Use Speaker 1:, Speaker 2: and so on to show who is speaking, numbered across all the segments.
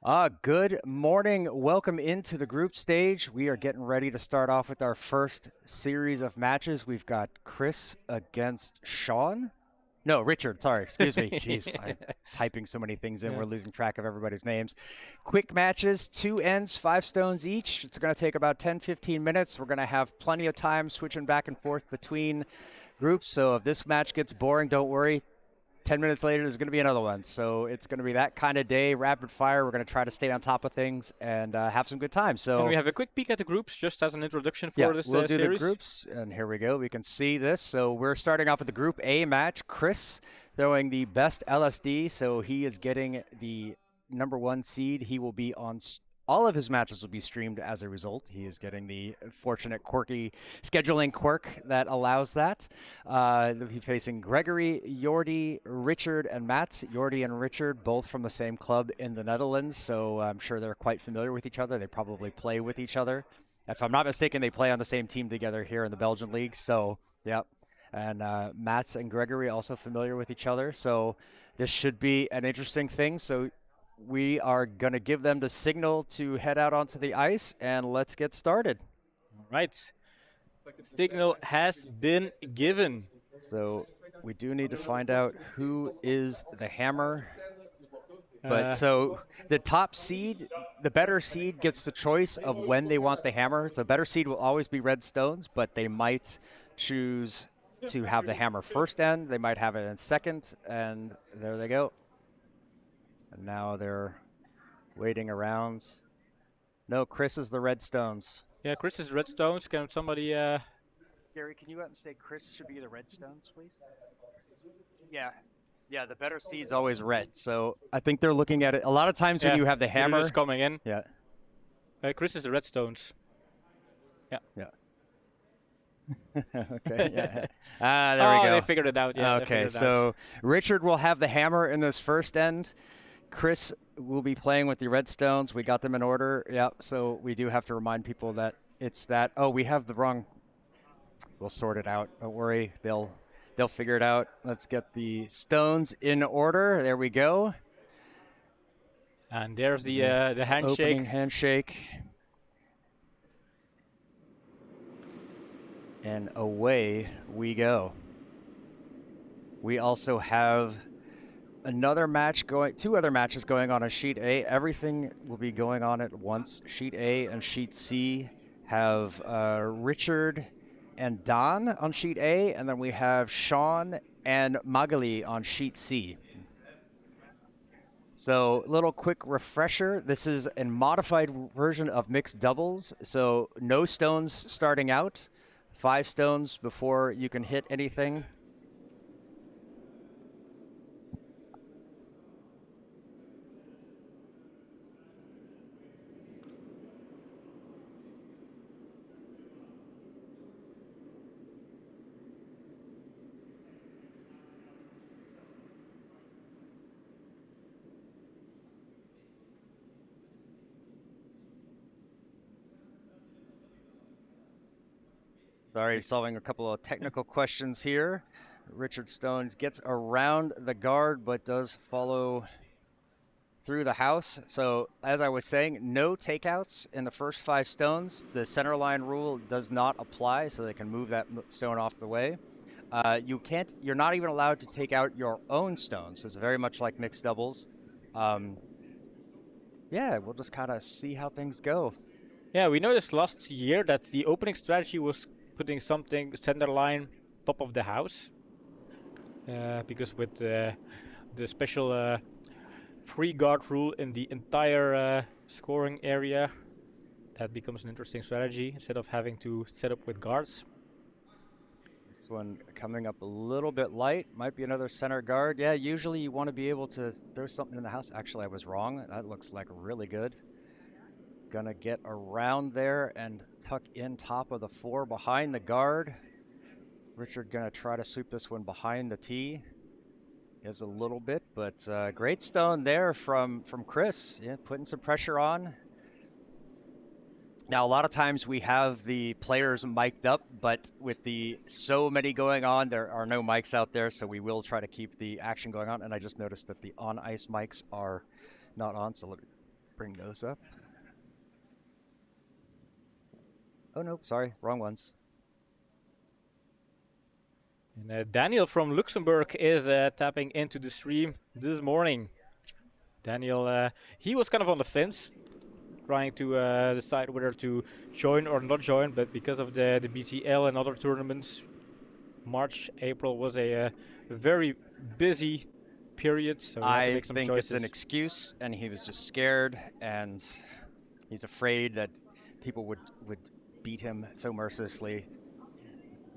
Speaker 1: Good morning. Welcome into the group stage. We are getting ready to start off with our first series of matches. We've got Chris against Sean. No, Richard. Sorry, excuse me. Jeez, I'm typing so many things in.
Speaker 2: Yeah.
Speaker 1: We're losing track of everybody's names. Quick matches, 2 ends, 5 stones each. It's going to take about 10, 15 minutes. We're going to have plenty of time switching back and forth between groups. So if this match gets boring, don't worry. 10 minutes later, there's going to be another one. So it's going to be that kind of day, rapid fire. We're going to try to stay on top of things and have some good time.
Speaker 2: Can we
Speaker 1: So,
Speaker 2: have a quick peek at the groups just as an introduction
Speaker 1: yeah,
Speaker 2: for this
Speaker 1: we'll do the
Speaker 2: series?
Speaker 1: groups. And here we go. We can see this. So we're starting off with the Group A match. Chris throwing the best LSD. So he is getting the #1 seed. He will be on all of his matches will be streamed as a result. He is getting the fortunate quirky scheduling quirk that allows that. They'll be facing Gregory, Jordi, Richard, and Mats. Jordi and Richard, both from the same club in the Netherlands, so I'm sure they're quite familiar with each other. They probably play with each other. If I'm not mistaken, they play on the same team together here in the Belgian league. So, yep. And Mats and Gregory also familiar with each other. So this should be an interesting thing. So we are going to give them the signal to head out onto the ice, and let's get started.
Speaker 2: All right. Signal has been given.
Speaker 1: So we do need to find out who is the hammer. But so the top seed, the better seed gets the choice of when they want the hammer. So better seed will always be red stones, but they might choose to have the hammer first end. They might have it in second, and there they go. And now they're waiting around. No, Chris is the red stones.
Speaker 2: Yeah, Chris is red stones. Can somebody...
Speaker 1: Gary, can you go out and say Chris should be the red stones, please? Yeah. Yeah, the better seed's always red. So I think they're looking at it. A lot of times when you have the hammer.
Speaker 2: Just coming in.
Speaker 1: Yeah.
Speaker 2: Chris is the red stones. Yeah.
Speaker 1: Yeah. Okay. Yeah. There we go.
Speaker 2: They figured it out. Yeah.
Speaker 1: Okay, so Richard will have the hammer in this first end. Chris will be playing with the red stones. We got them in order. Yeah. So we do have to remind people that it's that. Oh, we have the wrong. We'll sort it out. Don't worry. They'll figure it out. Let's get the stones in order. There we go.
Speaker 2: And there's the handshake.
Speaker 1: Opening handshake. And away we go. We also have another match going, 2 other matches going on sheet A. Everything will be going on at once. Sheet A and sheet C have Richard and Don on sheet A, and then we have Sean and Magali on sheet C. So, little quick refresher. This is a modified version of mixed doubles. So, no stones starting out. 5 stones before you can hit anything. Sorry, solving a couple of technical questions here. Richard Stone gets around the guard, but does follow through the house. So, as I was saying, no takeouts in the first 5 stones. The center line rule does not apply, so they can move that stone off the way. You're not even allowed to take out your own stones. It's very much like mixed doubles. Yeah, we'll just kind of see how things go.
Speaker 2: Yeah, we noticed last year that the opening strategy was putting something center line top of the house. Because with the special free guard rule in the entire scoring area, that becomes an interesting strategy instead of having to set up with guards.
Speaker 1: This one coming up a little bit light. Might be another center guard. Yeah, usually you want to be able to throw something in the house. Actually, I was wrong. That looks like really good. Gonna get around there and tuck in top of the 4 behind the guard. Richard gonna try to sweep this one behind the tee. Is a little bit, but great stone there from Chris. Yeah, putting some pressure on. Now, a lot of times we have the players mic'd up, but with the so many going on, there are no mics out there, so we will try to keep the action going on. And I just noticed that the on-ice mics are not on, so let me bring those up. Oh, nope, sorry, wrong ones.
Speaker 2: And Daniel from Luxembourg is tapping into the stream this morning. Daniel, he was kind of on the fence, trying to decide whether to join or not join, but because of the BTL and other tournaments, March, April was a very busy period, so he had to make some choices.
Speaker 1: I think it's an excuse, and he was just scared, and he's afraid that people would beat him so mercilessly.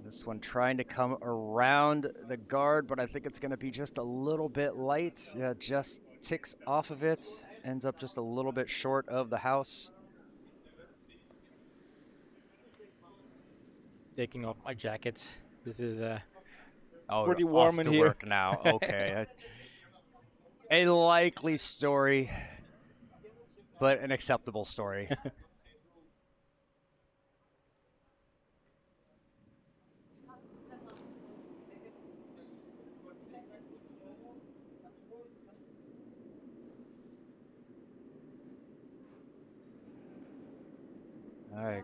Speaker 1: This one trying to come around the guard, but I think it's going to be just a little bit light. Yeah, just ticks off of it, ends up just a little bit short of the house.
Speaker 2: Taking off my jacket. This is
Speaker 1: oh,
Speaker 2: pretty warm
Speaker 1: off
Speaker 2: in
Speaker 1: to
Speaker 2: here.
Speaker 1: Work now. Okay. A likely story, but an acceptable story. All right.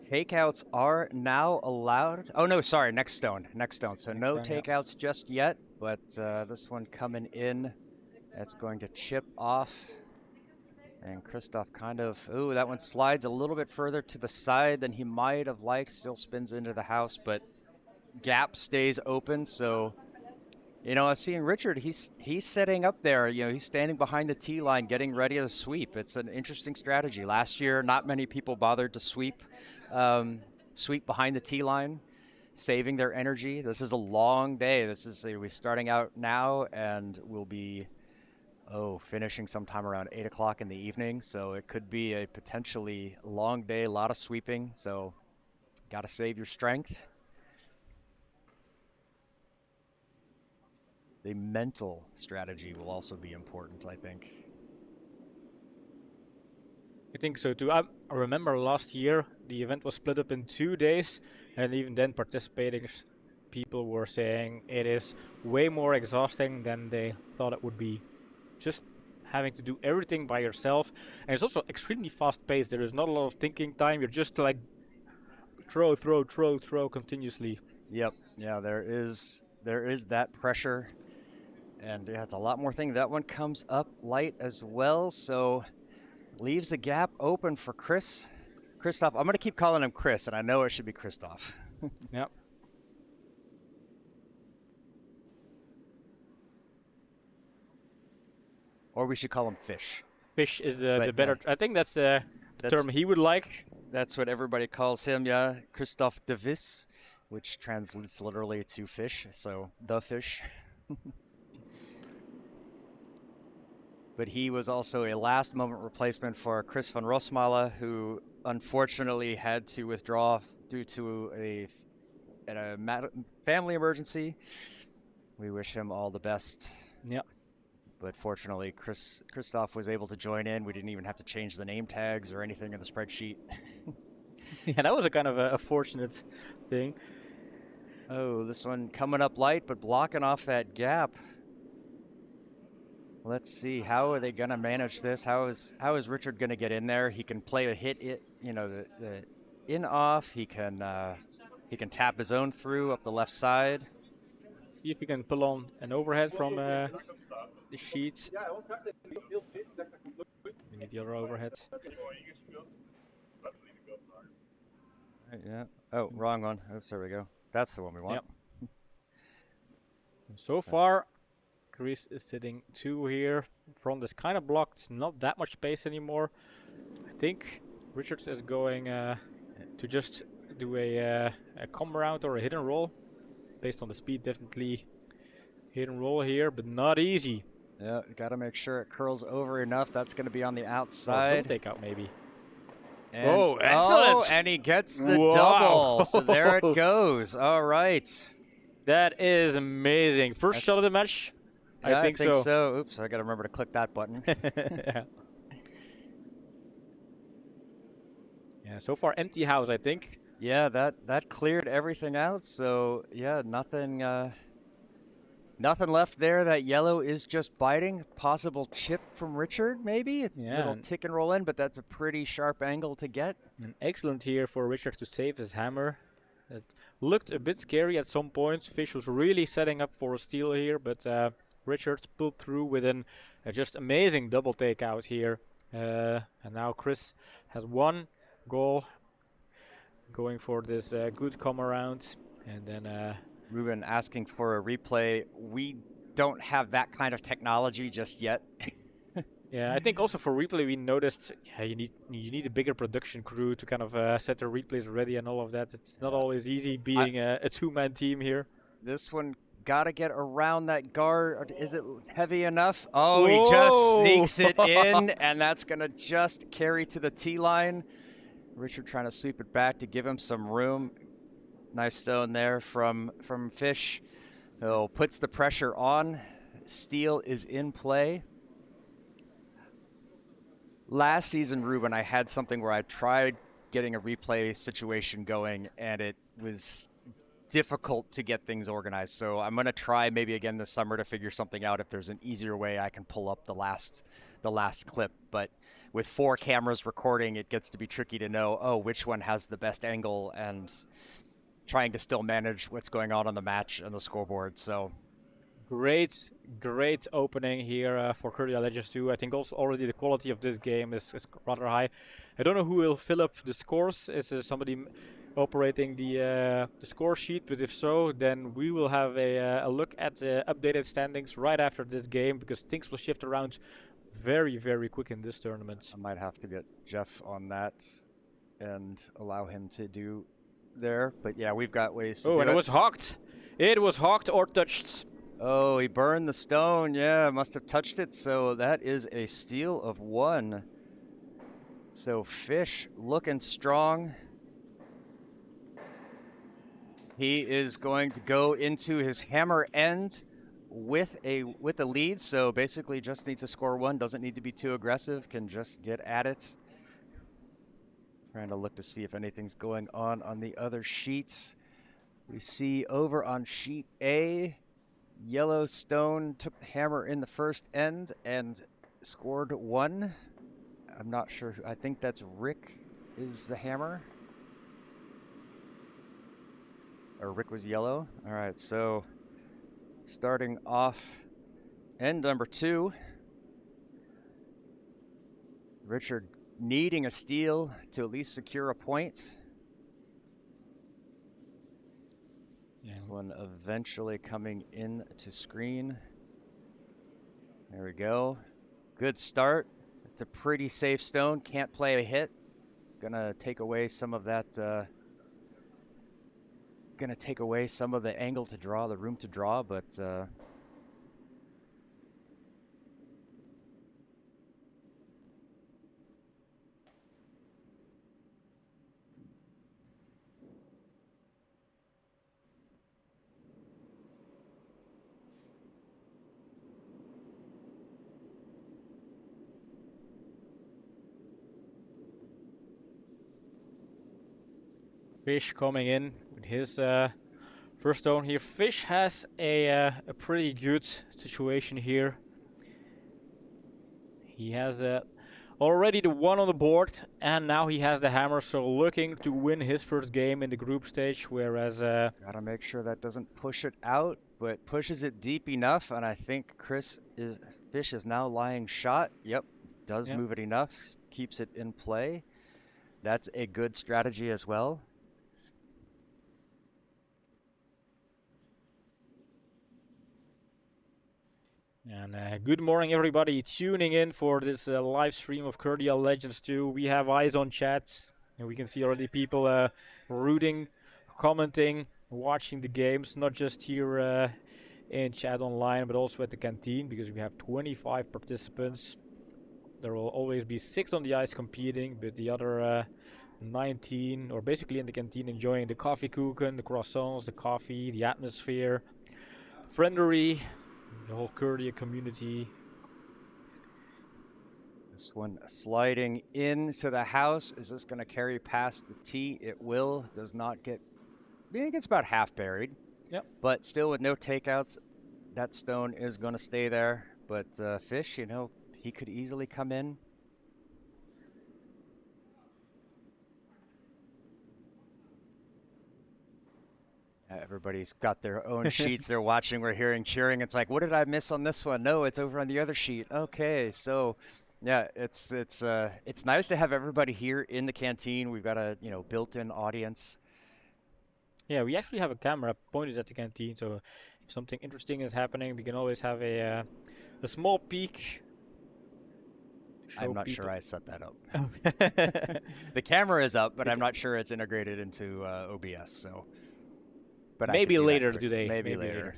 Speaker 1: Takeouts are now allowed. Oh, no, sorry, next stone. Next stone. So no takeouts just yet, but this one coming in, that's going to chip off. And Christoph kind of, ooh, that one slides a little bit further to the side than he might have liked. Still spins into the house, but gap stays open. So, you know, I'm seeing Richard, he's setting up there. You know, he's standing behind the tee line, getting ready to sweep. It's an interesting strategy. Last year, not many people bothered to sweep behind the tee line, saving their energy. This is a long day. We're starting out now, and we'll be finishing sometime around 8 o'clock in the evening. So it could be a potentially long day, a lot of sweeping. So got to save your strength. The mental strategy will also be important, I think.
Speaker 2: I think so too. I remember last year the event was split up in 2 days, and even then participating people were saying it is way more exhausting than they thought it would be. Just having to do everything by yourself, and it's also extremely fast paced. There is not a lot of thinking time. You're just like throw continuously.
Speaker 1: Yep. Yeah, there is that pressure, and yeah, it's a lot more thing. That one comes up light as well, so leaves the gap open for Christoph. I'm going to keep calling him Chris, and I know it should be Christoph.
Speaker 2: Yep.
Speaker 1: Or we should call him Fish.
Speaker 2: Fish is the better. I think that's the term he would like.
Speaker 1: That's what everybody calls him, yeah. Christoph de Vis, which translates literally to fish, so the fish. But he was also a last-moment replacement for Chris van Rosmalen, who unfortunately had to withdraw due to a family emergency. We wish him all the best.
Speaker 2: Yep.
Speaker 1: But fortunately, Christoph was able to join in. We didn't even have to change the name tags or anything in the spreadsheet.
Speaker 2: Yeah, that was a kind of a fortunate thing.
Speaker 1: Oh, this one coming up light, but blocking off that gap. Let's see, how are they going to manage this? How is Richard going to get in there? He can play a hit, the in off. He can tap his own through up the left side.
Speaker 2: See if he can pull on an overhead from the sheets. We need the other overheads.
Speaker 1: Right, yeah. Oh, wrong one. Oops, there we go. That's the one we want.
Speaker 2: Yep. So far, Chris is sitting 2 here. Front is kind of blocked. Not that much space anymore. I think Richard is going to just do a come around or a hit and roll. Based on the speed, definitely hit and roll here, but not easy.
Speaker 1: Yeah, got to make sure it curls over enough. That's going to be on the outside.
Speaker 2: Take out maybe.
Speaker 1: And,
Speaker 2: oh, excellent!
Speaker 1: Oh, and he gets the double. So there it goes. All right.
Speaker 2: That is amazing. First shot of the match.
Speaker 1: Yeah,
Speaker 2: I think so.
Speaker 1: Oops, I got to remember to click that button.
Speaker 2: Yeah. Yeah, so far empty house, I think.
Speaker 1: Yeah, that cleared everything out. So yeah, nothing Nothing left there. That yellow is just biting. Possible chip from Richard, maybe? A little tick and roll in, but that's a pretty sharp angle to get.
Speaker 2: An excellent here for Richard to save his hammer. It looked a bit scary at some points. Fish was really setting up for a steal here, but Richard pulled through with an just amazing double takeout here. And now Chris has one goal going for this good come around. And then
Speaker 1: Ruben asking for a replay. We don't have that kind of technology just yet.
Speaker 2: Yeah, I think also for replay we noticed you need a bigger production crew to kind of set the replays ready and all of that. It's not always easy being a two-man team here.
Speaker 1: This one gotta get around that guard. Is it heavy enough? Oh, he just sneaks it in, and that's gonna just carry to the tee line. Richard trying to sweep it back to give him some room. Nice stone there from Fish. Oh, puts the pressure on. Steal is in play. Last season, Ruben, I had something where I tried getting a replay situation going, and it was difficult to get things organized. So I'm going to try maybe again this summer to figure something out if there's an easier way I can pull up the last clip. But with 4 cameras recording, it gets to be tricky to know, oh, which one has the best angle, and trying to still manage what's going on the match and the scoreboard. So
Speaker 2: great opening here for Curdia Legends 2. I think also already the quality of this game is rather high. I don't know who will fill up the scores. Is somebody operating the score sheet? But if so, then we will have a look at the updated standings right after this game, because things will shift around very, very quick in this tournament.
Speaker 1: I might have to get Jeff on that and allow him to do there. But yeah, we've got ways to do it.
Speaker 2: Oh, and it was hawked. It was hawked or touched.
Speaker 1: Oh, he burned the stone. Yeah, must have touched it. So that is a steal of 1. So Fish looking strong. He is going to go into his hammer end with a lead. So basically just needs to score 1. Doesn't need to be too aggressive. Can just get at it. Trying to look to see if anything's going on the other sheets. We see over on sheet A, Yellowstone took the hammer in the first end and scored 1. I'm not sure. I think that's Rick is the hammer. Or Rick was yellow. All right, so starting off end number 2. Richard needing a steal to at least secure a point. Yeah. This one eventually coming in to screen. There we go. Good start. It's a pretty safe stone. Can't play a hit. Gonna take away some of that. Gonna take away some of the angle to draw, the room to draw, but
Speaker 2: Fish coming in with his first stone here. Fish has a pretty good situation here. He has already the 1 on the board, and now he has the hammer, so looking to win his first game in the group stage, whereas
Speaker 1: gotta make sure that doesn't push it out, but pushes it deep enough, and I think Fish is now lying shot. Yep, does move it enough, keeps it in play. That's a good strategy as well.
Speaker 2: And good morning, everybody tuning in for this live stream of Curdia Legends 2. We have eyes on chat, and we can see already people rooting, commenting, watching the games, not just here in chat online, but also at the canteen, because we have 25 participants. There will always be 6 on the ice competing, but the other 19, or basically in the canteen, enjoying the coffee kuchen, the croissants, the coffee, the atmosphere, friendery, the whole Curdia community.
Speaker 1: This one sliding into the house. Is this going to carry past the tee? It will. Does not get. I think it's about half buried.
Speaker 2: Yep.
Speaker 1: But still with no takeouts. that stone is going to stay there. But Fish, you know, he could easily come in. Everybody's got their own sheets they're watching. We're hearing cheering. It's like, what did I miss on this one? No, it's over on the other sheet. Okay, so yeah, it's nice to have everybody here in the canteen. We've got a built-in audience.
Speaker 2: Yeah, we actually have a camera pointed at the canteen, so if something interesting is happening, we can always have a small peek.
Speaker 1: I'm not sure I set that up. The camera is up, but I'm not sure it's integrated into OBS. So, but
Speaker 2: maybe later
Speaker 1: today. Maybe later.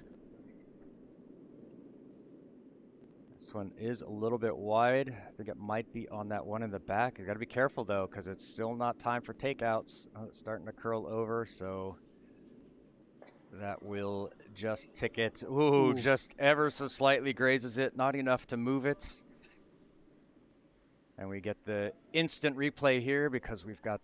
Speaker 1: This one is a little bit wide. I think it might be on that one in the back. You got to be careful though, because it's still not time for takeouts. Oh, it's starting to curl over, so that will just tick it. Ooh, just ever so slightly grazes it, not enough to move it. And we get the instant replay here because we've got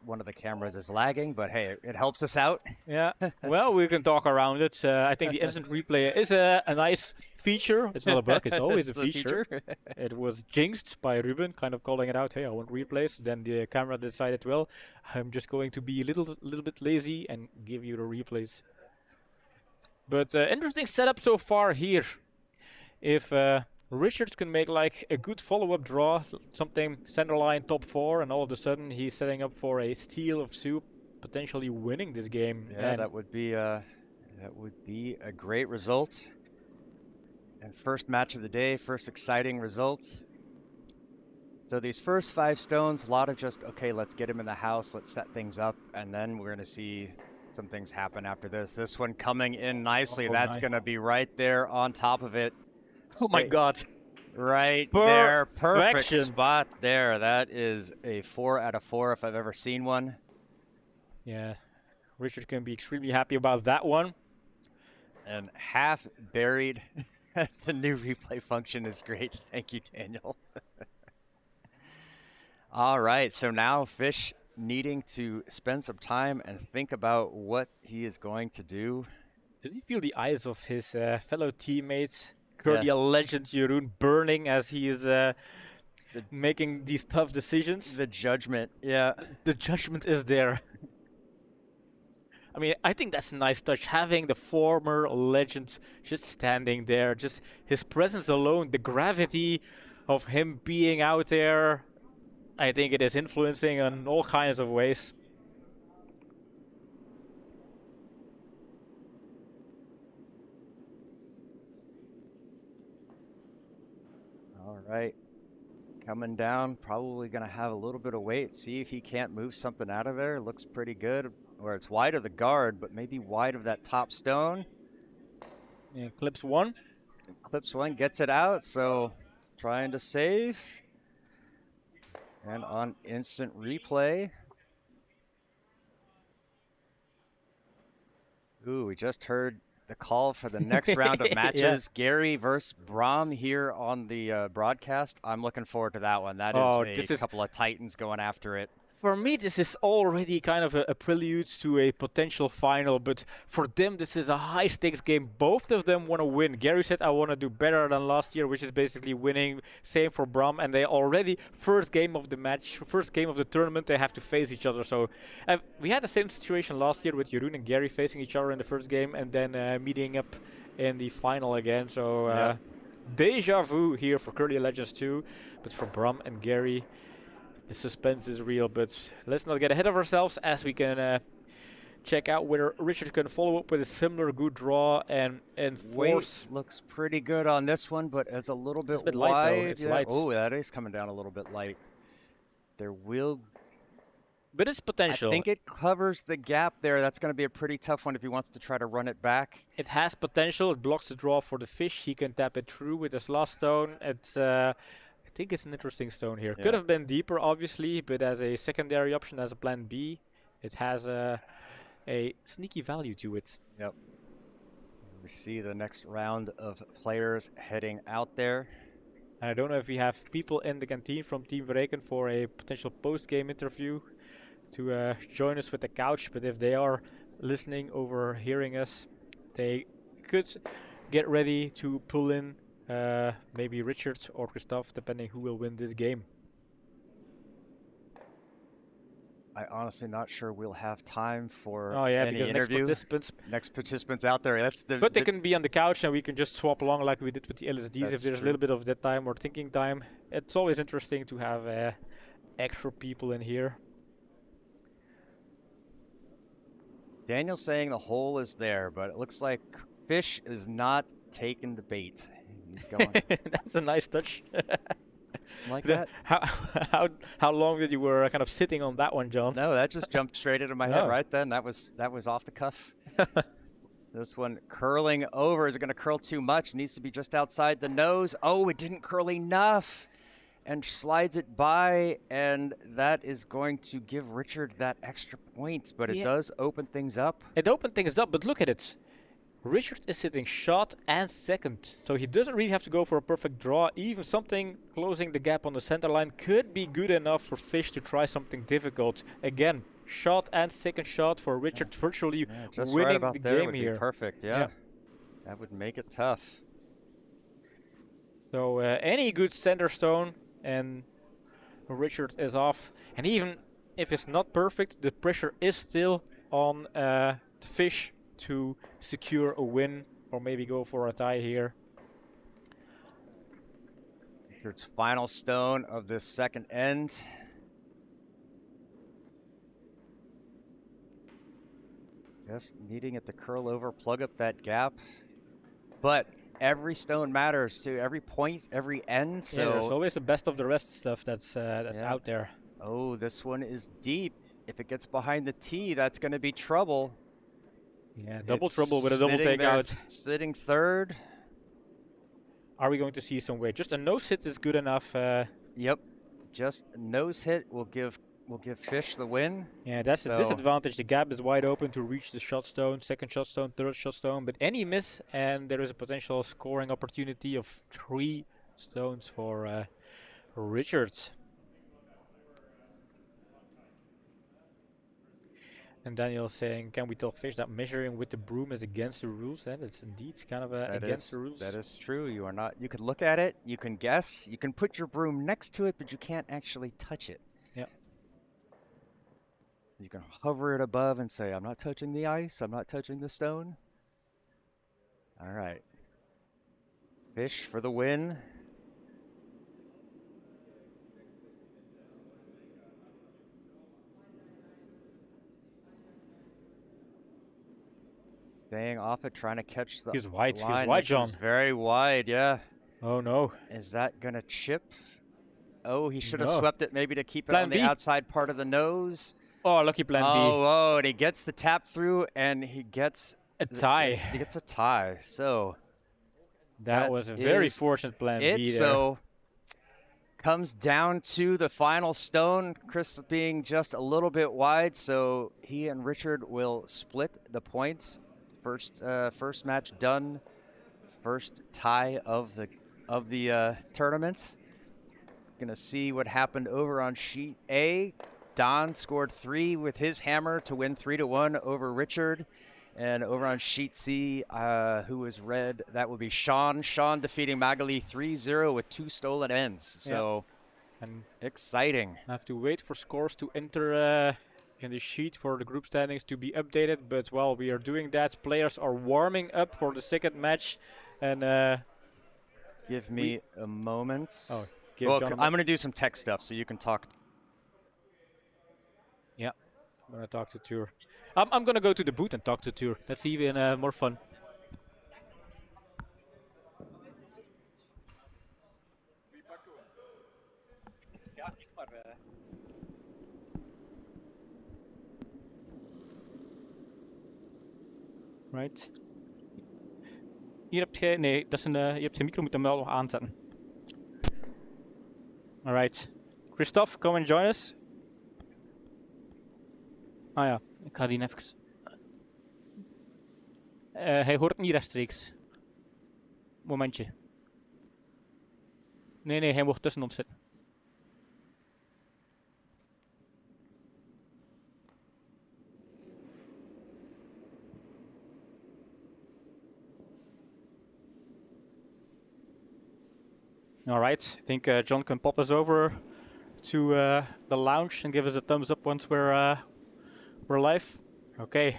Speaker 1: one of the cameras is lagging, but hey, it helps us out.
Speaker 2: Yeah, well, we can talk around it. I think the instant replay is a nice feature. It's not a bug, it's always a feature. It was jinxed by Ruben, kind of calling it out, hey, I want replays. Then the camera decided, well, I'm just going to be a little bit lazy and give you the replays. But interesting setup so far here. If Richard can make like a good follow-up draw, something center line top 4, and all of a sudden he's setting up for a steal of soup, potentially winning this game.
Speaker 1: Yeah, that would be a great result. And first match of the day, first exciting result. So these first 5 stones, a lot of just, okay, let's get him in the house, let's set things up, and then we're going to see some things happen after this. This one coming in nicely. That's nice. Going to be right there on top of it.
Speaker 2: Oh my God.
Speaker 1: Right there. Perfect spot there. That is a 4 out of 4 if I've ever seen one.
Speaker 2: Yeah. Richard can be extremely happy about that one.
Speaker 1: And half buried. The new replay function is great. Thank you, Daniel. All right. So now Fish needing to spend some time and think about what he is going to do.
Speaker 2: Did he feel the eyes of his fellow teammates? Curdia Legends Jeroen burning as he is making these tough decisions.
Speaker 1: The judgment, yeah.
Speaker 2: The judgment is there. I mean, I think that's a nice touch, having the former legend just standing there. Just his presence alone, the gravity of him being out there, I think it is influencing in all kinds of ways.
Speaker 1: All right, coming down, probably going to have a little bit of weight. See if he can't move something out of there. Looks pretty good, or it's wide of the guard, but maybe wide of that top stone.
Speaker 2: Yeah, clips one.
Speaker 1: Clips one, gets it out, so trying to save. And on instant replay. Ooh, we just heard the call for the next round of matches. Yeah. Gary versus Brom here on the broadcast. I'm looking forward to that one. That is a couple of titans going after it.
Speaker 2: For me, this is already kind of a prelude to a potential final, but for them, this is a high-stakes game. Both of them want to win. Gary said, I want to do better than last year, which is basically winning. Same for Bram, and they already, first game of the match, first game of the tournament, they have to face each other. So we had the same situation last year with Jeroen and Gary facing each other in the first game, and then meeting up in the final again. So deja vu here for Curdia Legends 2, but for Bram and Gary, the suspense is real, but let's not get ahead of ourselves as we can check out whether Richard can follow up with a similar good draw and force.
Speaker 1: Weight looks pretty good on this one, but it's a little bit,
Speaker 2: wide.
Speaker 1: Light, though.
Speaker 2: It's light.
Speaker 1: Oh, that is coming down a little bit light. There will...
Speaker 2: But it's potential.
Speaker 1: I think it covers the gap there. That's going to be a pretty tough one if he wants to try to run it back.
Speaker 2: It has potential. It blocks the draw for the Fish. He can tap it through with his last stone. It's... I think it's an interesting stone here. Yeah. Could have been deeper, obviously, but as a secondary option, as a plan B, it has a sneaky value to it.
Speaker 1: Yep. We see the next round of players heading out there.
Speaker 2: I don't know if we have people in the canteen from Team Verreken for a potential post-game interview to join us with the couch, but if they are listening over hearing us, they could get ready to pull in maybe Richard or Christophe, depending who will win this game.
Speaker 1: I honestly not sure we'll have time for
Speaker 2: because
Speaker 1: any interview. Next participants out there. That's the.
Speaker 2: But they can be on the couch and we can just swap along like we did with the LSDs if there's a little bit of that time or thinking time. It's always interesting to have extra people in here.
Speaker 1: Daniel's saying the hole is there, but it looks like Fish is not taking the bait. He's going.
Speaker 2: That's a nice touch.
Speaker 1: Like that.
Speaker 2: How long did you were kind of sitting on that one, John?
Speaker 1: No, that just jumped straight into my head right then. That was off the cuff. This one curling over. Is it going to curl too much? Needs to be just outside the nose. Oh, it didn't curl enough. And slides it by, and that is going to give Richard that extra point, but it does open things up.
Speaker 2: It opened things up, but look at it. Richard is sitting shot and second, so he doesn't really have to go for a perfect draw. Even something closing the gap on the center line could be good enough for Fish to try something difficult. Again, shot and second shot for Richard, virtually
Speaker 1: just
Speaker 2: winning
Speaker 1: right about
Speaker 2: the
Speaker 1: there
Speaker 2: game
Speaker 1: would
Speaker 2: here.
Speaker 1: Be perfect, yeah. That would make it tough.
Speaker 2: So any good center stone and Richard is off. And even if it's not perfect, the pressure is still on Fish to secure a win or maybe go for a tie here.
Speaker 1: Richard's final stone of this second end. Just needing it to curl over, plug up that gap. But every stone matters too. Every point, every end. So
Speaker 2: yeah, there's always the best of the rest stuff that's out there.
Speaker 1: Oh, this one is deep. If it gets behind the tee, that's going to be trouble.
Speaker 2: Yeah, double trouble with a double takeout.
Speaker 1: Sitting third.
Speaker 2: Are we going to see some weight? Just a nose hit is good enough.
Speaker 1: Yep, just a nose hit will give Fish the win.
Speaker 2: Yeah, that's a disadvantage. The gap is wide open to reach the shot stone, second shot stone, third shot stone. But any miss, and there is a potential scoring opportunity of 3 stones for Richards. And Daniel saying, can we tell Fish that measuring with the broom is against the rules? And it's indeed kind of against the rules.
Speaker 1: That is true. You are not. You can look at it. You can guess. You can put your broom next to it, but you can't actually touch it.
Speaker 2: Yeah.
Speaker 1: You can hover it above and say, I'm not touching the ice. I'm not touching the stone. All right. Fish for the win. Staying off it, trying to catch the
Speaker 2: He's wide.
Speaker 1: line.
Speaker 2: He's wide, John.
Speaker 1: This is very wide, yeah.
Speaker 2: Oh, no.
Speaker 1: Is that going to chip? Oh, he should have swept it maybe to keep it on the outside part of the nose.
Speaker 2: Oh, lucky plan B.
Speaker 1: Oh, and he gets the tap through, and he gets
Speaker 2: a tie.
Speaker 1: He gets a tie. So
Speaker 2: that was a very fortunate plan B there.
Speaker 1: So comes down to the final stone. Chris being just a little bit wide, so he and Richard will split the points. First match done. First tie of the tournament. Gonna see what happened over on sheet A. Don scored 3 with his hammer to win 3-1 over Richard. And over on sheet C, who is red, that would be Sean. Sean defeating Magali 3-0 with 2 stolen ends. So
Speaker 2: and
Speaker 1: exciting.
Speaker 2: I have to wait for scores to enter in the sheet for the group standings to be updated. But while we are doing that, players are warming up for the second match. And
Speaker 1: give me a moment.
Speaker 2: Oh,
Speaker 1: well, I'm going to do some tech stuff so you can talk.
Speaker 2: Yeah, I'm going to talk to Tur. I'm going to go to the booth and talk to Tur. That's even more fun. Right. Hier heb je, nee, dat is een, je hebt je micro moet hem wel nog aanzetten. Alright. Christophe, come and join us. Ah ja, ik ga die even... hij hoort niet rechtstreeks. Momentje. Nee, hij mocht tussen ons zitten. All right, I think John can pop us over to the lounge and give us a thumbs up once we're live. Okay,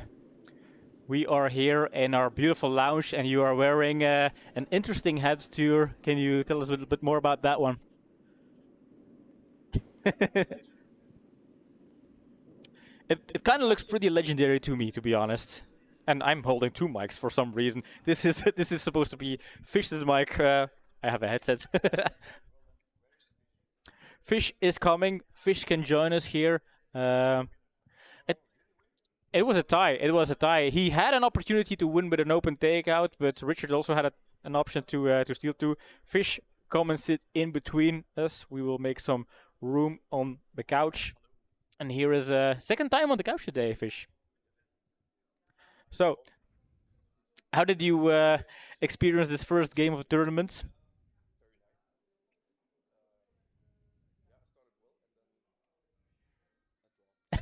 Speaker 2: we are here in our beautiful lounge, and you are wearing an interesting hat, Stuur. Can you tell us a little bit more about that one? It kind of looks pretty legendary to me, to be honest. And I'm holding two mics for some reason. This is supposed to be Fish's mic. I have a headset. Fish is coming. Fish can join us here. It it was a tie. It was a tie. He had an opportunity to win with an open takeout, but Richard also had an option to steal two. Fish, come and sit in between us. We will make some room on the couch. And here is a second time on the couch today, Fish. So, how did you experience this first game of the tournament?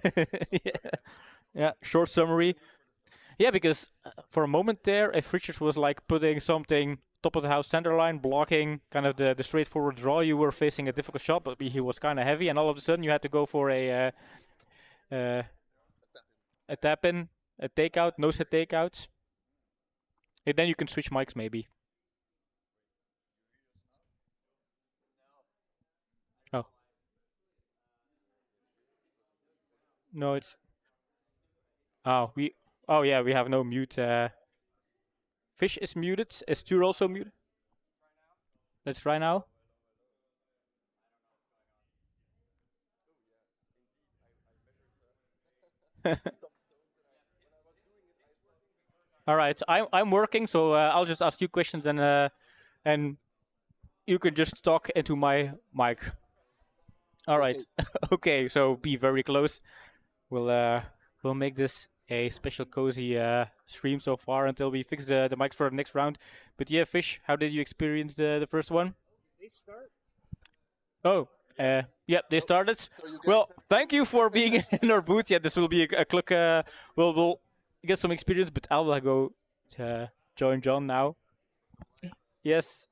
Speaker 2: Yeah. Yeah, short summary. Yeah, because for a moment there, if Richards was like putting something top of the house center line, blocking kind of the straightforward draw, you were facing a difficult shot, but he was kind of heavy, and all of a sudden you had to go for a tap in, a takeout, no set takeouts. And then you can switch mics maybe. Oh. No, it's. Oh, we. Oh yeah, we have no mute. Fish is muted. Is Stuur also muted? Let's try now. All right, I'm working, so I'll just ask you questions and you can just talk into my mic. All right. Okay, so be very close. We'll make this a special cozy stream so far until we fix the mics for the next round. But yeah, Fish, how did you experience the first one?
Speaker 1: They start.
Speaker 2: Oh, yeah, they started. Well, thank you for being in our booth. Yeah, this will be a click. We'll get some experience, but I'll go join John now. Yes.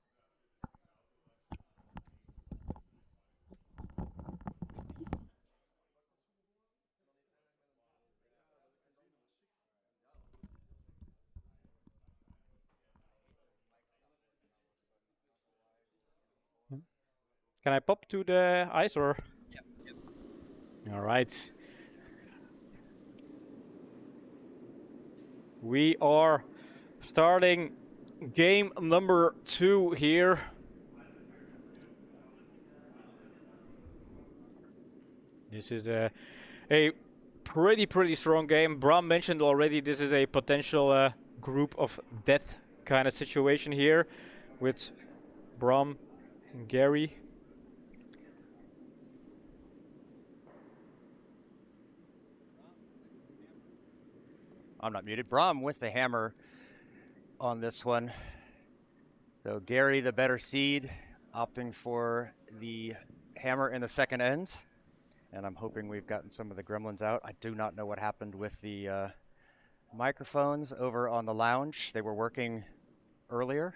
Speaker 2: Can I pop to the ice or?
Speaker 1: Yep.
Speaker 2: All right. We are starting game number 2 here. This is a pretty strong game. Bram mentioned already this is a potential group of death kind of situation here with Bram and Gary.
Speaker 1: I'm not muted. Bram with the hammer on this one. So Gary, the better seed, opting for the hammer in the second end. And I'm hoping we've gotten some of the gremlins out. I do not know what happened with the microphones over on the lounge. They were working earlier.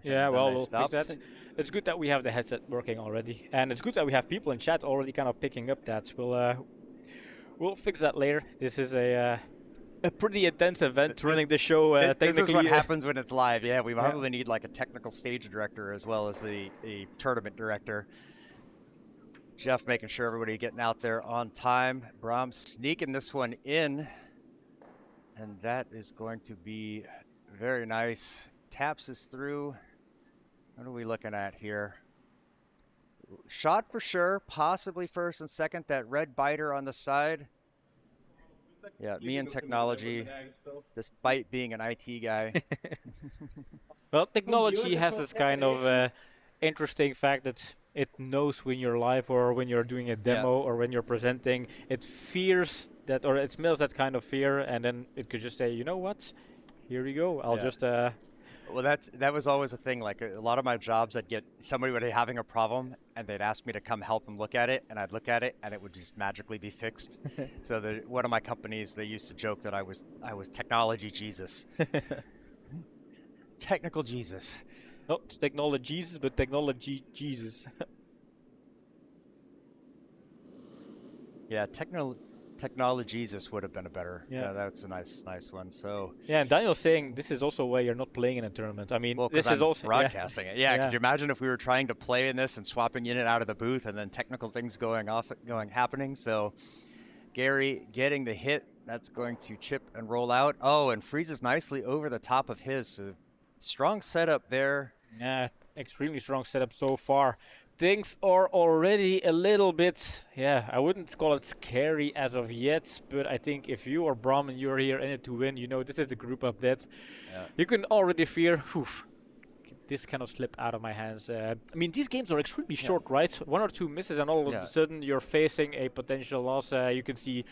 Speaker 2: Yeah, well, we'll
Speaker 1: stopped.
Speaker 2: fix that. It's good that we have the headset working already. And it's good that we have people in chat already kind of picking up that. We'll fix that later. This is a pretty intense event running the show.
Speaker 1: This is what happens when it's live. Yeah, we probably need like a technical stage director as well as the tournament director. Jeff making sure everybody getting out there on time. Bram sneaking this one in. And that is going to be very nice. Taps us through. What are we looking at here? Shot for sure, possibly first and second. That red biter on the side. Yeah, me and technology, despite being an IT guy.
Speaker 2: Well, technology has this kind of interesting fact that it knows when you're live or when you're doing a demo or when you're presenting. It fears that, or it smells that kind of fear, and then it could just say, you know what, here we go. I'll just.
Speaker 1: Well, that was always a thing. Like a lot of my jobs, I'd get somebody would be having a problem, and they'd ask me to come help them look at it, and I'd look at it, and it would just magically be fixed. So one of my companies, they used to joke that I was technology Jesus, technical Jesus.
Speaker 2: Not technologies, but technology Jesus.
Speaker 1: Yeah, technologies would have been a better.
Speaker 2: Yeah.
Speaker 1: Yeah, that's a nice one. So,
Speaker 2: Yeah, and Daniel's saying this is also why you're not playing in a tournament. I mean,
Speaker 1: well, because
Speaker 2: this is
Speaker 1: I'm
Speaker 2: also
Speaker 1: broadcasting it. Yeah,
Speaker 2: yeah.
Speaker 1: could you imagine if we were trying to play in this and swapping in and out of the booth, and then technical things happening? So, Gary getting the hit. That's going to chip and roll out. Oh, and freezes nicely over the top of his. So strong setup there.
Speaker 2: Yeah, extremely strong setup so far. Things are already a little bit, yeah, I wouldn't call it scary as of yet, but I think if you are Brom and you're here in it to win, you know this is a group update.
Speaker 1: Yeah.
Speaker 2: You can already fear, whew, this cannot slip out of my hands. I mean, these games are extremely short, right? 1 or 2 misses and all of a sudden you're facing a potential loss. You can see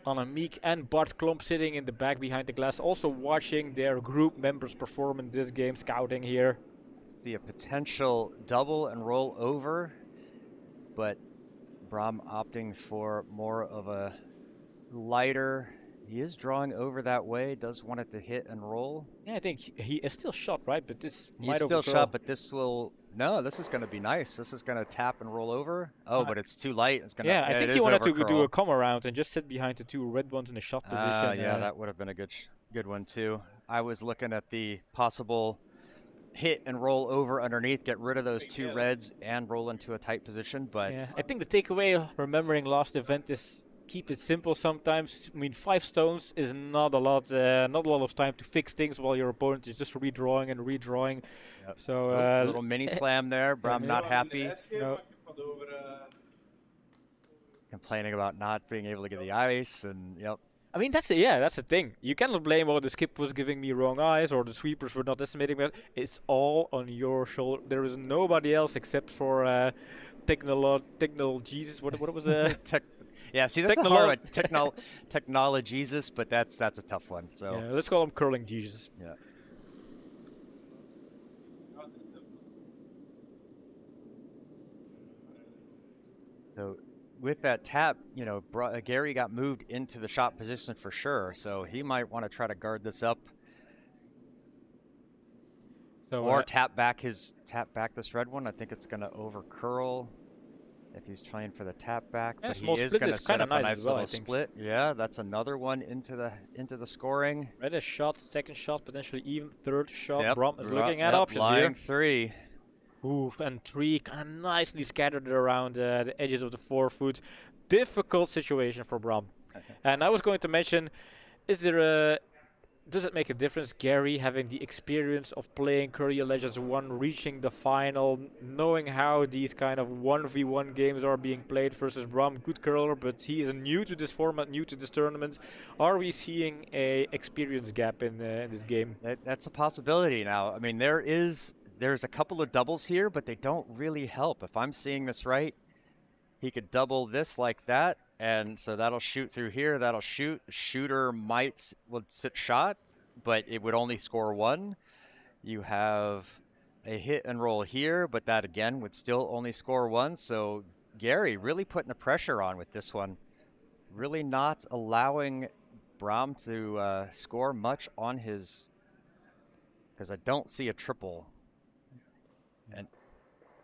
Speaker 2: Annemiek and Bart Klomp sitting in the back behind the glass, also watching their group members perform in this game, scouting here.
Speaker 1: See a potential double and roll over, but Brom opting for more of a lighter. He is drawing over that way, does want it to hit and roll.
Speaker 2: Yeah, I think he is still shot, right? But this
Speaker 1: He's
Speaker 2: might
Speaker 1: still
Speaker 2: overthrow.
Speaker 1: shot, but this will... No, this is going to be nice. This is going to tap and roll over. Oh, but it's too light. It's going to...
Speaker 2: Yeah, I think he wanted to do a come around and just sit behind the 2 red ones in a shot position.
Speaker 1: Yeah, that would have been a good one too. I was looking at the possible hit and roll over underneath, get rid of those 2 reds and roll into a tight position, but...
Speaker 2: Yeah, I think the takeaway, remembering last event, is keep it simple sometimes. I mean, 5 stones is not a lot of time to fix things while your opponent is just redrawing and redrawing.
Speaker 1: Yep.
Speaker 2: So
Speaker 1: little mini slam there. Brom not happy.
Speaker 2: No.
Speaker 1: Complaining about not being able to get the ice, and yep.
Speaker 2: I mean, that's the thing. You cannot blame, oh, the skip was giving me wrong eyes or the sweepers were not estimating that. It's all on your shoulder. There is nobody else except for technical Jesus. What was the
Speaker 1: Yeah, see, that's a hard one. Technologies, but that's a tough one. So
Speaker 2: yeah, let's call him curling Jesus.
Speaker 1: Yeah. So with that tap, you know, Gary got moved into the shot position for sure, so he might want to try to guard this up, so, or tap back this red one. I think it's going to over curl if he's trying for the tap back,
Speaker 2: yeah,
Speaker 1: but he is going to set up a nice
Speaker 2: well,
Speaker 1: little split. Yeah, that's another one into the scoring.
Speaker 2: Red is shot, second shot, potentially even third shot.
Speaker 1: Yep.
Speaker 2: Brom is looking at options
Speaker 1: lying
Speaker 2: here.
Speaker 1: 3.
Speaker 2: Oof, and 3 kind of nicely scattered around the edges of the 4 foot. Difficult situation for Brom. And I was going to mention, does it make a difference, Gary, having the experience of playing Curdia Legends 1, reaching the final, knowing how these kind of 1v1 games are being played versus Brom, good curler, but he is new to this format, new to this tournament. Are we seeing a experience gap in this game?
Speaker 1: That's a possibility now. I mean, there's a couple of doubles here, but they don't really help. If I'm seeing this right, he could double this like that, and so that'll shoot through here, that'll shoot. Shooter would sit shot, but it would only score 1. You have a hit and roll here, but that again would still only score 1. So Gary really putting the pressure on with this one. Really not allowing Brom to score much on his, because I don't see a triple. And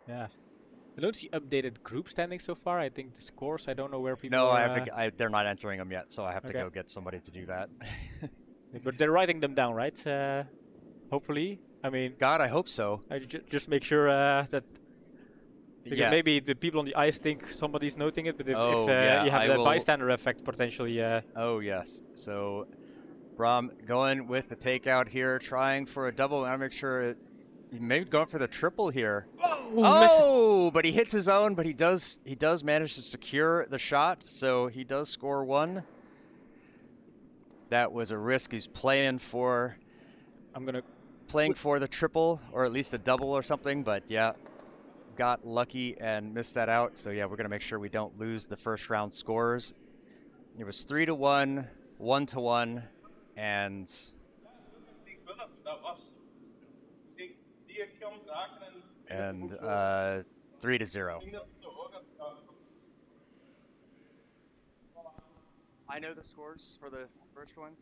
Speaker 2: yeah, I don't see updated group standings so far. I think the scores, I don't know where people
Speaker 1: No,
Speaker 2: are.
Speaker 1: I have to. They're not entering them yet, so I have to go get somebody to do that.
Speaker 2: But they're writing them down, right? Hopefully. I mean,
Speaker 1: God, I hope so.
Speaker 2: I just make sure that. Because maybe the people on the ice think somebody's noting it, but if you have the bystander effect potentially.
Speaker 1: Oh yes. So, Brom going with the takeout here, trying for a double. I make sure. Maybe going for the triple here. Oh, but he hits his own, but he does manage to secure the shot, so he does score 1. That was a risk. He's playing for the triple, or at least a double or something, but yeah, got lucky and missed that out. So yeah, we're gonna make sure we don't lose the first round scores. It was 3-1, 1-1, and and 3-0. I know the scores for the first ones.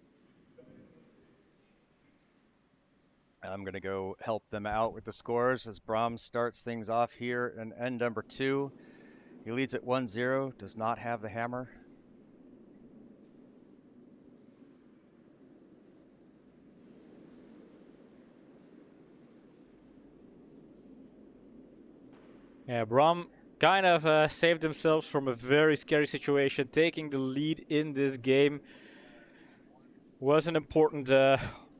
Speaker 1: I'm going to go help them out with the scores as Brom starts things off here in end number 2. He leads at 1-0, does not have the hammer.
Speaker 2: Yeah, Brom kind of saved themselves from a very scary situation. Taking the lead in this game was an important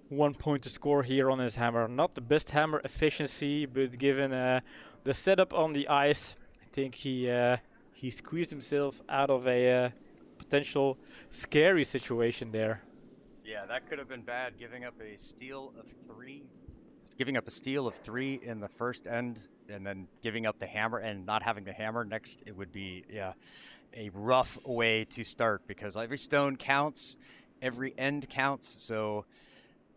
Speaker 2: 1 point to score here on his hammer. Not the best hammer efficiency, but given the setup on the ice, I think he squeezed himself out of a potential scary situation there.
Speaker 1: Yeah, that could have been bad, giving up a steal of 3. Giving up a steal of 3 in the first end, and then giving up the hammer and not having the hammer next. It would be, yeah, a rough way to start, because every stone counts, every end counts. So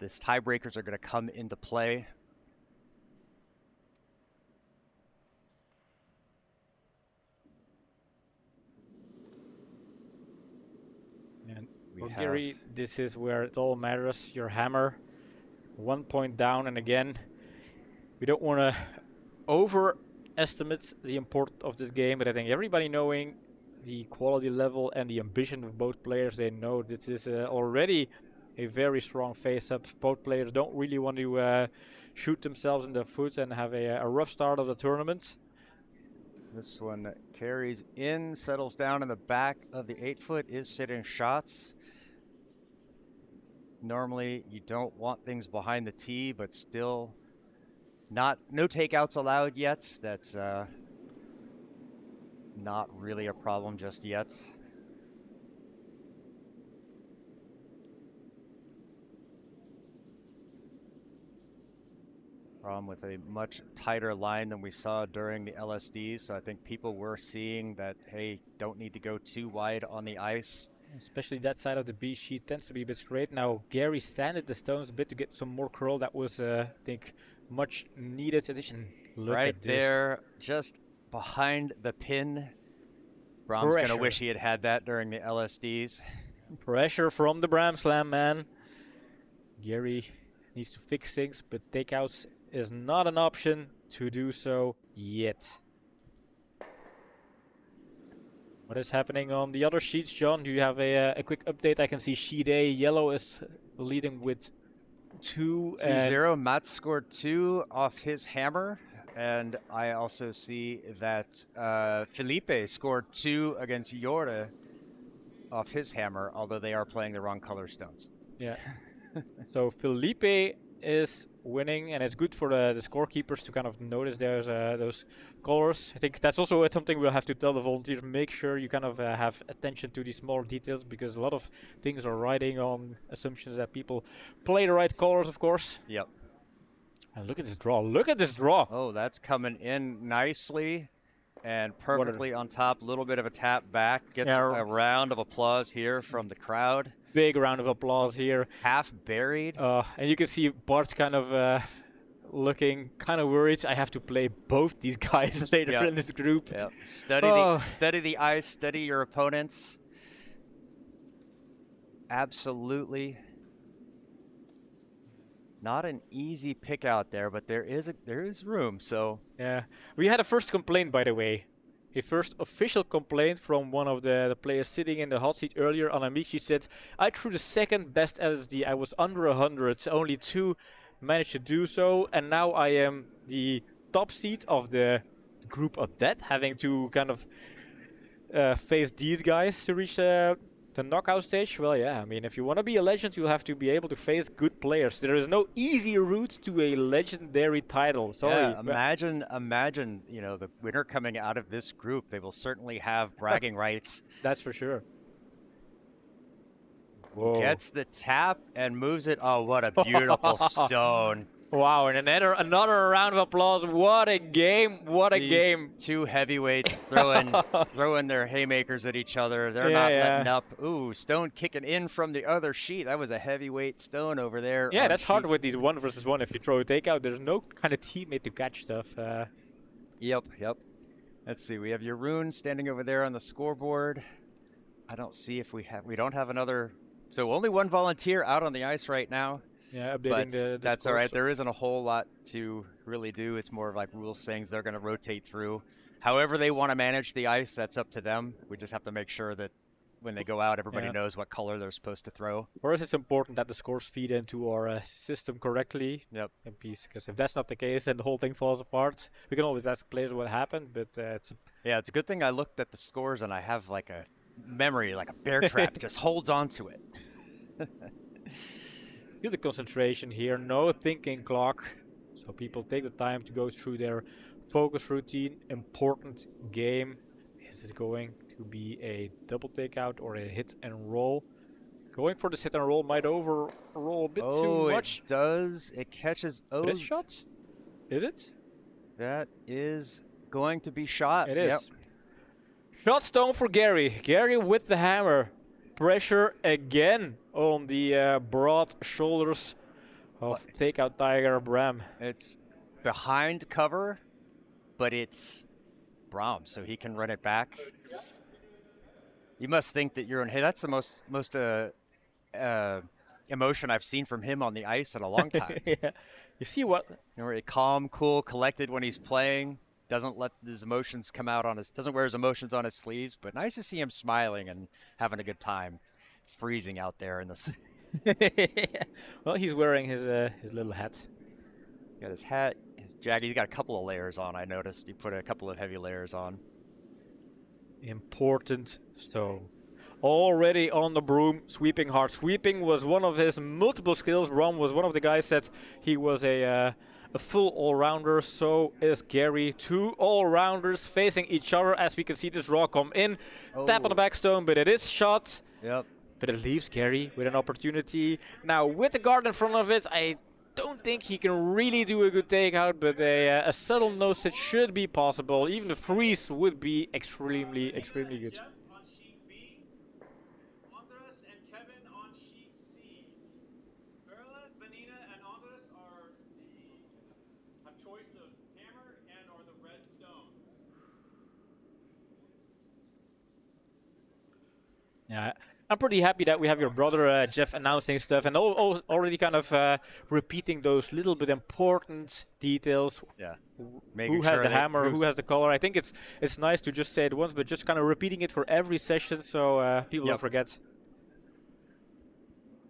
Speaker 1: this tiebreakers are going to come into play.
Speaker 2: And for Gary, this is where it all matters. Your hammer, 1 point down, and again, we don't want to overestimate the importance of this game, but I think everybody knowing the quality level and the ambition of both players, they know this is already a very strong face-up. Both players don't really want to shoot themselves in the foot and have a rough start of the tournament.
Speaker 1: This one carries in, settles down in the back of the 8-foot, is sitting shots. Normally, you don't want things behind the tee, but still no takeouts allowed yet. That's not really a problem just yet. Problem with a much tighter line than we saw during the LSDs. So I think people were seeing that, hey, don't need to go too wide on the ice.
Speaker 2: Especially that side of the B sheet tends to be a bit straight. Now Gary sanded the stones a bit to get some more curl. That was, I think, much needed addition. Look
Speaker 1: right
Speaker 2: at this.
Speaker 1: There, just behind the pin. Brom's going to wish he had had that during the LSDs.
Speaker 2: Pressure from the Bram Slam, man. Gary needs to fix things, but takeouts is not an option to do so yet. What is happening on the other sheets, John? Do you have a quick update? I can see sheet A, yellow is leading with 2-0.
Speaker 1: Mats scored 2 off his hammer. And I also see that Felipe scored 2 against Jorde off his hammer, although they are playing the wrong color stones.
Speaker 2: Yeah. So Felipe is winning, and it's good for the scorekeepers to kind of notice there's those colors. I think that's also something we'll have to tell the volunteers. Make sure you kind of have attention to these small details, because a lot of things are riding on assumptions that people play the right colors, of course.
Speaker 1: Yep.
Speaker 2: And look at this draw. Look at this draw.
Speaker 1: Oh, that's coming in nicely and perfectly on top. A little bit of a tap back. Gets a round of applause here from the crowd.
Speaker 2: Big round of applause here.
Speaker 1: Half buried.
Speaker 2: And you can see Bart kind of looking kind of worried. I have to play both these guys later in this group.
Speaker 1: Yep. Study the ice. Study your opponents. Absolutely. Not an easy pick out there, but there is room. So
Speaker 2: yeah, we had a first complaint, by the way. A first official complaint from one of the players sitting in the hot seat earlier on a meet. She said, I threw the second best LSD. I was under 100. Only 2 managed to do so. And now I am the top seed of the group of death, having to kind of face these guys to reach the knockout stage. Well, yeah, I mean, if you want to be a legend, you have to be able to face good players. There is no easy route to a legendary title. Sorry.
Speaker 1: Yeah, imagine, you know, the winner coming out of this group. They will certainly have bragging rights.
Speaker 2: That's for sure.
Speaker 1: Whoa. Gets the tap and moves it. Oh, what a beautiful stone.
Speaker 2: Wow, and another round of applause. What a game. What a game.
Speaker 1: 2 heavyweights throwing their haymakers at each other. They're not letting up. Ooh, stone kicking in from the other sheet. That was a heavyweight stone over there.
Speaker 2: Yeah, that's hard with these 1 versus 1. If you throw a takeout, there's no kind of teammate to catch stuff.
Speaker 1: Yep. Let's see. We have Jeroen standing over there on the scoreboard. I don't see if we don't have another. So only 1 volunteer out on the ice right now.
Speaker 2: Yeah,
Speaker 1: but
Speaker 2: updating the
Speaker 1: that's all
Speaker 2: scores.
Speaker 1: right. There isn't a whole lot to really do. It's more of like rules things. They're going to rotate through. However they want to manage the ice, that's up to them. We just have to make sure that when they go out, everybody
Speaker 2: Yeah.
Speaker 1: knows what color they're supposed to throw.
Speaker 2: For us, it's important that the scores feed into our system correctly.
Speaker 1: Yep.
Speaker 2: Because if that's not the case, then the whole thing falls apart. We can always ask players what happened, but
Speaker 1: yeah, it's a good thing I looked at the scores and I have like a memory, like a bear trap, just holds on to it.
Speaker 2: Feel the concentration here, no thinking clock. So people take the time to go through their focus routine. Important game. Is this going to be a double takeout or a hit and roll? Going for this hit and roll might overroll a bit too much.
Speaker 1: It does. It catches.
Speaker 2: But it's shot. Is it?
Speaker 1: That is going to be shot.
Speaker 2: It is.
Speaker 1: Yep.
Speaker 2: Shot stone for Gary. Gary with the hammer. Pressure again on the broad shoulders of takeout Tiger Bram.
Speaker 1: It's behind cover, but it's Bram, so he can run it back. You must think that you're in. Hey, that's the most emotion I've seen from him on the ice in a long time.
Speaker 2: Yeah. You see what?
Speaker 1: Really calm, cool, collected when he's playing. Doesn't let his emotions come out on his. Doesn't wear his emotions on his sleeves. But nice to see him smiling and having a good time. Freezing out there in the.
Speaker 2: Well, he's wearing his little hat.
Speaker 1: Got his hat, his jacket. He's got a couple of layers on. I noticed he put a couple of heavy layers on.
Speaker 2: Important stone. Already on the broom, sweeping hard. Sweeping was one of his multiple skills. Ron was one of the guys that he was a full all-rounder. So is Gary. Two all-rounders facing each other as we can see this draw come in.
Speaker 1: Oh.
Speaker 2: Tap on the back stone, but it is shot.
Speaker 1: Yep.
Speaker 2: But it leaves Gary with an opportunity. Now with the guard in front of it, I don't think he can really do a good takeout, but a subtle nose hit should be possible. Even the freeze would be extremely good. Yeah, I'm pretty happy that we have your brother Jeff announcing stuff and already kind of repeating those little bit important details.
Speaker 1: Yeah.
Speaker 2: Who has the hammer? Who has the color? I think it's nice to just say it once, but just kind of repeating it for every session so people don't forget.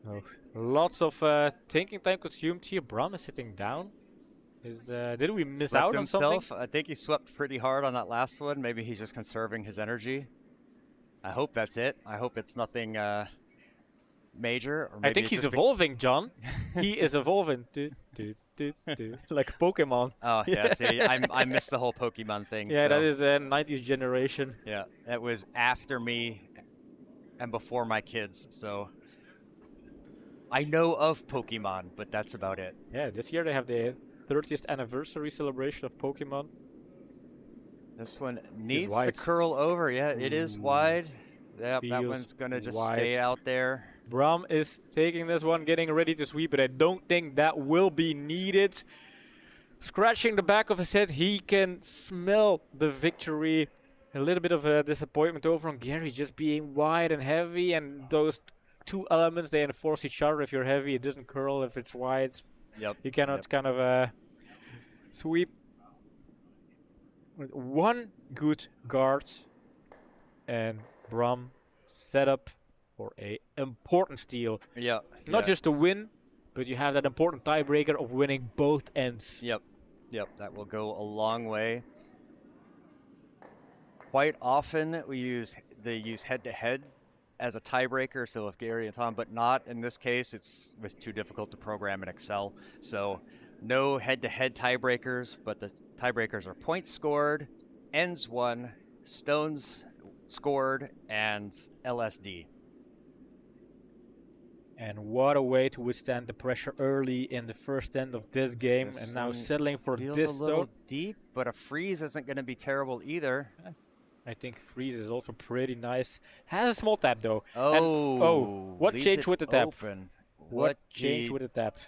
Speaker 2: Oh, lots of thinking time consumed here. Bram is sitting down. Did we miss out on something?
Speaker 1: I think he swept pretty hard on that last one. Maybe he's just conserving his energy. I hope that's it. I hope it's nothing major. Or maybe
Speaker 2: I think he's evolving, John. He is evolving. Like Pokemon.
Speaker 1: Oh, yeah. See, I missed the whole Pokemon thing.
Speaker 2: Yeah,
Speaker 1: so.
Speaker 2: that is a 90s generation.
Speaker 1: Yeah, that was after me and before my kids. So I know of Pokemon, but that's about it.
Speaker 2: Yeah, this year they have the 30th anniversary celebration of Pokemon.
Speaker 1: This one needs to curl over. Yeah, it is wide. Yeah, that one's going to just stay out there.
Speaker 2: Bram is taking this one, getting ready to sweep, but I don't think that will be needed. Scratching the back of his head, he can smell the victory. A little bit of a disappointment over on Gary, just being wide and heavy, and those two elements, they enforce each other. If you're heavy, it doesn't curl. If it's wide, you cannot kind of sweep. One good guard and Bram set up for a important steal.
Speaker 1: Yeah.
Speaker 2: Not just to win, but you have that important tiebreaker of winning both ends.
Speaker 1: Yep. That will go a long way. Quite often they use head-to-head as a tiebreaker. So if Gary and Tom, but not in this case, it's too difficult to program in Excel. So no head-to-head tiebreakers, but the tiebreakers are points scored, ends won, stones scored, and LSD.
Speaker 2: And what a way to withstand the pressure early in the first end of this game, and now settling for this
Speaker 1: stone. A little deep, but a freeze isn't going to be terrible either.
Speaker 2: I think freeze is also pretty nice. Has a small tap though.
Speaker 1: Oh,
Speaker 2: what changed with the tap? What changed with the tap?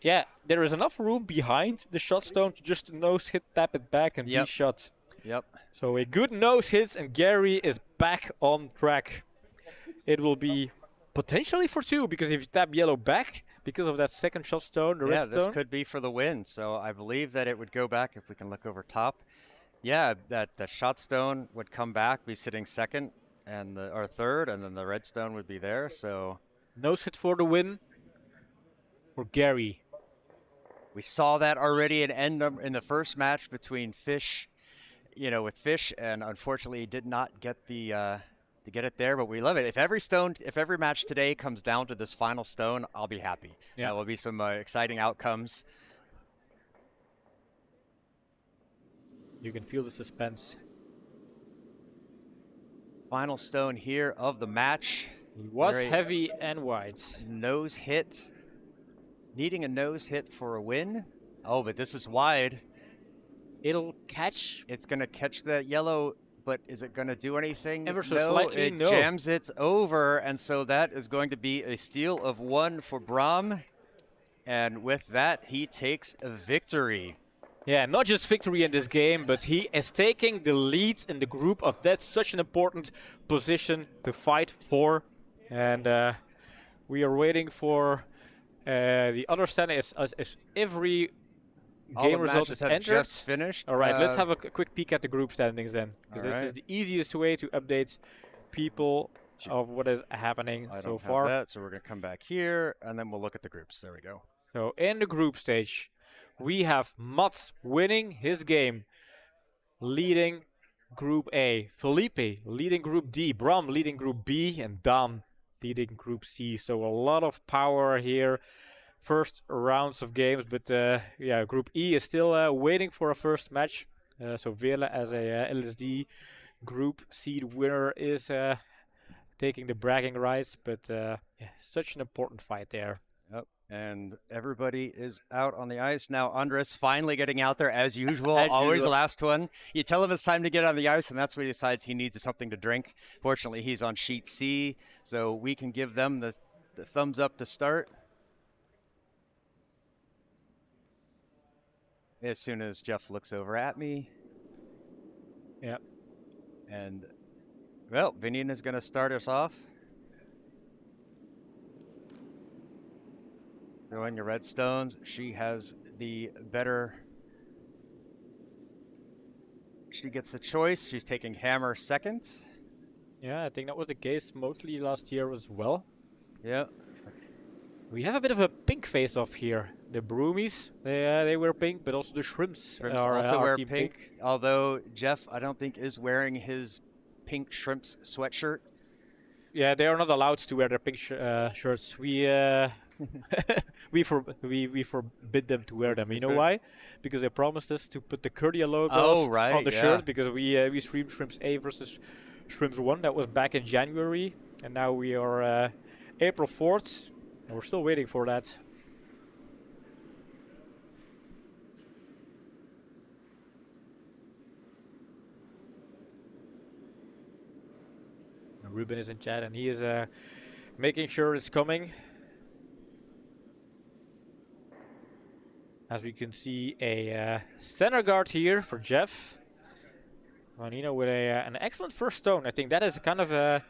Speaker 2: Yeah, there is enough room behind the shot stone to just nose hit, tap it back, and be shot.
Speaker 1: Yep.
Speaker 2: So a good nose hits, and Gary is back on track. It will be potentially for two, because if you tap yellow back, because of that second shot stone, the
Speaker 1: Yeah,
Speaker 2: red
Speaker 1: this
Speaker 2: stone.
Speaker 1: could be for the win. So I believe that it would go back if we can look over top. Yeah, that shot stone would come back, be sitting second and or third, and then the red stone would be there. So
Speaker 2: No sit for the win for Gary.
Speaker 1: we saw that already in the first match between Fish, with Fish, and unfortunately did not get the to get it there. But we love it. If every match today comes down to this final stone, I'll be happy.
Speaker 2: Yeah.
Speaker 1: That will be some exciting outcomes.
Speaker 2: You can feel the suspense.
Speaker 1: Final stone here of the match.
Speaker 2: He was
Speaker 1: Very
Speaker 2: heavy and wide.
Speaker 1: nose hit. Needing a nose hit for a win. Oh, but this is wide.
Speaker 2: It'll catch.
Speaker 1: It's going to catch the yellow, but is it going to do anything?
Speaker 2: Ever so
Speaker 1: no,
Speaker 2: slightly,
Speaker 1: it
Speaker 2: no.
Speaker 1: jams it over, and so that is going to be a steal of 1 for Bram. And with that, he takes a victory.
Speaker 2: Yeah, not just victory in this game, but he is taking the lead in the group of that's such an important position to fight for. And we are waiting for the other standing as every game result is entered.
Speaker 1: Just finished.
Speaker 2: All right, let's have a quick peek at the group standings then, because this is the easiest way to update people of what is happening so far.
Speaker 1: That, so we're going to come back here, and then we'll look at the groups. There we go.
Speaker 2: So in the group stage, we have Mats winning his game, leading Group A. Felipe leading Group D. Bram leading Group B. And Dan leading Group C. So a lot of power here. First rounds of games, but yeah, Group E is still waiting for a first match. So Vela as a LSD Group seed winner is taking the bragging rights, but yeah, such an important fight there.
Speaker 1: Yep. And everybody is out on the ice. Now Andres finally getting out there as usual, always the last one. You tell him it's time to get on the ice, and that's when he decides he needs something to drink. Fortunately, he's on sheet C, so we can give them the thumbs up to start. As soon as Jeff looks over at me.
Speaker 2: Yep.
Speaker 1: And, well, Vinian is going to start us off. Throwing your red stones. She has the better. She gets the choice. She's taking hammer second.
Speaker 2: Yeah, I think that was the case mostly last year as well.
Speaker 1: Yeah.
Speaker 2: We have a bit of a pink face-off here. The Broomies, they wear pink, but also the Shrimps are
Speaker 1: also wear
Speaker 2: pink.
Speaker 1: Although Jeff, I don't think, is wearing his pink Shrimps sweatshirt.
Speaker 2: Yeah, they are not allowed to wear their pink shirts. We we forbid them to wear them. You know why? Because they promised us to put the Curdia logos on the shirt. Because we streamed Shrimps A versus Shrimps 1. That was back in January, and now we are April 4th, and we're still waiting for that. Ruben is in chat, and he is making sure it's coming. As we can see, a center guard here for Jeff. Vanina with an excellent first stone. I think that is kind of a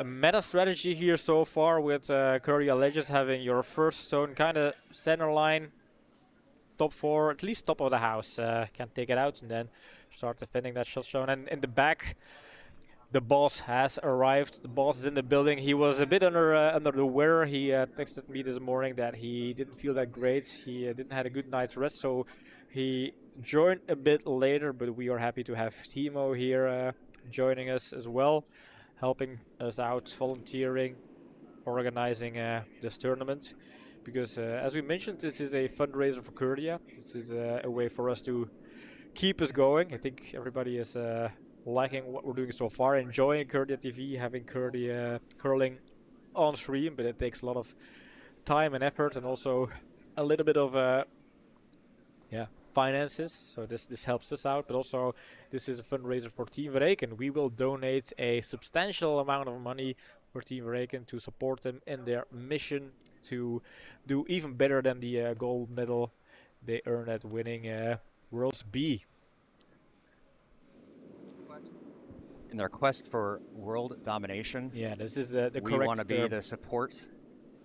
Speaker 2: meta strategy here so far with Curdia Legends having your first stone kind of center line, top 4, at least top of the house. Can take it out and then start defending that shot stone. And in the back, the boss has arrived. The boss is in the building. He was a bit under the weather. He texted me this morning that he didn't feel that great. He didn't have a good night's rest, so he joined a bit later. But we are happy to have Timo here joining us as well, helping us out, volunteering, organizing this tournament. Because as we mentioned, this is a fundraiser for Curdia. This is a way for us to keep us going. I think everybody is liking what we're doing so far, enjoying Curdia TV, having Curdia curling on stream, but it takes a lot of time and effort, and also a little bit of finances. So this helps us out, but also this is a fundraiser for Team Verreken. We will donate a substantial amount of money for Team Verreken to support them in their mission to do even better than the gold medal they earned at winning Worlds B.
Speaker 1: In their quest for world domination.
Speaker 2: Yeah, this is the correct
Speaker 1: We want to be the support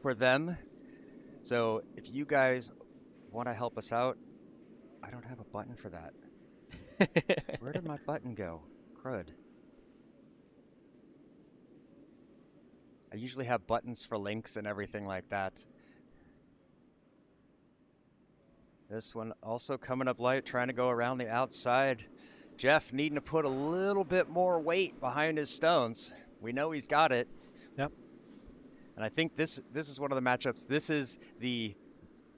Speaker 1: for them. So if you guys want to help us out, I don't have a button for that. Where did my button go? Crud. I usually have buttons for links and everything like that. This one also coming up light, trying to go around the outside. Jeff needing to put a little bit more weight behind his stones. We know he's got it.
Speaker 2: Yep.
Speaker 1: And I think this is one of the matchups. This is the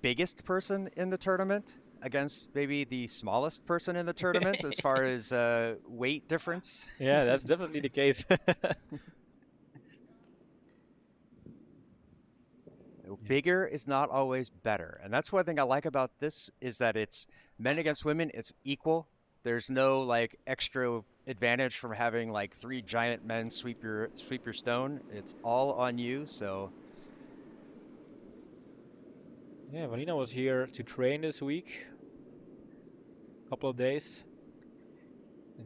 Speaker 1: biggest person in the tournament against maybe the smallest person in the tournament as far as weight difference.
Speaker 2: Yeah, that's definitely the case.
Speaker 1: Bigger is not always better. And that's one thing I like about this is that it's men against women, it's equal. There's no like extra advantage from having like 3 giant men sweep your stone. It's all on you, so
Speaker 2: yeah, Vanina was here to train this week. A couple of days.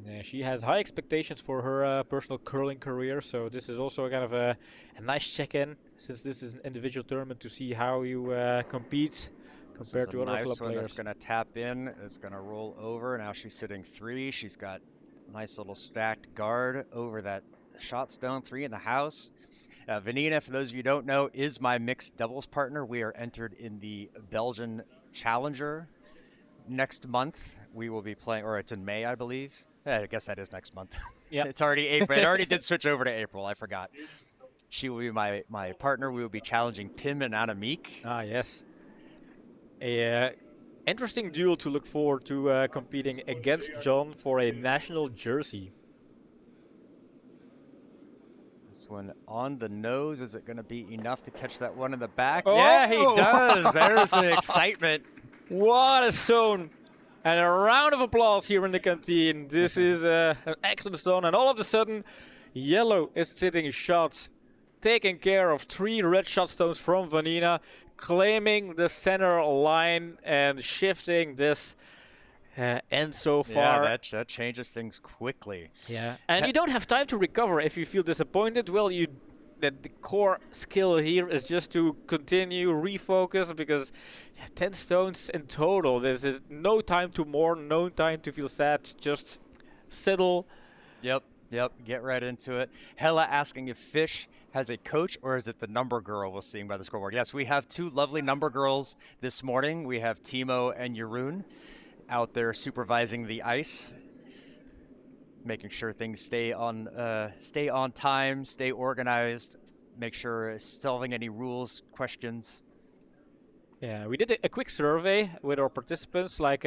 Speaker 2: And she has high expectations for her personal curling career, so this is also kind of a nice check-in, since this is an individual tournament, to see how you compete compared to other
Speaker 1: nice
Speaker 2: club
Speaker 1: one
Speaker 2: players.
Speaker 1: that's going to tap in. It's going to roll over. Now she's sitting 3. She's got a nice little stacked guard over that shot stone. 3 in the house. Vanina, for those of you who don't know, is my mixed doubles partner. We are entered in the Belgian Challenger next month. We will be playing, or it's in May, I believe. I guess that is next month.
Speaker 2: Yeah.
Speaker 1: It's already April. It already did switch over to April. I forgot. She will be my partner. We will be challenging Pim and Annemiek.
Speaker 2: Ah, yes. A interesting duel to look forward to, competing against John for a national jersey.
Speaker 1: This one on the nose. Is it going to be enough to catch that one in the back?
Speaker 2: Oh!
Speaker 1: Yeah, he does. There's the excitement.
Speaker 2: What a zone! And a round of applause here in the canteen. This is an excellent zone, and all of a sudden, yellow is sitting shot, taking care of 3 red shot stones from Vanina, claiming the center line and shifting this end so far.
Speaker 1: Yeah, that changes things quickly.
Speaker 2: Yeah, and you don't have time to recover if you feel disappointed. Well, the core skill here is just to continue, refocus, because 10 stones in total. This is no time to mourn, no time to feel sad. Just settle.
Speaker 1: Yep. Get right into it. Hella asking if Fish has a coach, or is it the number girl we're seeing by the scoreboard? Yes, we have 2 lovely number girls this morning. We have Timo and Jeroen out there supervising the ice, making sure things stay on time, stay organized, make sure solving any rules questions.
Speaker 2: Yeah, we did a quick survey with our participants, like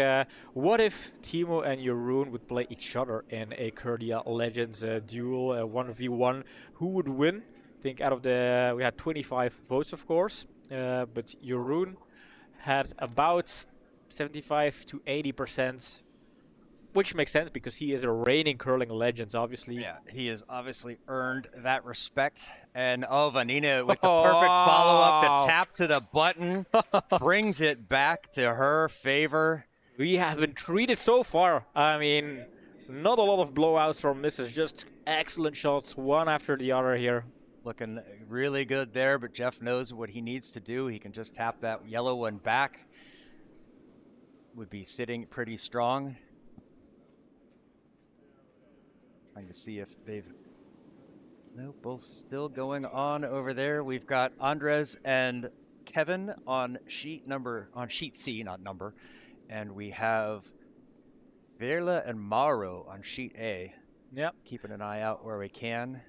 Speaker 2: what if Timo and Jeroen would play each other in a Curdia Legends duel, 1v1, who would win? I think out of we had 25 votes, of course, but Jeroen had about 75 to 80%, which makes sense because he is a reigning curling legend, obviously.
Speaker 1: Yeah, he has obviously earned that respect. And Vanina with the perfect follow-up, the tap to the button, brings it back to her favor.
Speaker 2: We have been treated so far. I mean, not a lot of blowouts or misses, just excellent shots, one after the other here.
Speaker 1: Looking really good there, but Jeff knows what he needs to do. He can just tap that yellow one back. Would be sitting pretty strong. Trying to see if they've... No, both still going on over there. We've got Andres and Kevin on sheet C, not number. And we have Verla and Mauro on sheet A.
Speaker 2: Yep.
Speaker 1: Keeping an eye out where we can.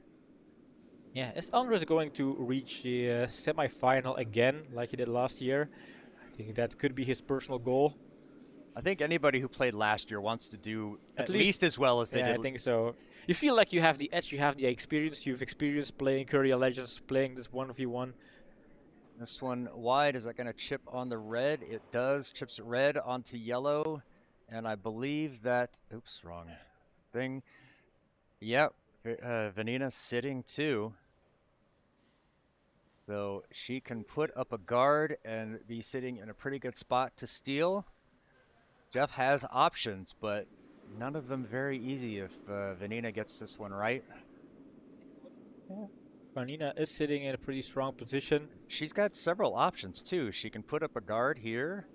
Speaker 2: Yeah, is Andres going to reach the semi-final again, like he did last year? I think that could be his personal goal.
Speaker 1: I think anybody who played last year wants to do at least as well as they did.
Speaker 2: Yeah, I think so. You feel like you have the edge, you have the experience, you've experienced playing Curdia Legends, playing this 1v1.
Speaker 1: This one wide, is that going to chip on the red? It does, chips red onto yellow. And I believe that, oops, wrong thing. Yep, Vanina sitting too. So she can put up a guard and be sitting in a pretty good spot to steal. Jeff has options, but none of them very easy if Vanina gets this one right.
Speaker 2: Yeah. Vanina is sitting in a pretty strong position.
Speaker 1: She's got several options too. She can put up a guard here.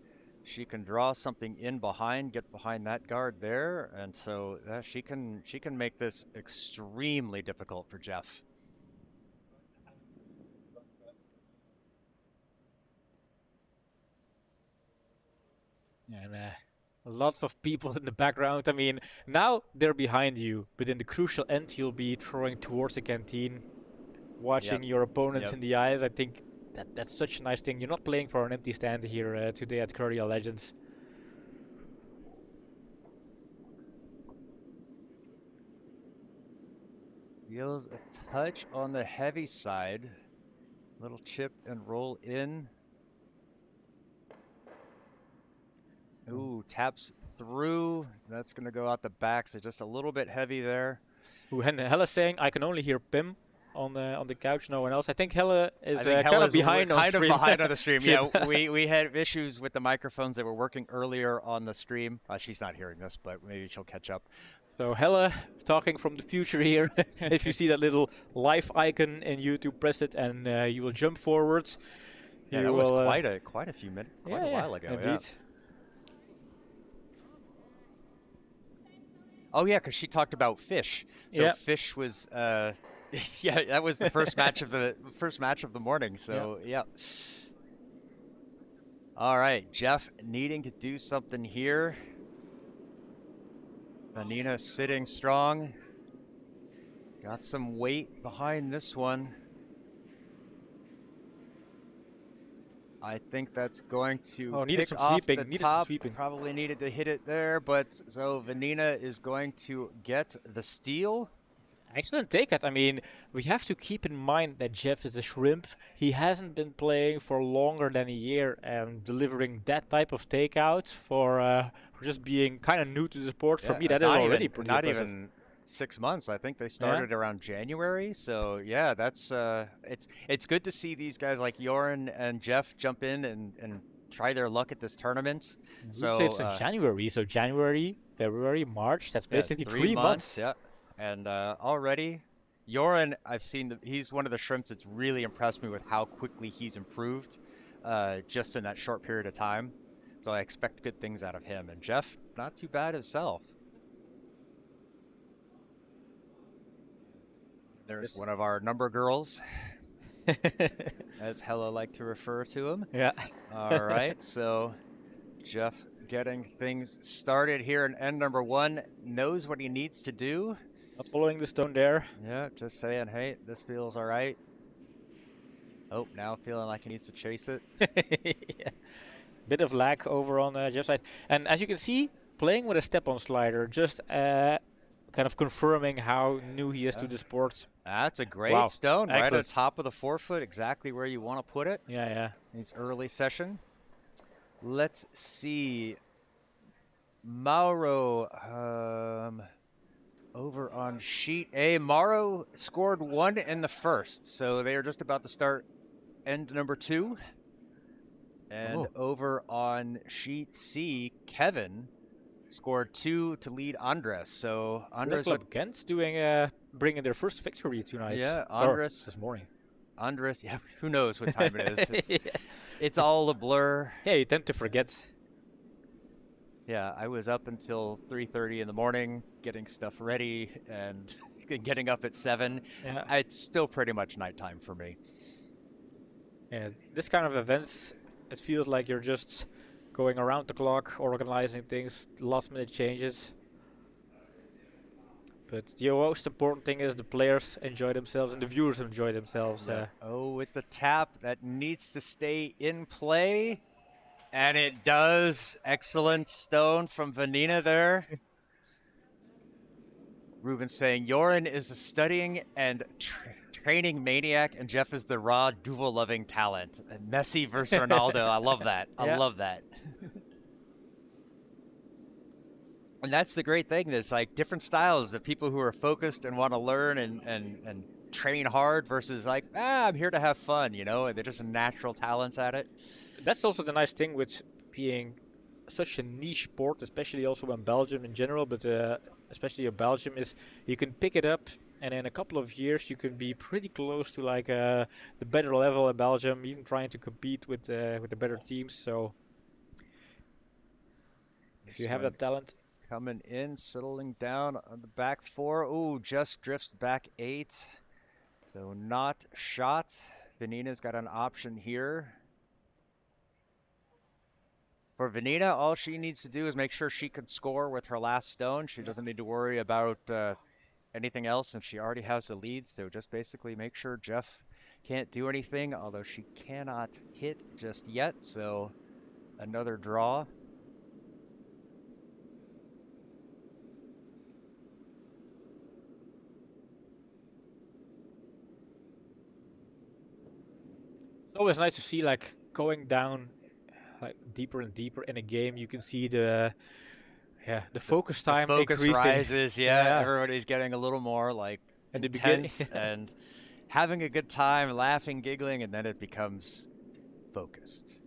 Speaker 1: She can draw something in behind, get behind that guard there, and so she can make this extremely difficult for Jeff.
Speaker 2: And lots of people in the background. I mean, now they're behind you, but in the crucial end, you'll be throwing towards the canteen, watching your opponents in the eyes. I think that's such a nice thing. You're not playing for an empty stand here today at Curdia Legends.
Speaker 1: Feels a touch on the heavy side. Little chip and roll in. Ooh, taps through. That's going to go out the back, so just a little bit heavy there.
Speaker 2: Ooh, and Hella saying, I can only hear Pim on the couch, no one else. I think Hella is kind of behind on stream.
Speaker 1: Behind on the stream. Yeah, we had issues with the microphones that were working earlier on the stream. She's not hearing this, but maybe she'll catch up.
Speaker 2: So Hella talking from the future here. If you see that little live icon in YouTube, press it and you will jump forwards.
Speaker 1: Yeah, that was quite a few minutes, quite a while ago.
Speaker 2: Indeed.
Speaker 1: Yeah. Oh yeah, because she talked about fish. So fish was, yeah, that was the first match of the morning. So yeah. All right, Jeff needing to do something here. Vanina sitting strong. Got some weight behind this one. I think that's going to pick off the top. Probably needed to hit it there, but so Vanina is going to get the steal.
Speaker 2: Excellent take it. I mean, we have to keep in mind that Jeff is a shrimp. He hasn't been playing for longer than a year, and delivering that type of takeout for just being kind of new to the sport, for me, that is already pretty impressive.
Speaker 1: Not even 6 months. I think they started around January. So yeah, that's it's good to see these guys like Joran and Jeff jump in and try their luck at this tournament.
Speaker 2: So it's in January. So January, February, March. That's basically 3 months.
Speaker 1: Yeah. And already, Joran, I've seen, he's one of the shrimps that's really impressed me with how quickly he's improved just in that short period of time. So I expect good things out of him. And Jeff, not too bad himself. There's one of our number girls, as Hella like to refer to him.
Speaker 2: Yeah.
Speaker 1: All right, so Jeff getting things started here in end number 1, knows what he needs to do.
Speaker 2: Not following the stone there.
Speaker 1: Yeah, just saying, hey, this feels all right. Oh, now feeling like he needs to chase it.
Speaker 2: Yeah. Bit of lag over on Jeff's side. And as you can see, playing with a step-on slider, just kind of confirming how new he is to the sport.
Speaker 1: That's a great stone, right on top of the forefoot, exactly where you want to put it.
Speaker 2: Yeah, yeah.
Speaker 1: His early session. Let's see. Mauro, over on sheet A. Mauro scored 1 in the first, so they are just about to start end number 2. And over on sheet C, Kevin scored 2 to lead Andres. So Andres
Speaker 2: Gent bringing their first victory tonight.
Speaker 1: Yeah, Andres
Speaker 2: this morning.
Speaker 1: Andres, yeah, who knows what time it is? It's all a blur.
Speaker 2: Yeah, you tend to forget.
Speaker 1: Yeah, I was up until 3:30 in the morning getting stuff ready and getting up at 7.
Speaker 2: Yeah.
Speaker 1: It's still pretty much nighttime for me.
Speaker 2: Yeah, this kind of events, it feels like you're just going around the clock, organizing things, last minute changes. But the most important thing is the players enjoy themselves and the viewers enjoy themselves.
Speaker 1: Yeah. Oh, with the tap, that needs to stay in play. And it does. Excellent stone from Vanina there. Ruben saying, Joran is a studying and training maniac, and Jeff is the raw, duvel-loving talent. And Messi versus Ronaldo. I love that. I love that. And that's the great thing. There's like different styles of people who are focused and want to learn and train hard versus like, I'm here to have fun, you know, and they're just natural talents at it.
Speaker 2: That's also the nice thing with being such a niche sport, especially also in Belgium in general, but especially in Belgium, is you can pick it up and in a couple of years you can be pretty close to like the better level in Belgium, even trying to compete with the better teams. So if you
Speaker 1: This
Speaker 2: have
Speaker 1: one
Speaker 2: that talent,
Speaker 1: coming in, settling down on the back 4. Ooh, just drifts back 8. So not shot. Vanina's got an option here. For Vanina, all she needs to do is make sure she can score with her last stone. She doesn't need to worry about anything else, and she already has the lead. So just basically make sure Jeff can't do anything, although she cannot hit just yet. So another draw.
Speaker 2: it's always nice to see like going down like deeper and deeper in a game. You can see the focus
Speaker 1: The
Speaker 2: time
Speaker 1: focus
Speaker 2: increasing.
Speaker 1: rises. Yeah,
Speaker 2: Yeah,
Speaker 1: everybody's getting a little more like
Speaker 2: at the beginning.
Speaker 1: intense and having a good time, laughing, giggling, and then it becomes focused.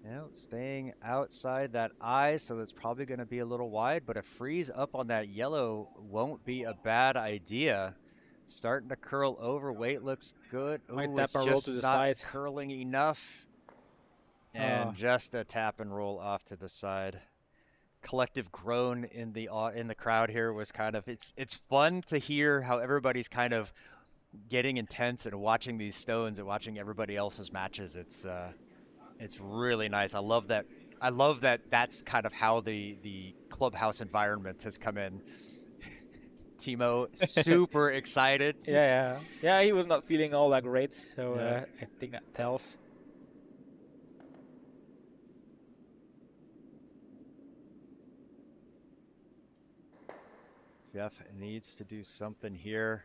Speaker 1: Now staying outside that eye, so that's probably going to be a little wide, but a freeze up on that yellow won't be a bad idea. Starting to curl over, weight looks good.
Speaker 2: Might
Speaker 1: Ooh,
Speaker 2: tap
Speaker 1: it's
Speaker 2: and roll to
Speaker 1: just
Speaker 2: the
Speaker 1: not
Speaker 2: side.
Speaker 1: curling enough. And just a tap and roll off to the side. Collective groan in the crowd here was kind of it's fun to hear how everybody's kind of getting intense and watching these stones and watching everybody else's matches. It's really nice. I love that. I love that. That's kind of how the clubhouse environment has come in. Timo super excited.
Speaker 2: Yeah. He was not feeling all that great, so
Speaker 1: Yeah.
Speaker 2: I think that tells.
Speaker 1: Jeff needs to do something here.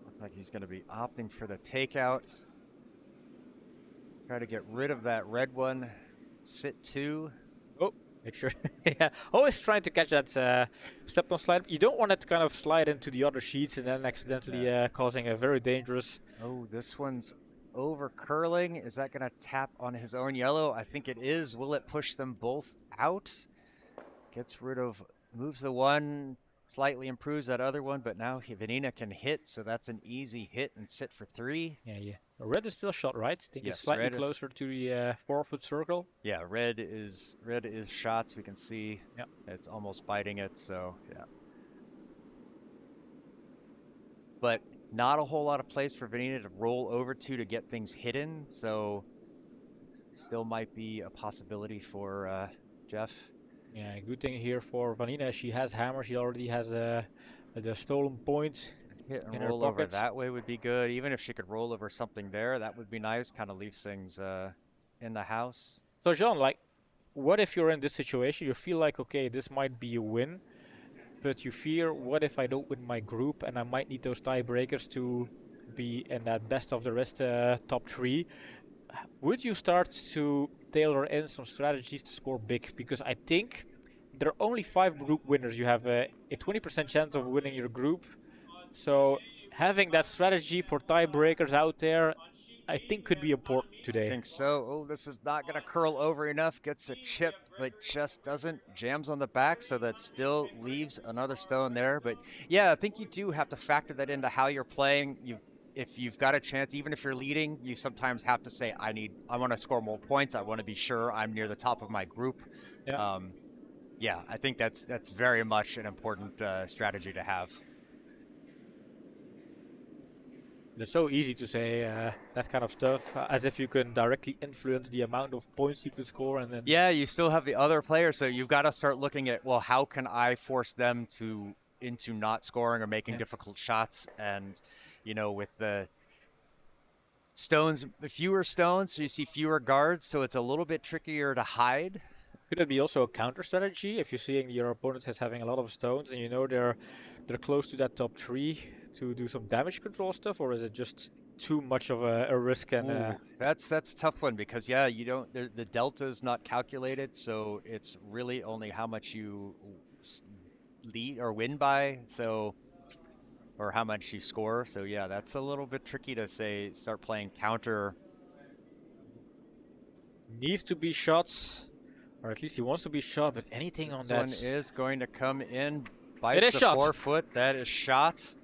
Speaker 1: Looks like he's going to be opting for the takeout. Try to get rid of that red one. Sit 2.
Speaker 2: Oh, make sure. Yeah, always trying to catch that step on slide. You don't want it to kind of slide into the other sheets and then accidentally causing a very dangerous.
Speaker 1: Oh, this one's over curling. Is that going to tap on his own yellow? I think it is. Will it push them both out? Gets rid of, moves the one, slightly improves that other one, but now Vanina can hit, so that's an easy hit and sit for 3.
Speaker 2: Yeah. Red is still shot, right? I think
Speaker 1: Yes,
Speaker 2: it's slightly
Speaker 1: red is-
Speaker 2: closer to the 4-foot circle.
Speaker 1: Yeah, red is shot. We can see
Speaker 2: Yep.
Speaker 1: it's almost biting it, so yeah. But not a whole lot of place for Vanina to roll over to get things hidden, so still might be a possibility for Jeff.
Speaker 2: Yeah, good thing here for Vanina. She has hammer. She already has the stolen point
Speaker 1: Hit and
Speaker 2: in her
Speaker 1: roll over
Speaker 2: pocket.
Speaker 1: that way would be good. Even if she could roll over something there, that would be nice. Kind of leaves things in the house.
Speaker 2: So Jean, like, what if you're in this situation? You feel like, okay, this might be a win, but you fear, what if I don't win my group and I might need those tiebreakers to be in that best of the rest top 3? Would you start to tailor in some strategies to score big? Because I think there are only 5 group winners. You have a 20% chance of winning your group. So having that strategy for tiebreakers out there, I think could be important
Speaker 1: I
Speaker 2: today.
Speaker 1: think so. Oh, this is not going to curl over enough. Gets a chip, but just doesn't. Jams on the back, so that still leaves another stone there. But yeah, I think you do have to factor that into how you're playing. If you've got a chance, even if you're leading, you sometimes have to say, I want to score more points. I want to be sure I'm near the top of my group.
Speaker 2: Yeah.
Speaker 1: Yeah, I think that's very much an important strategy to have.
Speaker 2: It's so easy to say that kind of stuff, as if you can directly influence the amount of points you could score, and then
Speaker 1: Yeah, you still have the other player, so you've got to start looking at, well, how can I force them into not scoring or making difficult shots? And with the stones, fewer stones, so you see fewer guards, so it's a little bit trickier to hide.
Speaker 2: could it be also a counter strategy if you're seeing your opponent has having a lot of stones and you know they're close to that top 3 to do some damage control stuff, or is it just too much of a risk? And
Speaker 1: Ooh, that's a tough one because you don't the delta is not calculated, so it's really only how much you lead or win by, so or how much you score. So yeah, that's a little bit tricky to say start playing counter
Speaker 2: needs to be shot, or at least he wants to be shot, but anything on that.
Speaker 1: This one is going to come in,
Speaker 2: It
Speaker 1: bites
Speaker 2: is
Speaker 1: the
Speaker 2: shot.
Speaker 1: forefoot. That is shot.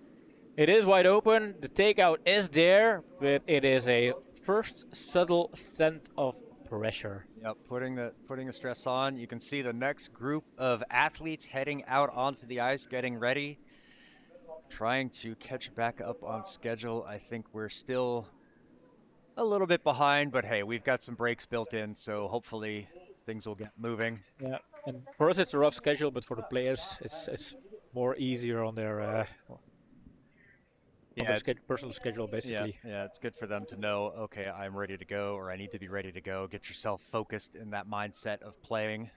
Speaker 2: It is wide open. The takeout is there, but it is a first subtle scent of pressure.
Speaker 1: Yep, putting the stress on. You can see the next group of athletes heading out onto the ice, getting ready, trying to catch back up on schedule. I think we're still a little bit behind, but hey, we've got some breaks built in, so hopefully things will get moving.
Speaker 2: Yeah, and for us it's a rough schedule, but for the players it's more easier on their personal schedule, basically.
Speaker 1: Yeah, it's good for them to know, okay, I'm ready to go, or I need to be ready to go. Get yourself focused in that mindset of playing.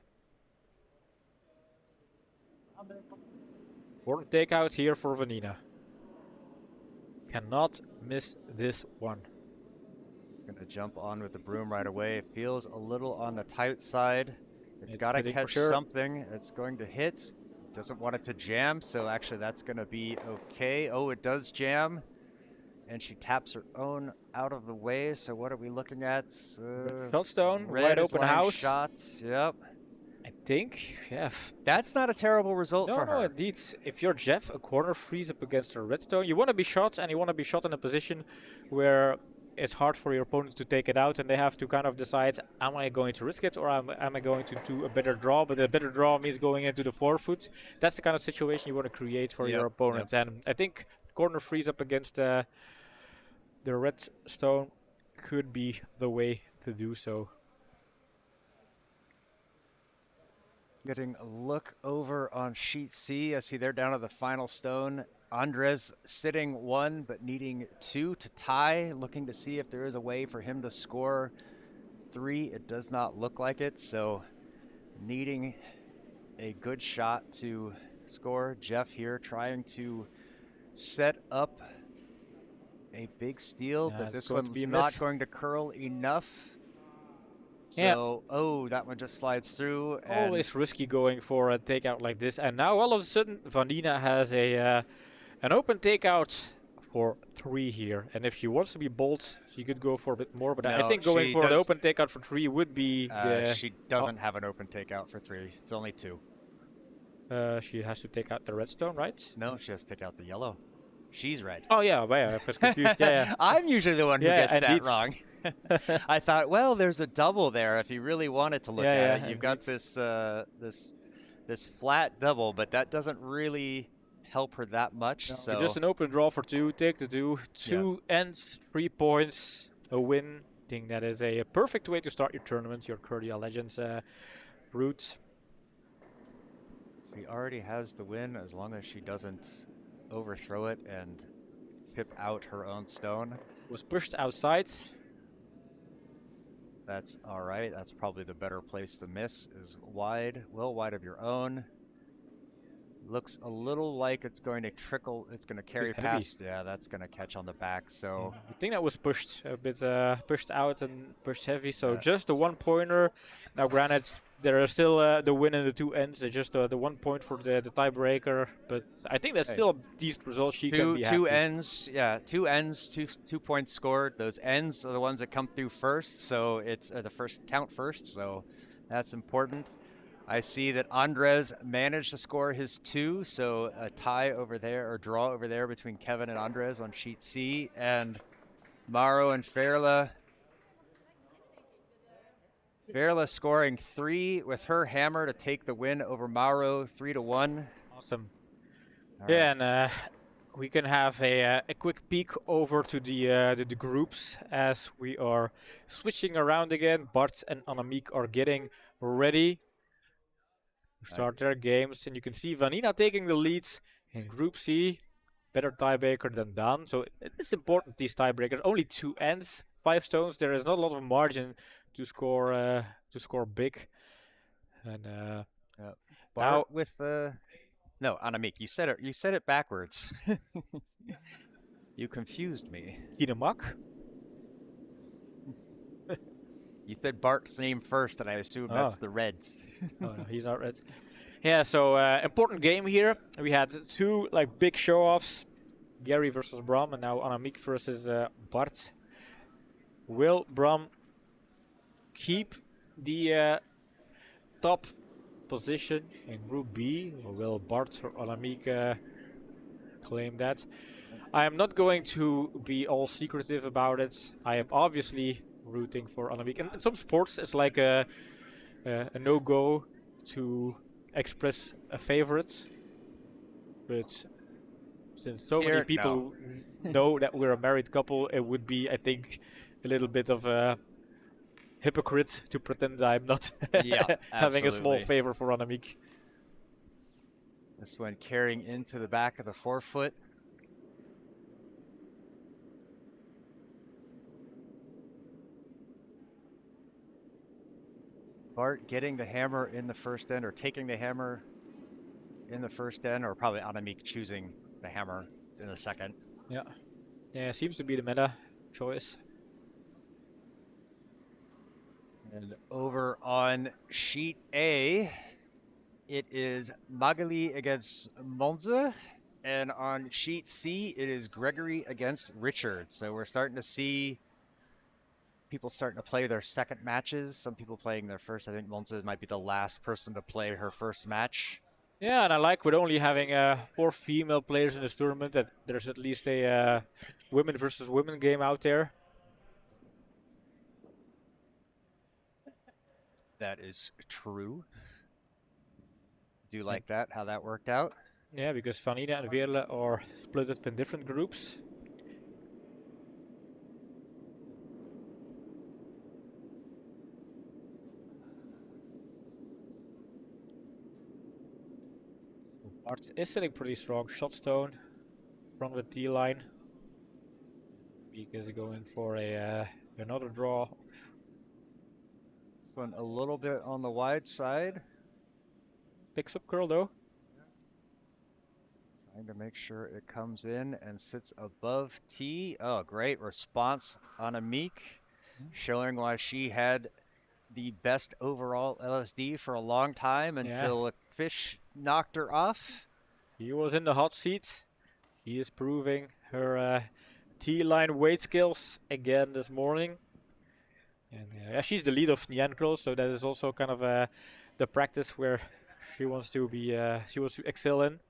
Speaker 2: Important takeout here for Vanina. Cannot miss this one.
Speaker 1: Gonna jump on with the broom right away. It feels a little on the tight side. It's got to catch something. It's going to hit. Doesn't want it to jam, so actually that's going to be okay. Oh, it does jam. And she taps her own out of the way. So what are we looking at?
Speaker 2: Shotstone,
Speaker 1: red
Speaker 2: wide open house.
Speaker 1: Shots, yep.
Speaker 2: I think, yeah.
Speaker 1: That's not a terrible result for her.
Speaker 2: No, indeed. If you're Jeff, a corner freeze up against a redstone, you want to be shot, and you want to be shot in a position where it's hard for your opponent to take it out, and they have to kind of decide, am I going to risk it, or am I going to do a better draw? But a better draw means going into the forefoot. That's the kind of situation you want to create for your opponent. And I think corner freeze up against the redstone could be the way to do so.
Speaker 1: Getting a look over on sheet C. I see they're down to the final stone. Andres sitting 1 but needing 2 to tie, looking to see if there is a way for him to score 3. It does not look like it, so needing a good shot to score. Jeff here trying to set up a big steal, but this one's not going to curl enough. So, oh, that one just slides through. And
Speaker 2: always risky going for a takeout like this. And now all of a sudden, Vanina has a an open takeout for 3 here. And if she wants to be bold, she could go for a bit more. But I think going for an open takeout for 3 would be
Speaker 1: she doesn't have an open takeout for 3. It's only 2.
Speaker 2: She has to take out the redstone, right?
Speaker 1: No, she has to take out the yellow. She's red.
Speaker 2: Oh, yeah, I was confused. Yeah.
Speaker 1: I'm usually the one who gets that wrong. I thought, well, there's a double there if you really wanted to look at it. You've got this this flat double, but that doesn't really help her that much. No, so
Speaker 2: just an open draw for 2, take the 2 ends, 3 points, a win. I think that is a perfect way to start your tournament, your Curdia Legends route.
Speaker 1: She already has the win as long as she doesn't overthrow it and pip out her own stone.
Speaker 2: Was pushed outside.
Speaker 1: That's all right. That's probably the better place to miss, is wide, well wide of your own. Looks a little like it's going to trickle, it's going to carry past. Yeah, that's going to catch on the back. So
Speaker 2: I think that was pushed a bit, pushed out and pushed heavy. So just the 1 pointer. Now, granted, there is still the win in the 2 ends. It's just the 1 point for the tiebreaker. But I think that's still a decent result. She can be happy.
Speaker 1: 2 ends, yeah, 2 ends, 2 points scored. Those ends are the ones that come through first. So it's the first count first. So that's important. I see that Andres managed to score his 2, so a tie over there, or draw over there between Kevin and Andres on sheet C, and Mauro and Ferla. Ferla scoring 3 with her hammer to take the win over Mauro, 3-1.
Speaker 2: Awesome. Yeah, and we can have a quick peek over to the groups as we are switching around again. Bart and Annemiek are getting ready. Start their games, and you can see Vanina taking the leads in Group C. Better tiebreaker than Dan, so it's important, these tiebreakers. Only 2 ends, 5 stones. There is not a lot of margin to score big. And
Speaker 1: now with no, Annemiek, you said it backwards. You confused me.
Speaker 2: Kinemak.
Speaker 1: You said Bart's name first, and I assume that's the Reds.
Speaker 2: Oh, no, he's not red. Yeah, so important game here. We had 2 big show-offs. Gary versus Bram, and now Annemiek versus Bart. Will Bram keep the top position in Group B, or will Bart or Annemiek claim that? I am not going to be all secretive about it. I am obviously rooting for Annemiek. And in some sports, it's like a no-go to express a favorite. But since so many
Speaker 1: Here, no.
Speaker 2: people know that we're a married couple, it would be, I think, a little bit of a hypocrite to pretend I'm not
Speaker 1: Yeah,
Speaker 2: having a small
Speaker 1: absolutely.
Speaker 2: favor for Annemiek.
Speaker 1: This one carrying into the back of the forefoot. Bart getting the hammer in the first end, or taking the hammer in the first end, or probably Annemiek choosing the hammer in the second.
Speaker 2: Yeah. Yeah, seems to be the meta choice.
Speaker 1: And over on sheet A, it is Magali against Monza. And on sheet C, it is Gregory against Richard. So we're starting to see people starting to play their second matches. Some people playing their first. I think Monza might be the last person to play her first match.
Speaker 2: Yeah, and I like with only having 4 female players in this tournament that there's at least a women versus women game out there.
Speaker 1: That is true. Do you like that, how that worked out?
Speaker 2: Yeah, because Vanina and Veerle are split up in different groups. Bart is sitting pretty strong. Shot stone from the T line. Beak is going for a another draw.
Speaker 1: This one a little bit on the wide side.
Speaker 2: Picks up curl though.
Speaker 1: Trying to make sure it comes in and sits above T. Oh, great response on Annemiek, showing why she had the best overall LSD for a long time until a fish knocked her off.
Speaker 2: He was in the hot seat. He is proving her T-line weight skills again this morning. And yeah, she's the lead of Nyan Curl, so that is also kind of the practice where she wants to be, she wants to excel in.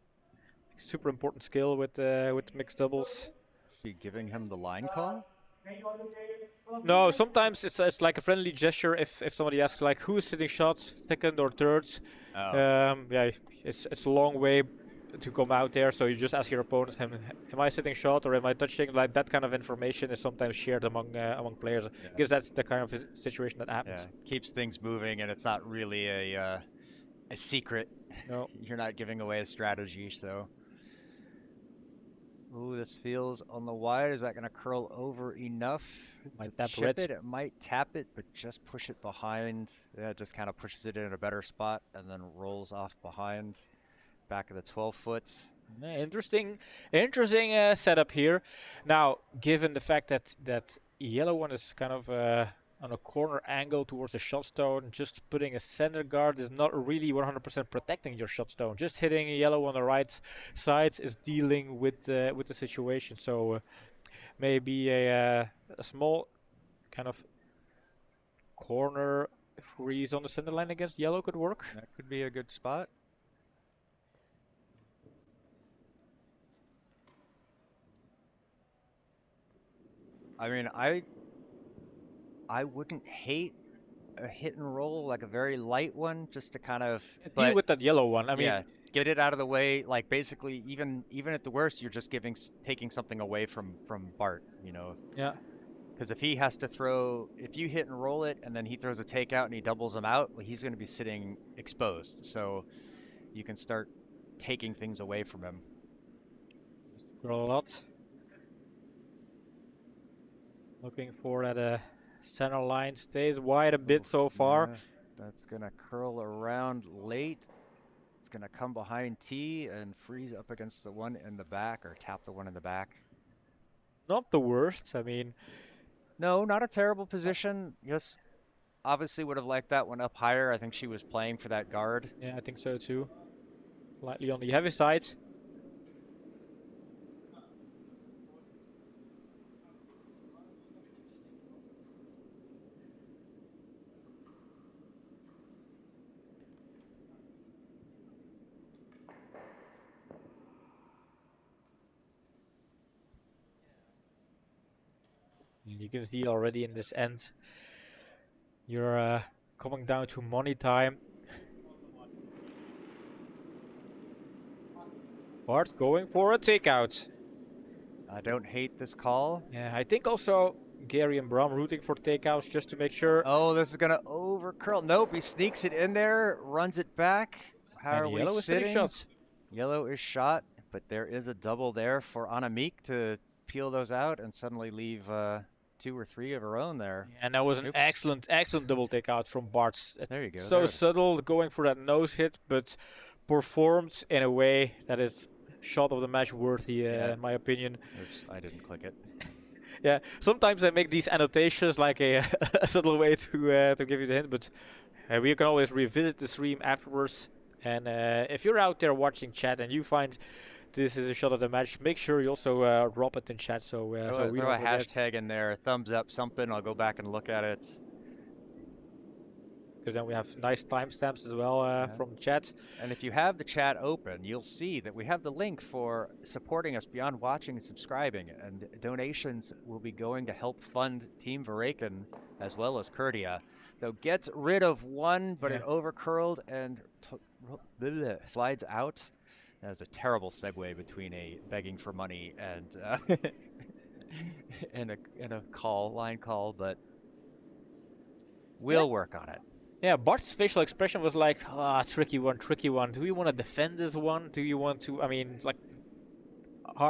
Speaker 2: Super important skill with mixed doubles.
Speaker 1: She giving him the line call?
Speaker 2: No, sometimes it's like a friendly gesture if somebody asks like who's sitting shot, second or third.
Speaker 1: Oh.
Speaker 2: Yeah, it's a long way to come out there, so you just ask your opponent, am I sitting shot or am I touching? Like that kind of information is sometimes shared among players, because that's the kind of situation that happens.
Speaker 1: Yeah, keeps things moving, and it's not really a secret.
Speaker 2: No.
Speaker 1: You're not giving away a strategy, so. Ooh, this feels on the wide. Is that going to curl over enough to chip it? It might tap it, but just push it behind. Yeah, it just kind of pushes it in a better spot and then rolls off behind. Back of the 12 foot.
Speaker 2: Yeah, interesting setup here. Now, given the fact that yellow one is kind of on a corner angle towards the shot stone, just putting a center guard is not really 100% protecting your shot stone. Just hitting a yellow on the right side is dealing with the situation. So maybe a small kind of corner freeze on the center line against yellow could work.
Speaker 1: That could be a good spot. I mean, I wouldn't hate a hit and roll, like a very light one, just to kind of
Speaker 2: deal with that yellow one. I mean,
Speaker 1: get it out of the way. Like basically, even at the worst, you're just taking something away from Bart. You know.
Speaker 2: Yeah.
Speaker 1: Because if he has to throw, if you hit and roll it, and then he throws a takeout and he doubles them out, well, he's going to be sitting exposed. So you can start taking things away from him.
Speaker 2: Roll a lot. Looking for that center line stays wide a bit so far.
Speaker 1: Yeah, that's going to curl around late. It's going to come behind T and freeze up against the one in the back, or tap the one in the back.
Speaker 2: Not the worst. I mean,
Speaker 1: no, not a terrible position. Just obviously would have liked that one up higher. I think she was playing for that guard.
Speaker 2: Yeah, I think so too. Slightly on the heavy side. You can see already in this end, you're coming down to money time. Bart going for a takeout.
Speaker 1: I don't hate this call.
Speaker 2: Yeah, I think also Gary and Bram rooting for takeouts just to make sure.
Speaker 1: Oh, this is gonna overcurl. Nope, he sneaks it in there, runs it back. How
Speaker 2: And
Speaker 1: are we
Speaker 2: yellow is getting
Speaker 1: sitting?
Speaker 2: shots.
Speaker 1: Yellow is shot, but there is a double there for Anamik to peel those out and suddenly leave 2 or 3 of her own there.
Speaker 2: And that was an
Speaker 1: Oops.
Speaker 2: excellent double takeout from Bart.
Speaker 1: There you go.
Speaker 2: So
Speaker 1: there it is.
Speaker 2: subtle, going for that nose hit, but performed in a way that is shot of the match worthy, in my opinion.
Speaker 1: Oops, I didn't click it.
Speaker 2: Yeah, sometimes I make these annotations like a, a subtle way to give you the hint, but we can always revisit the stream afterwards. And if you're out there watching chat and you find this is a shot of the match, make sure you also drop it in chat so we
Speaker 1: Throw
Speaker 2: don't
Speaker 1: a
Speaker 2: forget.
Speaker 1: hashtag in there, thumbs up, something. I'll go back and look at it.
Speaker 2: Because then we have nice timestamps as well from chat.
Speaker 1: And if you have the chat open, you'll see that we have the link for supporting us beyond watching and subscribing. And donations will be going to help fund Team Veraken as well as Curdia. So gets rid of one, but it overcurled and slides out. That is a terrible segue between a begging for money and and a line call, but we'll work on it.
Speaker 2: Yeah, Bart's facial expression was like, tricky one. Do you want to defend this one? Do you want to, I mean, like,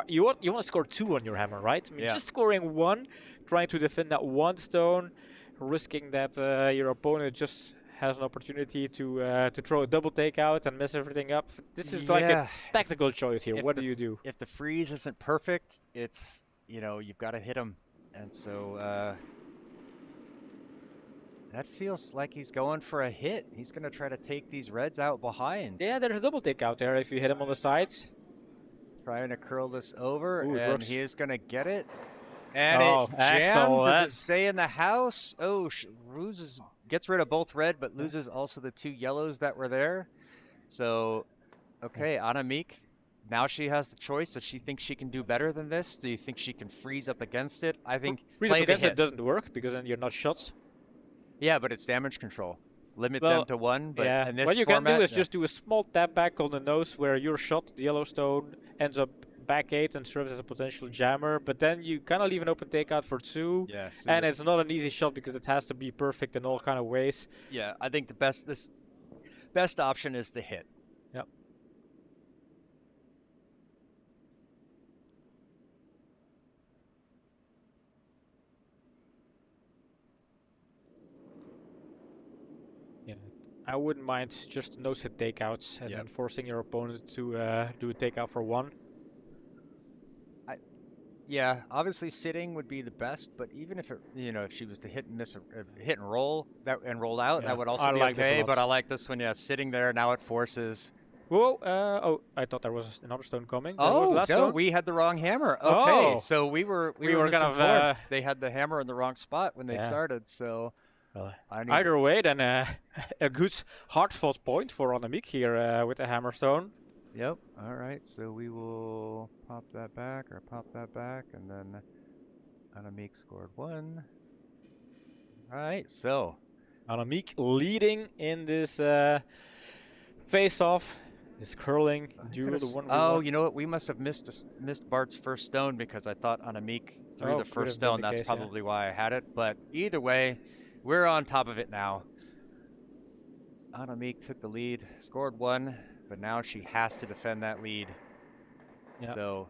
Speaker 2: you want to score 2 on your hammer, right? I mean, just scoring 1, trying to defend that 1 stone, risking that your opponent just has an opportunity to throw a double takeout and mess everything up. This is like a tactical choice here. What do you do?
Speaker 1: If the freeze isn't perfect, it's, you know, you've got to hit him. And so that feels like he's going for a hit. He's going to try to take these reds out behind.
Speaker 2: Yeah, there's a double takeout there if you hit him on the sides.
Speaker 1: Trying to curl this over,
Speaker 2: Ooh,
Speaker 1: and he is going to get it. And it jammed. Does it stay in the house? Oh, loses, gets rid of both red, but loses also the 2 yellows that were there. So, okay, Anamik, now she has the choice. Does she think she can do better than this? Do you think she can freeze up against it? I think
Speaker 2: freeze up against it doesn't work because then you're not shot.
Speaker 1: Yeah, but it's damage control. Limit them to 1. But in this
Speaker 2: what you
Speaker 1: format,
Speaker 2: can do is just do a small tap back on the nose where you're shot. The Yellowstone ends up back 8 and serves as a potential jammer. But then you kind of leave an open takeout for 2.
Speaker 1: Yes.
Speaker 2: And it's not an easy shot because it has to be perfect in all kind of ways.
Speaker 1: Yeah, I think the best option is the hit.
Speaker 2: Yep. Yeah, I wouldn't mind just nose hit takeouts and then forcing your opponent to do a takeout for 1.
Speaker 1: Yeah, obviously sitting would be the best, but even if it, you know, if she was to hit and roll and roll out, that would also be okay. But I like this one. Yeah, sitting there now it forces.
Speaker 2: Whoa! Oh, I thought there was another stone coming.
Speaker 1: No, we had the wrong hammer. Okay, so we were kind of they had the hammer in the wrong spot when they started. So
Speaker 2: either way, then a good hard-fought point for Anamik here with the hammerstone.
Speaker 1: Yep. All right. So we will pop that back, and then Anamik scored 1. All right. So
Speaker 2: Anamik leading in this face-off, this curling duel.
Speaker 1: Oh, you know what? We must have missed Bart's first stone because I thought Anamik threw the first stone. That's probably why I had it. But either way, we're on top of it now. Anamik took the lead, scored 1. But now she has to defend that lead. Yeah. So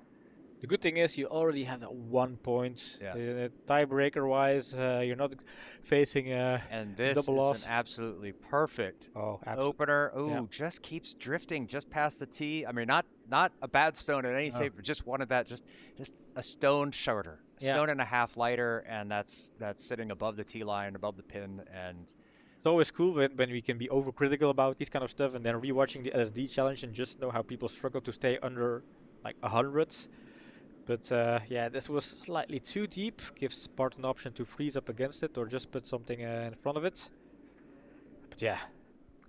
Speaker 2: the good thing is you already have that 1 point. Yeah. Tiebreaker-wise, you're not facing a
Speaker 1: and this
Speaker 2: double loss.
Speaker 1: Is an absolutely perfect opener. Oh, just keeps drifting just past the tee. I mean, not a bad stone in anything, but just wanted that just a stone shorter, stone and a half lighter, and that's sitting above the tee line, above the pin, and.
Speaker 2: It's always cool when we can be overcritical about these kind of stuff and then rewatching the LSD challenge and just know how people struggle to stay under like 100s. But yeah, this was slightly too deep. Gives Bart an option to freeze up against it or just put something in front of it. But yeah,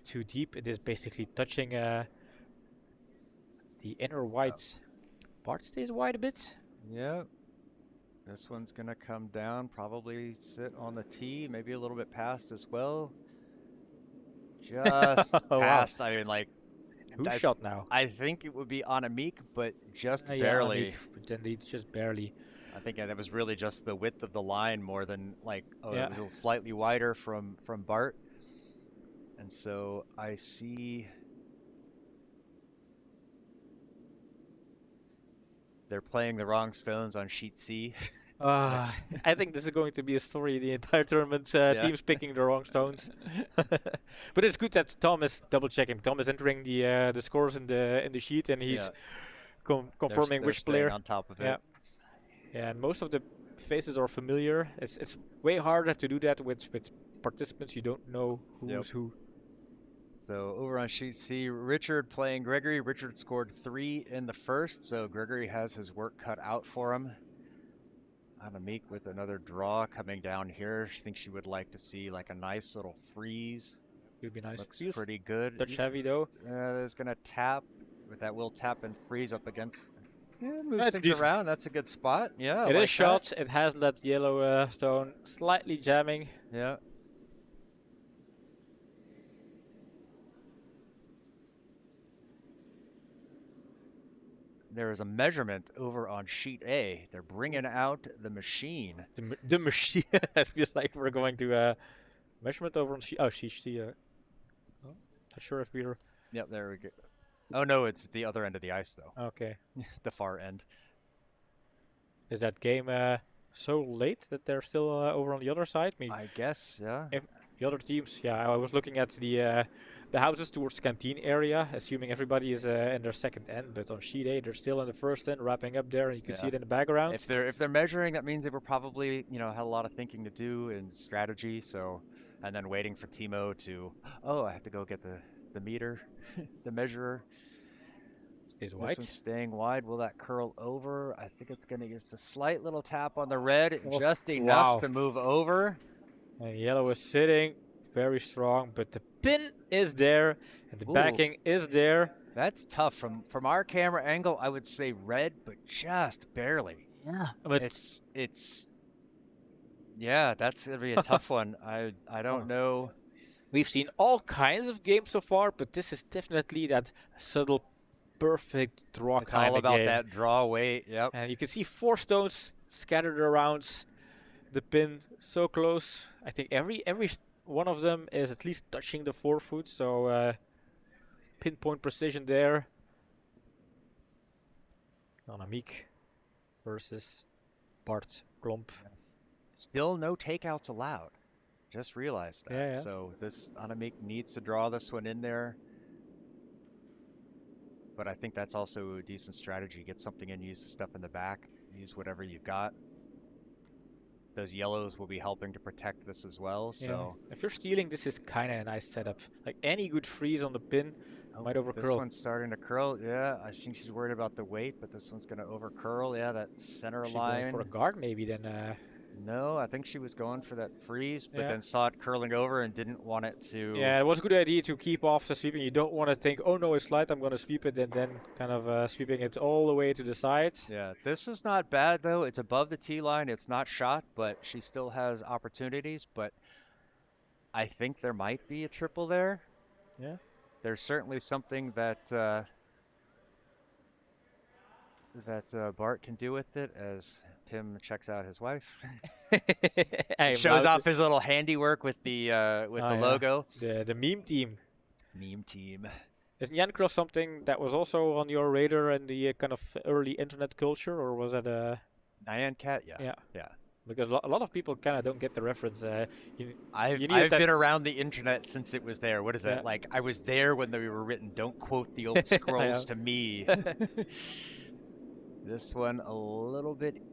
Speaker 2: too deep. It is basically touching the inner white. Bart stays wide a bit.
Speaker 1: Yeah. This one's going to come down, probably sit on the tee, maybe a little bit past as well. Just
Speaker 2: Oh, wow.
Speaker 1: past. I mean, like,
Speaker 2: Who shot now?
Speaker 1: I think it would be Anamik, but just
Speaker 2: Yeah,
Speaker 1: barely.
Speaker 2: Annemiek, but indeed, just barely.
Speaker 1: I think that was really just the width of the line more than like, oh,
Speaker 2: Yeah.
Speaker 1: it was slightly wider from Bart. And so I see they're playing the wrong stones on sheet C.
Speaker 2: I think this is going to be a story the entire tournament.
Speaker 1: Yeah.
Speaker 2: Teams picking the wrong stones. But it's good that Tom is double checking. Tom is entering the scores in the sheet, and he's confirming
Speaker 1: they're
Speaker 2: which player
Speaker 1: on top of it.
Speaker 2: Yeah. Yeah, and most of the faces are familiar. It's way harder to do that with participants you don't know who's who.
Speaker 1: So over on sheet C, Richard playing Gregory. Richard scored 3 in the first, so Gregory has his work cut out for him. Annemiek with another draw coming down here. I think she would like to see like a nice little freeze.
Speaker 2: It would be nice.
Speaker 1: Looks pretty good.
Speaker 2: Dutch heavy though.
Speaker 1: Is gonna tap, but that will tap and freeze up against. Yeah, moves things around. That's a good spot. Yeah,
Speaker 2: it is shot. It has that yellow stone slightly jamming.
Speaker 1: Yeah. There is a measurement over on sheet A. They're bringing out the machine.
Speaker 2: The machine. I feel like we're going to measurement over on sheet. Oh, sheet C. Not sure if we're.
Speaker 1: Yep, there we go. Oh no, it's the other end of the ice though.
Speaker 2: Okay.
Speaker 1: The far end.
Speaker 2: Is that game so late that they're still over on the other side?
Speaker 1: I guess, yeah.
Speaker 2: If the other teams, yeah, I was looking at the houses towards the canteen area, assuming everybody is in their second end. But on sheet A, they're still in the first end, wrapping up there, and you can see it in the background.
Speaker 1: If they're measuring, that means they were probably had a lot of thinking to do and strategy. So, and then waiting for Timo to, I have to go get the meter, the measurer.
Speaker 2: Stays wide.
Speaker 1: This one's staying wide. Will that curl over? I think it's gonna get a slight little tap on the red, just enough to move over.
Speaker 2: And yellow is sitting very strong, but the pin is there and the backing is there.
Speaker 1: That's tough. From our camera angle, I would say red, but just barely.
Speaker 2: Yeah, but
Speaker 1: it's yeah, that's gonna be a tough one. I don't know.
Speaker 2: We've seen all kinds of games so far, but this is definitely that subtle, perfect draw
Speaker 1: it's
Speaker 2: kind
Speaker 1: all
Speaker 2: of game.
Speaker 1: It's all about that draw weight. Yep.
Speaker 2: And you can see 4 stones scattered around the pin, so close. I think every one of them is at least touching the 4 foot, so pinpoint precision there. Annemiek versus Bart Klomp.
Speaker 1: Still no takeouts allowed. Just realized that.
Speaker 2: Yeah.
Speaker 1: So this Annemiek needs to draw this one in there. But I think that's also a decent strategy. Get something in, use the stuff in the back, use whatever you've got. Those yellows will be helping to protect this as well. So
Speaker 2: if you're stealing, this is kind of a nice setup. Like any good freeze on the pin might over curl.
Speaker 1: This one's starting to curl. Yeah, I think she's worried about the weight, but this one's going to over curl. Yeah, that center line.
Speaker 2: Going for a guard maybe then.
Speaker 1: No, I think she was going for that freeze, but then saw it curling over and didn't want it to.
Speaker 2: Yeah, it was a good idea to keep off the sweeping. You don't want to think, oh no, it's light, I'm going to sweep it, and then kind of sweeping it all the way to the sides.
Speaker 1: Yeah, this is not bad though. It's above the tee line. It's not shot, but she still has opportunities. But I think there might be a triple there.
Speaker 2: Yeah.
Speaker 1: There's certainly something that Bart can do with it as Pim checks out his wife. Shows off his little handiwork with the logo.
Speaker 2: The meme team.
Speaker 1: Meme team.
Speaker 2: Is Nyan Cross something that was also on your radar in the kind of early internet culture, or was that a
Speaker 1: Nyan Cat? Yeah.
Speaker 2: Because a lot of people kind of don't get the reference.
Speaker 1: I've been around the internet since it was there. What is that? Like, I was there when they were written. Don't quote the old scrolls to me. This one a little bit.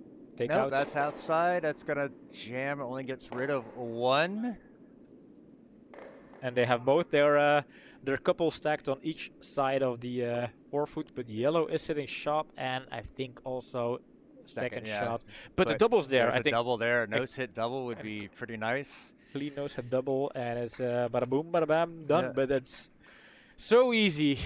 Speaker 1: No, that's outside. That's going to jam. It only gets rid of 1.
Speaker 2: And they have both their couple stacked on each side of the 4 foot, but yellow is sitting sharp, and I think also second shot. But the double's there.
Speaker 1: I think double there. Nose hit double would be pretty nice.
Speaker 2: Clean nose hit double, and it's bada boom, bada bam, done. Yeah. But it's so easy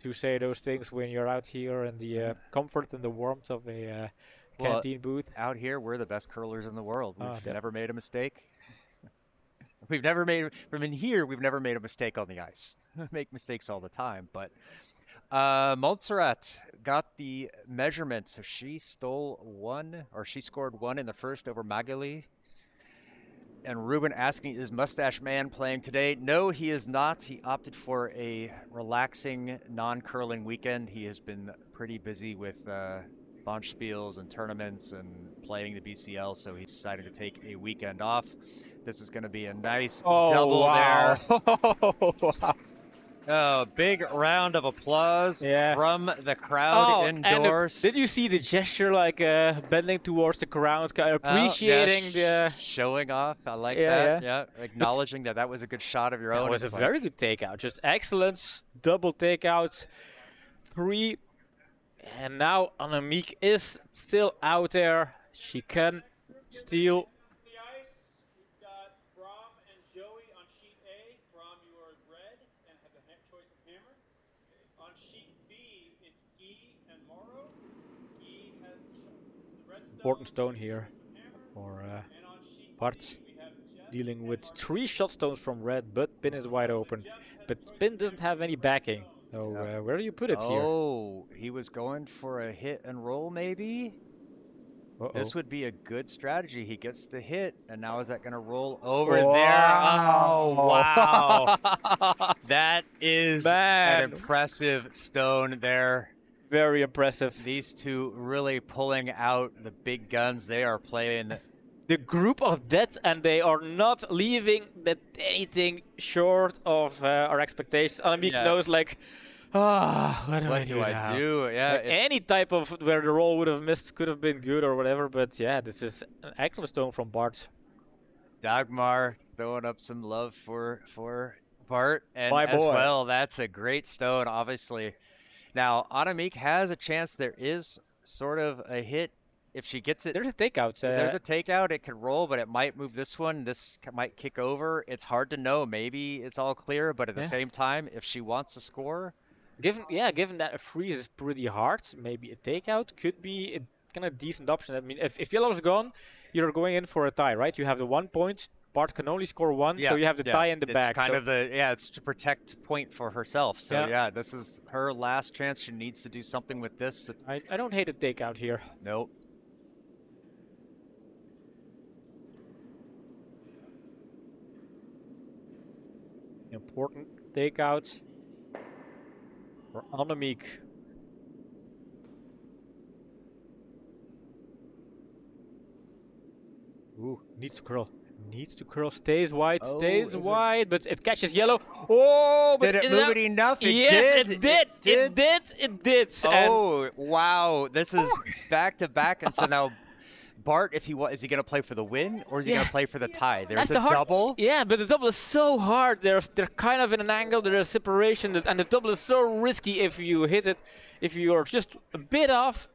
Speaker 2: to say those things when you're out here in the comfort and the warmth of a canteen booth.
Speaker 1: Out here, we're the best curlers in the world. We've
Speaker 2: Oh,
Speaker 1: never made a mistake. We've never made, from in here, we've never made a mistake on the ice. We make mistakes all the time, but Montserrat got the measurement, so she stole one, or she scored one in the first over Magali. And Ruben asking, is Mustache Man playing today? No, he is not. He opted for a relaxing, non-curling weekend. He has been pretty busy with Bonspiels and tournaments and playing the BCL, so he decided to take a weekend off. This is going to be a nice double
Speaker 2: wow.
Speaker 1: there. Oh, big round of applause from the crowd indoors.
Speaker 2: Did you see the gesture, like bending towards the crowd, kind of appreciating the
Speaker 1: showing off? I like that. Yeah, acknowledging that was a good shot of your own.
Speaker 2: That was a very good takeout. Just excellence, double takeouts, 3. And now Annemiek is still out there. She can steal. Important stone here for Bart, dealing with 3 shot stones from red, but pin is wide open. But pin doesn't have any backing, so where do you put it here?
Speaker 1: Oh, he was going for a hit and roll maybe? This would be a good strategy. He gets the hit, and now is that going to roll over there? Oh, wow. That is an impressive stone there.
Speaker 2: Very impressive.
Speaker 1: These two really pulling out the big guns. They are playing
Speaker 2: the group of death, and they are not leaving that anything short of our expectations. Annemiek knows, like, what do I do?
Speaker 1: Yeah,
Speaker 2: any type of where the roll would have missed could have been good or whatever, but yeah, this is an excellent stone from Bart.
Speaker 1: Dagmar throwing up some love for Bart, and
Speaker 2: My
Speaker 1: as
Speaker 2: boy.
Speaker 1: well, that's a great stone, obviously. Now, Annemiek has a chance. There is sort of a hit. If she gets it,
Speaker 2: there's a takeout.
Speaker 1: There's a takeout. It could roll, but it might move this one. This might kick over. It's hard to know. Maybe it's all clear, but at the same time, if she wants to score.
Speaker 2: Given that a freeze is pretty hard, maybe a takeout could be a kind of decent option. I mean, if yellow's gone, you're going in for a tie, right? You have the 1 point. Bart can only score 1, so you have the tie in the back.
Speaker 1: It's kind of it's to protect point for herself. So yeah, this is her last chance. She needs to do something with this.
Speaker 2: I don't hate a takeout here.
Speaker 1: Nope.
Speaker 2: Important takeout for Annemiek. Ooh, needs to curl. Needs to curl. Stays wide. Stays wide, but it catches yellow. Oh, but
Speaker 1: did it move it enough?
Speaker 2: Yes, it did. It did.
Speaker 1: Oh, wow. This is back to back. And so now Bart, if he is he going to play for the win or is he going to play for the tie? There's a double.
Speaker 2: Yeah, but the double is so hard. They're kind of in an angle. There's separation, and the double is so risky if you hit it. If you're just a bit off,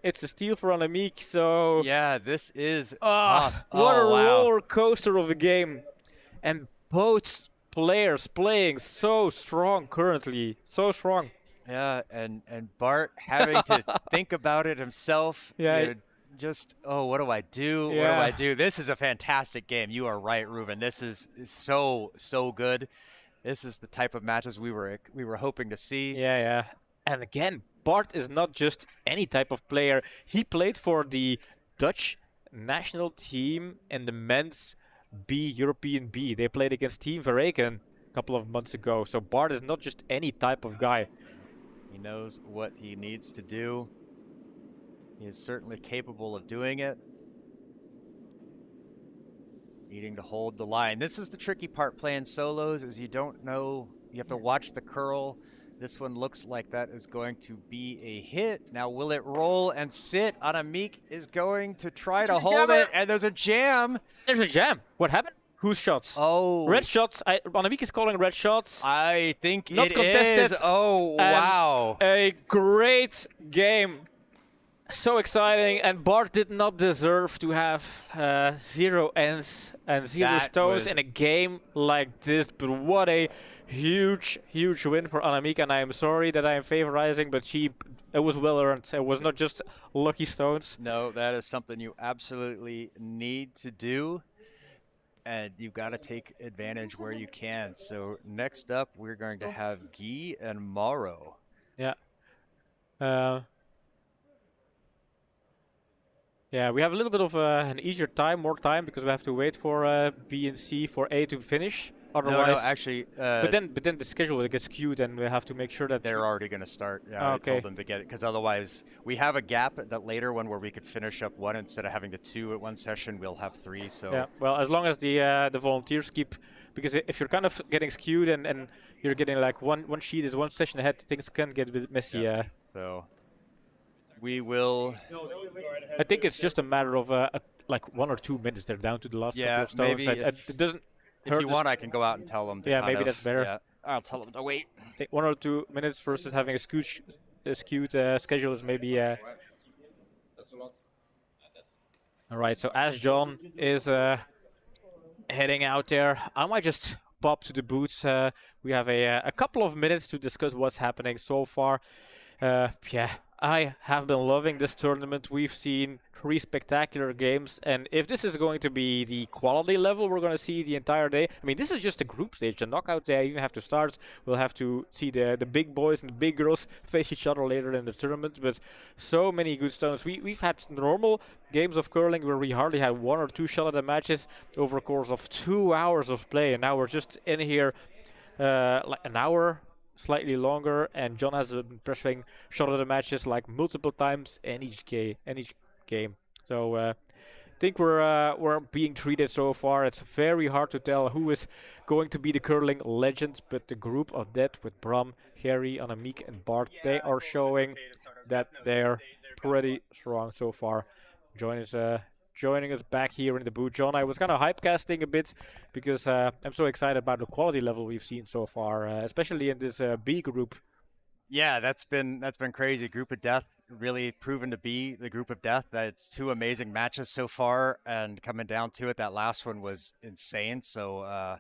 Speaker 2: it's a steal for Annemiek. So
Speaker 1: yeah, this is tough.
Speaker 2: What a roller coaster of a game, and both players playing so strong currently, so strong.
Speaker 1: Yeah, and Bart having to think about it himself.
Speaker 2: Yeah.
Speaker 1: You know, just, what do I do?
Speaker 2: Yeah.
Speaker 1: What do I do? This is a fantastic game. You are right, Ruben. This is so good. This is the type of matches we were hoping to see.
Speaker 2: Yeah. And again, Bart is not just any type of player. He played for the Dutch national team in the men's European B. They played against Team Verreken a couple of months ago. So Bart is not just any type of guy.
Speaker 1: He knows what he needs to do. He is certainly capable of doing it. Needing to hold the line. This is the tricky part playing solos, is you don't know. You have to watch the curl. This one looks like that is going to be a hit. Now, will it roll and sit? Annemiek is going to try to hold it, and there's a jam.
Speaker 2: There's a jam. What happened? Whose shots?
Speaker 1: Oh.
Speaker 2: Red shots. Annemiek is calling red shots.
Speaker 1: I think
Speaker 2: Not
Speaker 1: it
Speaker 2: contested.
Speaker 1: is. Oh, wow.
Speaker 2: A great game. So exciting, and Bart did not deserve to have 0 ends and 0
Speaker 1: That
Speaker 2: stones
Speaker 1: was
Speaker 2: in a game like this, but what a huge, huge win for Annemiek, and I am sorry that I am favorizing, but it was well earned. It was not just lucky stones.
Speaker 1: no, that is something you absolutely need to do, and you've got to take advantage where you can. So next up, we're going to have Guy and Mauro.
Speaker 2: Yeah. Yeah, we have a little bit of an easier time, more time, because we have to wait for B and C for A to finish.
Speaker 1: No,
Speaker 2: Otherwise,
Speaker 1: actually,
Speaker 2: but then the schedule gets skewed, and we have to make sure that
Speaker 1: they're already going to start. Yeah,
Speaker 2: Oh,
Speaker 1: I
Speaker 2: okay.
Speaker 1: told them to get it because otherwise we have a gap at that later one where we could finish up one instead of having the 2 at one session. We'll have 3. So
Speaker 2: Yeah, well, as long as the volunteers keep, because if you're kind of getting skewed and you're getting like one sheet is one session ahead, things can get a bit messy.
Speaker 1: yeah. So we will.
Speaker 2: I think it's just a matter of like 1 or 2 minutes. They're down to the last couple
Speaker 1: Yeah,
Speaker 2: of stones.
Speaker 1: maybe
Speaker 2: it doesn't
Speaker 1: if
Speaker 2: hurt.
Speaker 1: you want, I can go out and tell them to
Speaker 2: Yeah,
Speaker 1: kind
Speaker 2: maybe
Speaker 1: of.
Speaker 2: that's better.
Speaker 1: Yeah, I'll tell them to wait.
Speaker 2: Take 1 or 2 minutes versus having a skewed schedule is maybe. All right, so as John is heading out there, I might just pop to the booths. We have a couple of minutes to discuss what's happening so far. Yeah, I have been loving this tournament. We've seen 3 spectacular games, and if this is going to be the quality level we're going to see the entire day, I mean, this is just the group stage. The knockout they even have to start. We'll have to see the big boys and the big girls face each other later in the tournament, but so many good stones. We've had normal games of curling where we hardly had 1 or 2 shot at the matches over a course of 2 hours of play, and now we're just in here like an hour, slightly longer, and John has been pressuring shot of the matches like multiple times in each game. So I think we're being treated so far. It's very hard to tell who is going to be the curling legend, but the group of that with Bram, Harry, Annemiek, and Bart, they are showing that they're pretty strong so far. Joining us back here in the booth. John, I was kind of hypecasting a bit because I'm so excited about the quality level we've seen so far, especially in this B group.
Speaker 1: Yeah, that's been crazy. Group of Death really proven to be the group of death. That's 2 amazing matches so far, and coming down to it, that last one was insane. So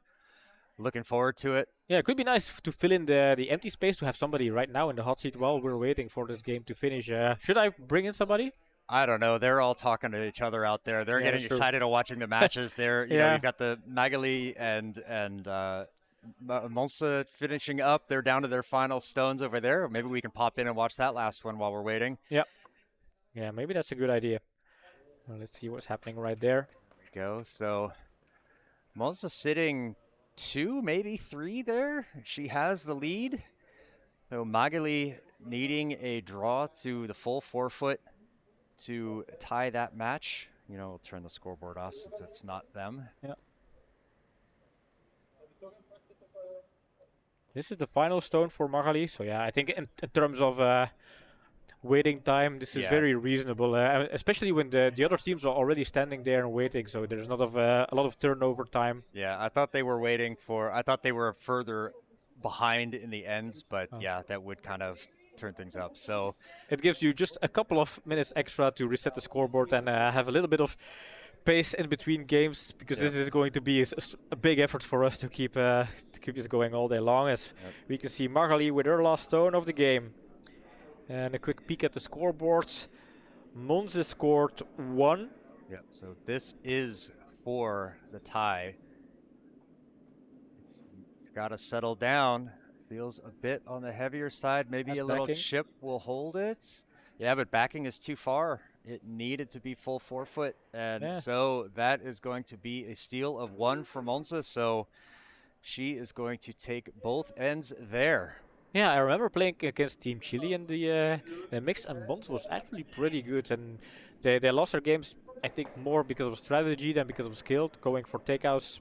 Speaker 1: looking forward to it.
Speaker 2: Yeah, it could be nice to fill in the empty space to have somebody right now in the hot seat while we're waiting for this game to finish. Should I bring in somebody?
Speaker 1: I don't know. They're all talking to each other out there. They're
Speaker 2: Yeah,
Speaker 1: getting
Speaker 2: that's true.
Speaker 1: excited of watching the matches. They're, you know,
Speaker 2: Yeah.
Speaker 1: you've got the Magali and Monza finishing up. They're down to their final stones over there. Maybe we can pop in and watch that last one while we're waiting.
Speaker 2: Yeah. Yeah, maybe that's a good idea. Well, let's see what's happening right there.
Speaker 1: There we go. So Monza sitting 2, maybe 3 there. She has the lead. So Magali needing a draw to the full 4-foot to tie that match. You know, we'll turn the scoreboard off since it's not them.
Speaker 2: Yeah. This is the final stone for Magali. So yeah, I think in terms of waiting time, this is very reasonable, especially when the other teams are already standing there and waiting. So there's not a lot of turnover time.
Speaker 1: Yeah, I thought they were waiting for. I thought they were further behind in the end, but yeah, that would kind of turn things up. So
Speaker 2: it gives you just a couple of minutes extra to reset the scoreboard and have a little bit of pace in between games, because this is going to be a big effort for us to keep this going all day long. As we can see Magali with her last stone of the game. And a quick peek at the scoreboards. Monza scored 1.
Speaker 1: Yep, so this is for the tie. It's got to settle down. Feels a bit on the heavier side. Maybe a little chip will hold it. Yeah, but backing is too far. It needed to be full 4-foot. And so that is going to be a steal of 1 for Monza. So she is going to take both ends there.
Speaker 2: Yeah, I remember playing against Team Chile in the mix, and Monza was actually pretty good. And they lost their games, I think, more because of strategy than because of skill, going for takeouts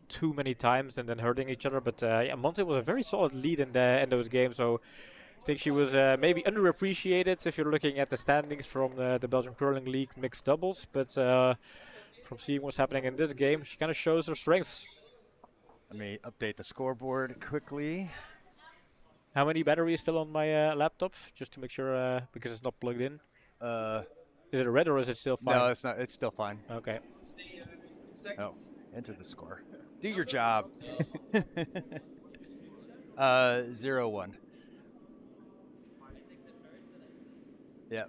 Speaker 2: too many times and then hurting each other. But yeah, Monza was a very solid lead in those games. So I think she was maybe underappreciated if you're looking at the standings from the Belgian Curling League mixed doubles. But from seeing what's happening in this game, she kind of shows her strengths.
Speaker 1: Let me update the scoreboard quickly.
Speaker 2: How many batteries still on my laptop, just to make sure, because it's not plugged in? Is it red or is it still fine?
Speaker 1: No, it's not. It's still fine.
Speaker 2: Okay.
Speaker 1: Oh, enter the score. Do your job. 0-1. Yeah.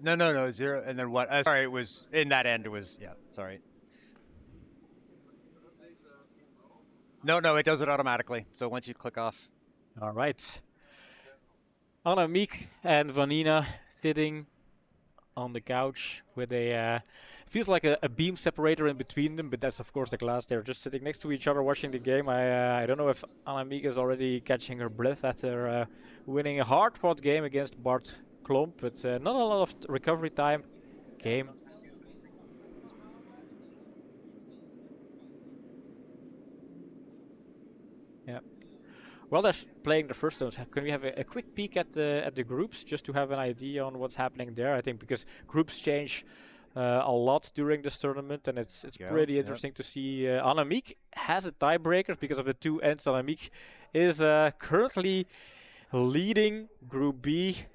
Speaker 1: No, 0 and then what? Sorry, it was in that end. It was sorry. No, it does it automatically. So once you click off.
Speaker 2: All right. Annemiek and Vanina sitting on the couch with a feels like a beam separator in between them, but that's of course the glass. They're just sitting next to each other watching the game. I don't know if Annemiek is already catching her breath after winning a hard-fought game against Bart Klomp, but not a lot of recovery time. Game. Yeah. While they're playing the first stones, can we have a quick peek at the groups just to have an idea on what's happening there? I think because groups change a lot during this tournament, and it's pretty interesting to see. Annemiek has a tiebreaker because of the two ends. Annemiek is currently leading Group B,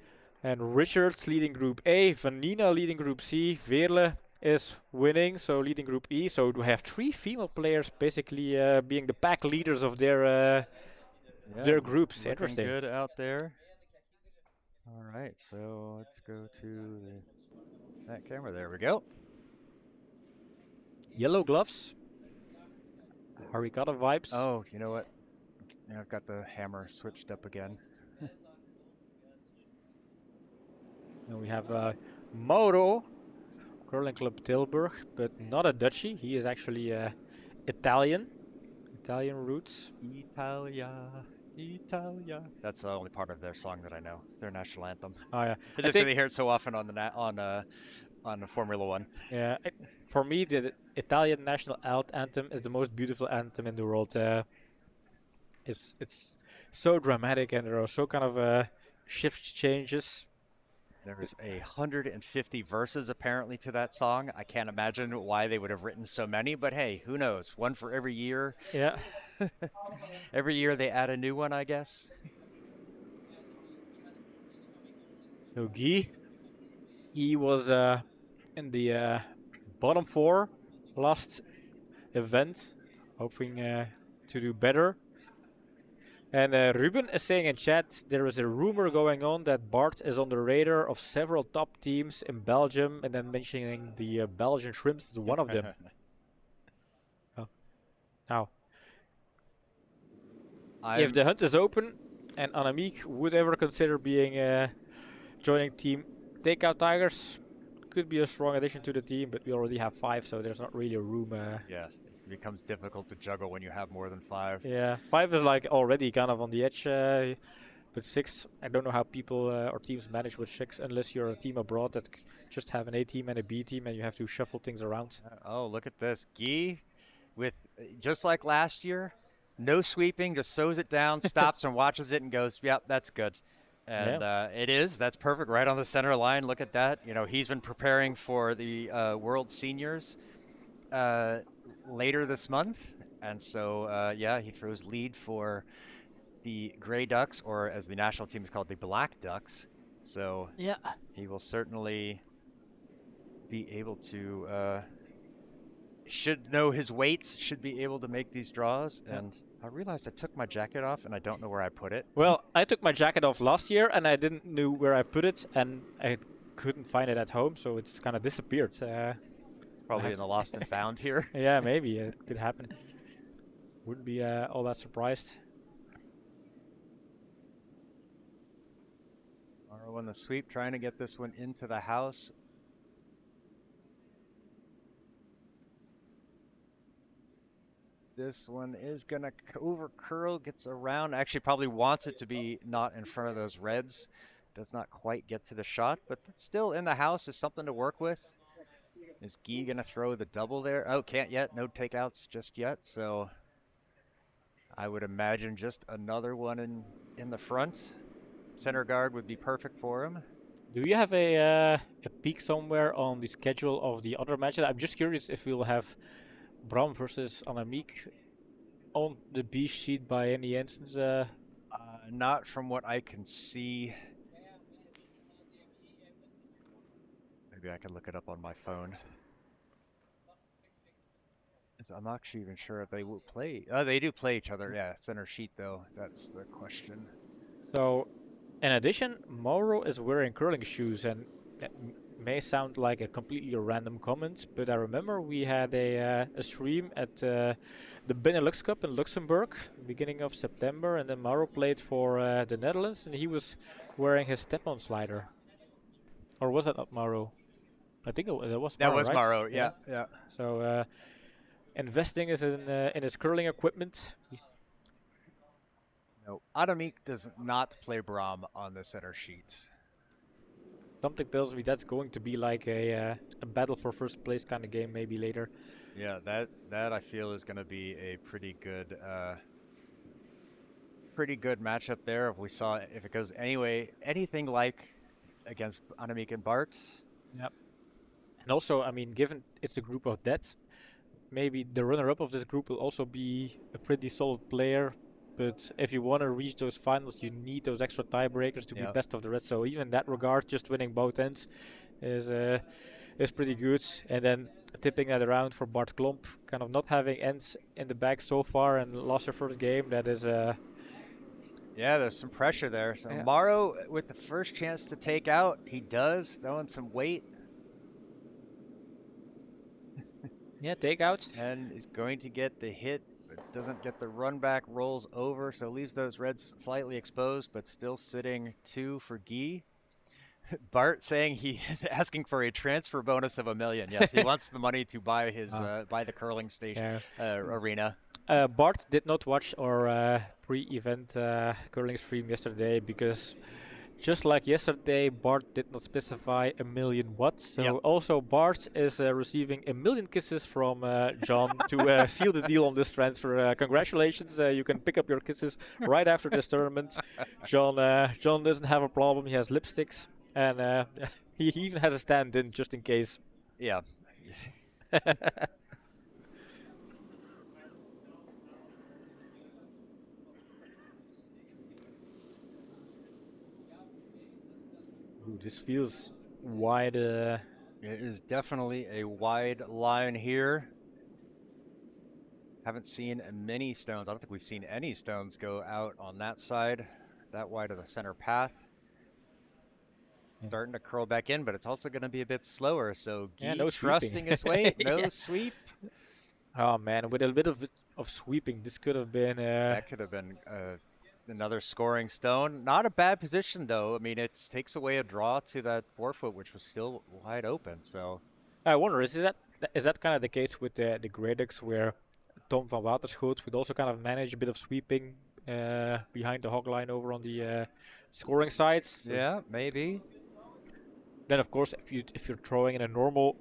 Speaker 2: and Richards leading Group A. Vanina leading Group C. Veerle is winning, so leading Group E. So we have 3 female players basically being the pack leaders of their groups. Interesting.
Speaker 1: Good out there. All right, so let's go to that camera. There we go.
Speaker 2: Yellow gloves. Harikata vibes.
Speaker 1: Oh, you know what? Now I've got the hammer switched up again.
Speaker 2: And we have Mauro, Curling Club Tilburg, but not a Dutchie. He is actually Italian roots.
Speaker 1: Italia. That's the only part of their song that I know. Their national anthem.
Speaker 2: Oh yeah,
Speaker 1: I just didn't hear it so often on the on Formula One.
Speaker 2: Yeah, for me the Italian national anthem is the most beautiful anthem in the world. It's so dramatic, and there are so kind of shift changes.
Speaker 1: There is 150 verses apparently to that song. I can't imagine why they would have written so many, but hey, who knows? One for every year.
Speaker 2: Yeah.
Speaker 1: Every year they add a new one, I guess.
Speaker 2: So Guy, he was in the bottom 4 last event, hoping to do better. And Ruben is saying in chat, there is a rumor going on that Bart is on the radar of several top teams in Belgium, and then mentioning the Belgian Shrimps is one of them. Oh. Now, if the hunt is open and Annemiek would ever consider being joining team Takeout Tigers, could be a strong addition to the team, but we already have 5, so there's not really a room.
Speaker 1: Yeah. Becomes difficult to juggle when you have more than 5.
Speaker 2: Yeah, 5 is like already kind of on the edge, but 6, I don't know how people or teams manage with 6 unless you're a team abroad that just have an A team and a B team and you have to shuffle things around.
Speaker 1: Oh, look at this. Guy, with just like last year, no sweeping, just throws it down, stops and watches it and goes, yep, that's good. And it is. That's perfect. Right on the center line. Look at that. You know, he's been preparing for the World Seniors later this month, and so he throws lead for the Grey Ducks, or as the national team is called, the Black Ducks. So
Speaker 2: yeah,
Speaker 1: he will certainly be able to should know his weights, should be able to make these draws. And I realized I took my jacket off and I don't know where I put it.
Speaker 2: Well, I took my jacket off last year and I didn't know where I put it, and I couldn't find it at home, so it's kind of disappeared.
Speaker 1: Probably in the lost and found here.
Speaker 2: Yeah, maybe it could happen. Wouldn't be all that surprised.
Speaker 1: Mauro on the sweep, trying to get this one into the house. This one is going to over curl, gets around. Actually, probably wants it to be not in front of those reds. Does not quite get to the shot, but it's still in the house. Is something to work with. Is Guy going to throw the double there? Oh, can't yet. No takeouts just yet. So I would imagine just another one in the front. Center guard would be perfect for him.
Speaker 2: Do you have a peek somewhere on the schedule of the other matches? I'm just curious if we'll have Bram versus Annemiek on the B sheet by any instance.
Speaker 1: Not from what I can see. Maybe I can look it up on my phone. I'm not actually even sure if they will play. Oh, they do play each other. Yeah, center sheet though. That's the question.
Speaker 2: So, in addition, Mauro is wearing curling shoes, and that may sound like a completely random comment, but I remember we had a stream at the Benelux Cup in Luxembourg, beginning of September, and then Mauro played for the Netherlands, and he was wearing his step-on slider. Or was that not Mauro? I think that was
Speaker 1: That
Speaker 2: Mauro,
Speaker 1: was
Speaker 2: right?
Speaker 1: Maro. Yeah, yeah.
Speaker 2: So investing is in his curling equipment.
Speaker 1: No, Adamik does not play Braum on the center sheet.
Speaker 2: Something tells me that's going to be like a battle for first place kind of game maybe later.
Speaker 1: Yeah, that I feel is going to be a pretty good matchup there. If it goes anything like against Annemiek and Bart.
Speaker 2: Yep. And also, I mean, given it's a group of deaths, maybe the runner-up of this group will also be a pretty solid player. But if you want to reach those finals, you need those extra tiebreakers to be best of the rest. So even in that regard, just winning both ends is pretty good. And then tipping that around for Bart Klomp, kind of not having ends in the bag so far and lost her first game. That is
Speaker 1: yeah, there's some pressure there. So
Speaker 2: yeah.
Speaker 1: Morrow with the first chance to take out, he does, throwing some weight.
Speaker 2: Yeah, takeout.
Speaker 1: And is going to get the hit, but doesn't get the run back, rolls over, so leaves those reds slightly exposed, but still sitting 2 for Guy. Bart saying he is asking for a transfer bonus of $1 million. Yes, he wants the money to buy his buy the curling station arena.
Speaker 2: Bart did not watch our pre-event curling stream yesterday because just like yesterday, Bart did not specify $1 million what. So also Bart is receiving 1 million kisses from John to seal the deal on this transfer. Congratulations, you can pick up your kisses right after this tournament. John doesn't have a problem. He has lipsticks, and he even has a stand-in just in case.
Speaker 1: Yeah.
Speaker 2: Ooh, this feels wide.
Speaker 1: It is definitely a wide line here. Haven't seen many stones. I don't think we've seen any stones go out on that side, that wide of the center path. Starting to curl back in, but it's also going to be a bit slower. So Guy
Speaker 2: no
Speaker 1: trusting his weight, no sweep.
Speaker 2: Oh man, with a bit of sweeping, this could have been.
Speaker 1: That could have been another scoring stone. Not a bad position though. I mean, it takes away a draw to that 4-foot, which was still wide open. So
Speaker 2: I wonder, is that kind of the case with the Gradux, where Tom van Waterschoot would also kind of manage a bit of sweeping behind the hog line over on the scoring side? So
Speaker 1: yeah, maybe.
Speaker 2: then of course, if you're throwing in a normal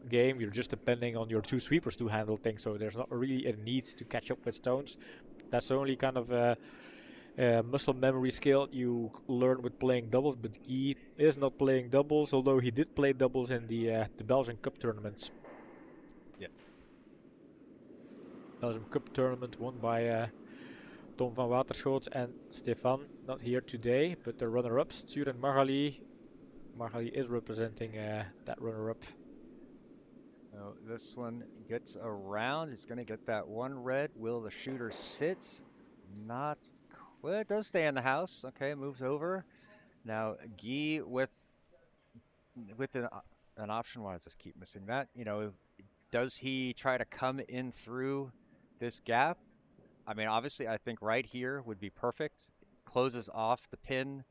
Speaker 2: game, you're just depending on your 2 sweepers to handle things. So there's not really a need to catch up with stones. That's only kind of a muscle memory skill you learn with playing doubles, but Guy is not playing doubles, although he did play doubles in the Belgian Cup tournaments.
Speaker 1: Yes.
Speaker 2: Belgian Cup tournament won by Tom van Waterschoot and Stefan, not here today, but the runner-ups, Stuur and Magali. Magali is representing that runner-up.
Speaker 1: So this one gets around. He's going to get that one red. Will the shooter sits? Not. Well, it does stay in the house. Okay, moves over. Now Guy with an option. Why does this keep missing that? You know, does he try to come in through this gap? I mean, obviously, I think right here would be perfect. Closes off the pin,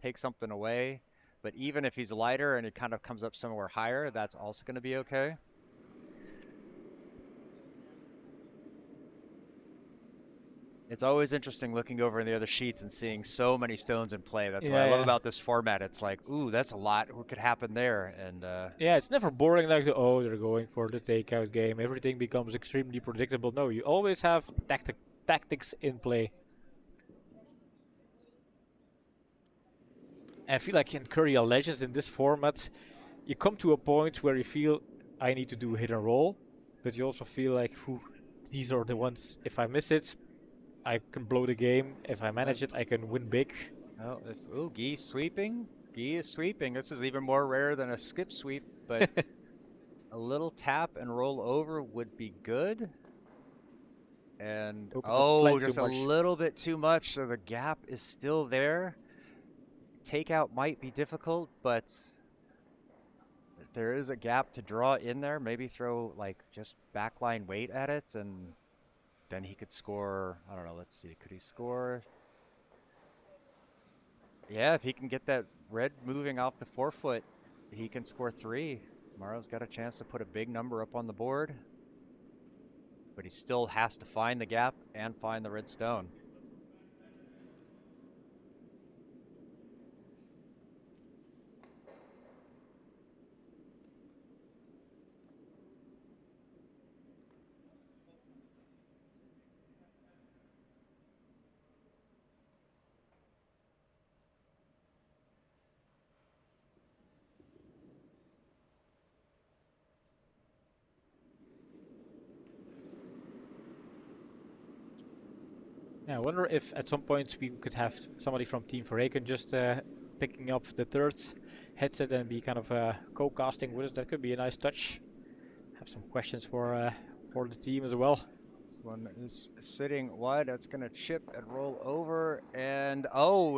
Speaker 1: takes something away. But even if he's lighter and it kind of comes up somewhere higher, that's also going to be okay. It's always interesting looking over in the other sheets and seeing so many stones in play. That's what I love about this format. It's like, ooh, that's a lot. What could happen there? And
Speaker 2: yeah, it's never boring like they're going for the takeout game. Everything becomes extremely predictable. No, you always have tactics in play. And I feel like in Curdia Legends in this format, you come to a point where you feel I need to do hit and roll, but you also feel like, these are the ones. If I miss it, I can blow the game. If I manage it, I can win big.
Speaker 1: well, Guy sweeping. He is sweeping. This is even more rare than a skip sweep, but a little tap and roll over would be good. And
Speaker 2: Plenty too
Speaker 1: just a
Speaker 2: much.
Speaker 1: little bit too much, so the gap is still there. Takeout might be difficult, but there is a gap to draw in there. Maybe throw like just backline weight at it, and then he could score. I don't know. Let's see. Could he score? Yeah, if he can get that red moving off the forefoot, he can score 3. Maro's got a chance to put a big number up on the board, but he still has to find the gap and find the red stone.
Speaker 2: Yeah, I wonder if at some point we could have somebody from Team Verreken just picking up the third headset and be kind of co-casting with us. That could be a nice touch. Have some questions for the team as well.
Speaker 1: This one is sitting wide. That's going to chip and roll over. And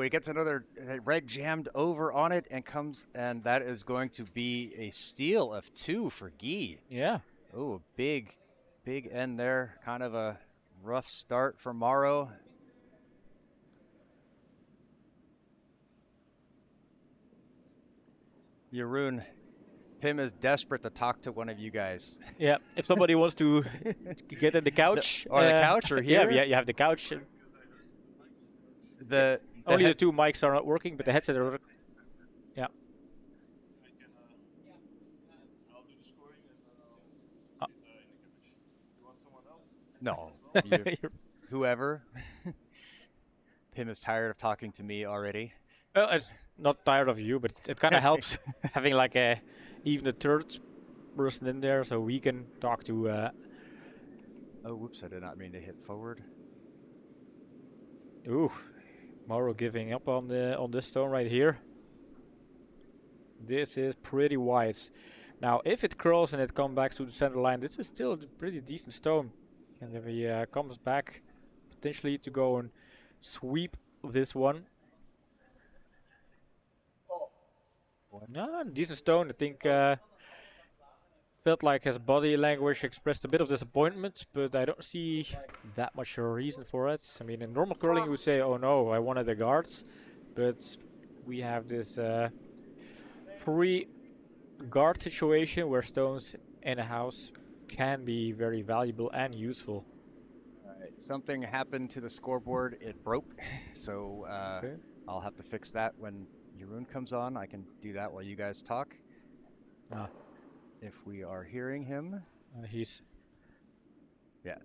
Speaker 1: he gets another red jammed over on it and comes. And that is going to be a steal of 2 for Guy.
Speaker 2: Yeah.
Speaker 1: Oh, a big end there. Kind of a rough start for Maro. Jeroen, Pim is desperate to talk to one of you guys.
Speaker 2: Yeah, if somebody wants to get in the couch.
Speaker 1: Or the couch or here?
Speaker 2: Yeah, you have the couch. Only the 2 mics are not working, but the headset are working. Yeah.
Speaker 1: No, whoever. Pim is tired of talking to me already.
Speaker 2: Well, it's not tired of you, but it kind of helps having like even a third person in there, so we can talk to.
Speaker 1: Oh, whoops! I did not mean to hit forward.
Speaker 2: Ooh, Maro giving up on this stone right here. This is pretty wide. Now, if it curls and it comes back to the center line, this is still a pretty decent stone. And if he comes back, potentially to go and sweep this one. Decent stone. I think felt like his body language expressed a bit of disappointment, but I don't see that much reason for it. I mean, in normal curling, you would say, "Oh no, I wanted the guards," but we have this free guard situation where stones in a house can be very valuable and useful.
Speaker 1: Something happened to the scoreboard. It broke, so
Speaker 2: Okay.
Speaker 1: I'll have to fix that when Jeroen comes on. I can do that while you guys talk. If we are hearing him.
Speaker 2: He's...
Speaker 1: Yeah.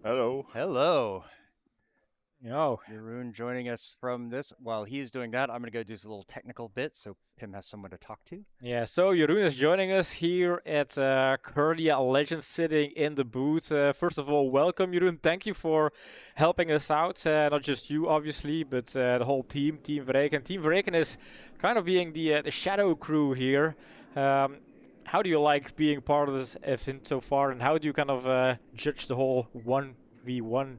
Speaker 3: Hello.
Speaker 1: Hello.
Speaker 2: Oh.
Speaker 1: Jeroen joining us from this. While he's doing that, I'm going to go do a little technical bit so Pim has someone to talk to.
Speaker 2: Yeah, so Jeroen is joining us here at Curdia Legends, sitting in the booth. First of all, welcome, Jeroen. Thank you for helping us out. Not just you, obviously, but the whole team, Team Verreken. Team Verreken is kind of being the shadow crew here. How do you like being part of this event so far, and how do you kind of judge the whole 1v1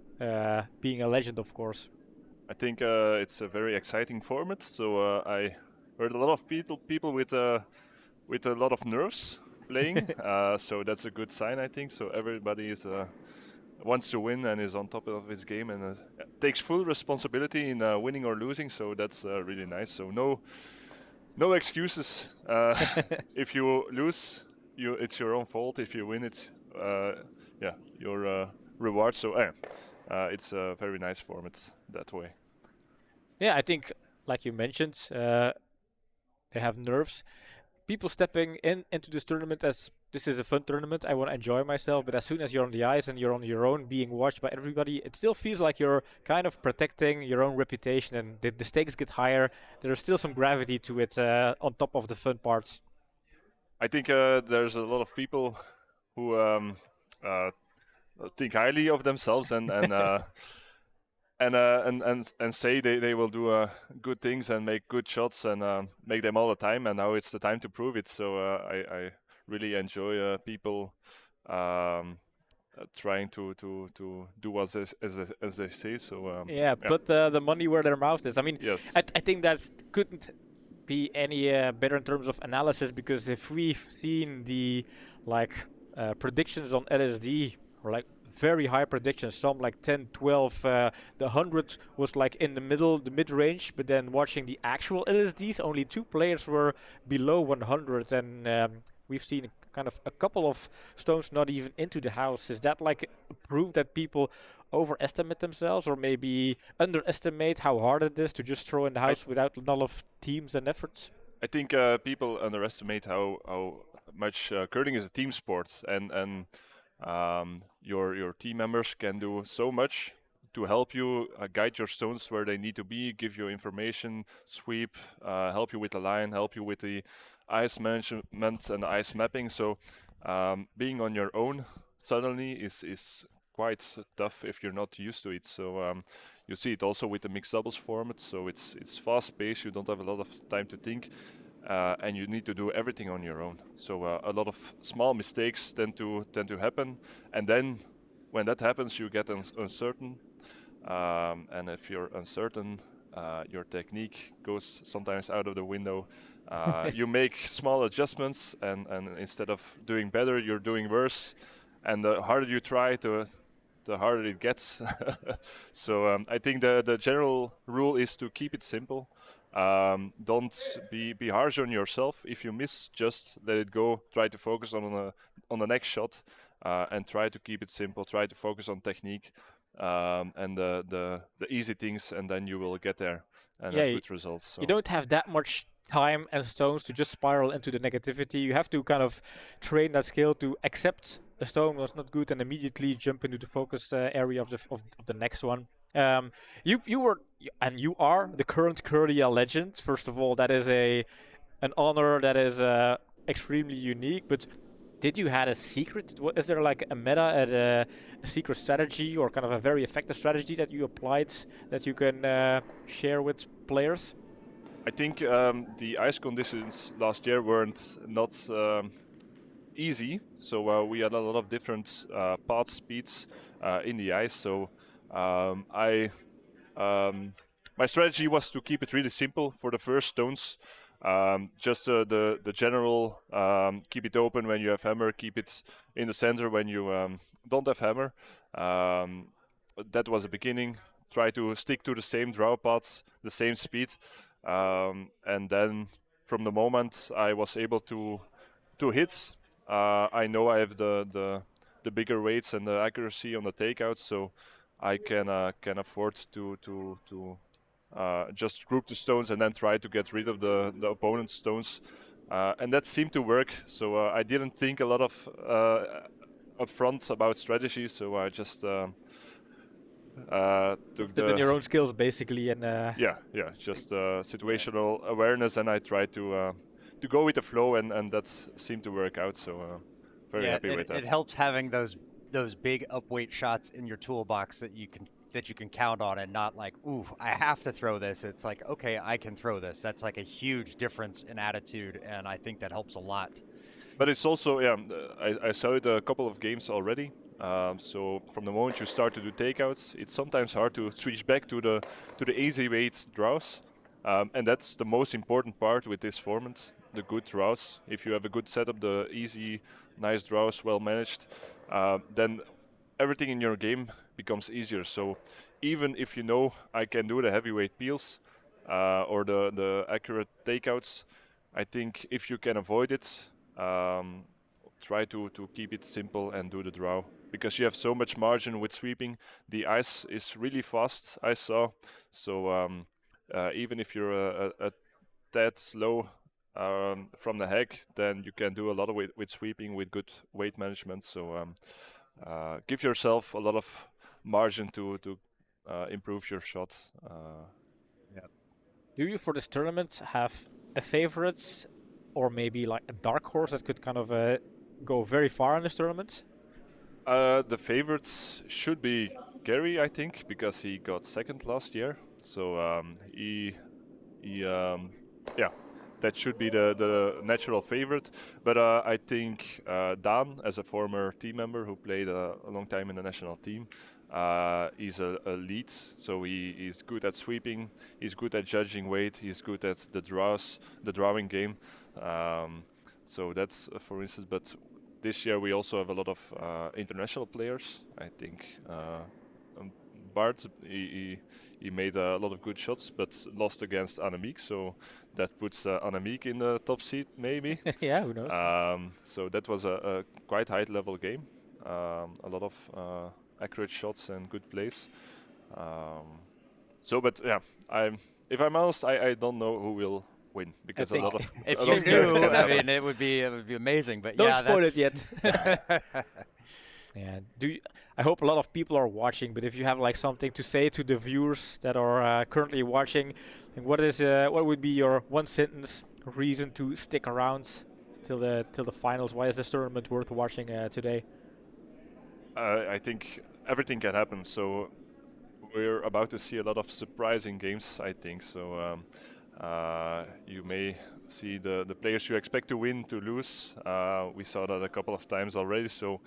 Speaker 2: being a legend, of course?
Speaker 3: I think it's a very exciting format. So I heard a lot of people with a lot of nerves playing. So that's a good sign, I think. So everybody is wants to win and is on top of his game and takes full responsibility in winning or losing. So that's really nice. So no excuses. If you lose, it's your own fault. If you win, it's your reward. So it's a very nice format that way.
Speaker 2: Yeah, I think, like you mentioned, they have nerves. People stepping into this tournament as this is a fun tournament. I want to enjoy myself, but as soon as you're on the ice and you're on your own, being watched by everybody, it still feels like you're kind of protecting your own reputation, and the stakes get higher. There's still some gravity to it on top of the fun parts.
Speaker 3: I think there's a lot of people who think highly of themselves and and say they will do good things and make good shots and make them all the time. And now it's the time to prove it. So I really enjoy people trying to do as they say. So
Speaker 2: Yeah,
Speaker 3: yeah,
Speaker 2: put the money where their mouth is. I mean,
Speaker 3: yes,
Speaker 2: I think that couldn't be any better in terms of analysis, because if we've seen the like predictions on LSD, or like very high predictions, some like 10, 12, the 100 was like in the middle, the mid-range, but then watching the actual LSDs, only 2 players were below 100, and we've seen kind of a couple of stones not even into the house. Is that like proof that people overestimate themselves, or maybe underestimate how hard it is to just throw in the
Speaker 3: I
Speaker 2: house without a lot of teams and efforts?
Speaker 3: I think people underestimate how much curling is a team sport, and your team members can do so much to help you guide your stones where they need to be, give you information, sweep, help you with the line, help you with the ice management and ice mapping. So being on your own suddenly is quite tough if you're not used to it. So you see it also with the mixed doubles format. So it's fast paced. You don't have a lot of time to think. And you need to do everything on your own. So a lot of small mistakes tend to happen, and then when that happens, you get uncertain. And if you're uncertain, your technique goes sometimes out of the window. You make small adjustments, and instead of doing better, you're doing worse. And the harder you try, the harder it gets. So I think the general rule is to keep it simple. Don't be harsh on yourself. If you miss, just let it go. Try to focus on the next shot, and try to keep it simple. Try to focus on technique, and the easy things, and then you will get there and
Speaker 2: Yeah,
Speaker 3: have good results. So.
Speaker 2: you don't have that much time and stones to just spiral into the negativity. You have to kind of train that skill to accept a stone was not good and immediately jump into the focus area of the next one. You were and you are the current Curdia Legend. First of all, that is an honor that is extremely unique. But did you had a secret? Is there like a meta, a secret strategy, or kind of a very effective strategy that you applied that you can share with players?
Speaker 3: I think the ice conditions last year weren't not easy, so we had a lot of different path speeds in the ice. So I my strategy was to keep it really simple for the first stones. Just the general keep it open when you have hammer, keep it in the center when you don't have hammer. That was the beginning. Try to stick to the same draw paths, the same speed, and then from the moment I was able to hit, I know I have the bigger weights and the accuracy on the takeouts, so I can afford to just group the stones and then try to get rid of the opponent's stones, and that seemed to work. So I didn't think a lot of upfront about strategy, so I just took
Speaker 2: Did in your
Speaker 3: the
Speaker 2: own skills basically, and
Speaker 3: yeah just situational awareness, and I tried to go with the flow, and that seemed to work out. So very happy with that.
Speaker 1: It helps having those big upweight shots in your toolbox that you can count on, and not like, ooh, I have to throw this. It's like, okay, I can throw this. That's like a huge difference in attitude, and I think that helps a lot.
Speaker 3: But it's also, yeah, I saw it a couple of games already. So from the moment you start to do takeouts, it's sometimes hard to switch back to the easy weight draws, and that's the most important part with this format. The good draws. If you have a good setup, the easy, nice draws, well managed, then everything in your game becomes easier. So even if you know I can do the heavyweight peels or the accurate takeouts, I think if you can avoid it, try to keep it simple and do the draw, because you have so much margin with sweeping. The ice is really fast, I saw. So even if you're a tad slow from the heck, then you can do a lot of with sweeping with good weight management. So give yourself a lot of margin to improve your shot.
Speaker 2: do you for this tournament have a favorite, or maybe like a dark horse that could kind of go very far in this tournament?
Speaker 3: The favorites should be Gary, I think, because he got second last year. So yeah, that should be the natural favorite. But I think Dan, as a former team member who played a long time in the national team, he's a lead. So he's good at sweeping. He's good at judging weight. He's good at the drawing game. So that's for instance. But this year we also have a lot of international players. I think Bart he made a lot of good shots, but lost against Annemiek. So that puts Annemiek in the top seat, maybe.
Speaker 2: Yeah, who knows?
Speaker 3: So that was a quite high-level game. A lot of accurate shots and good plays. But yeah, if I'm honest, I don't know who will win because a
Speaker 2: think
Speaker 3: lot of
Speaker 1: If
Speaker 3: a
Speaker 1: you
Speaker 3: lot
Speaker 1: knew,
Speaker 3: can
Speaker 1: I
Speaker 3: happen.
Speaker 1: mean, it would be amazing. But
Speaker 2: Don't
Speaker 1: yeah,
Speaker 2: spoil it
Speaker 1: that's
Speaker 2: yet. Yeah. I hope a lot of people are watching, but if you have like something to say to the viewers that are currently watching, like what would be your one sentence reason to stick around till the finals? Why is this tournament worth watching today?
Speaker 3: I think everything can happen. So we're about to see a lot of surprising games, I think. So you may see the players you expect to win to lose. We saw that a couple of times already. So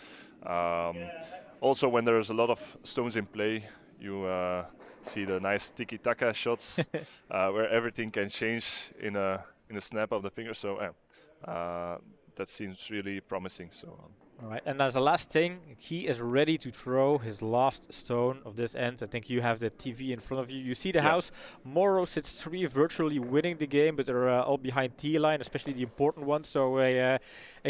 Speaker 3: also when there's a lot of stones in play, you see the nice tiki-taka shots where everything can change in a snap of the finger. So that seems really promising. So.
Speaker 2: All right, and as the last thing, he is ready to throw his last stone of this end. I think you have the TV in front of you. You see the
Speaker 3: Yeah.
Speaker 2: house. Morrow sits 3, virtually winning the game, but they're all behind T-line, especially the important ones. So a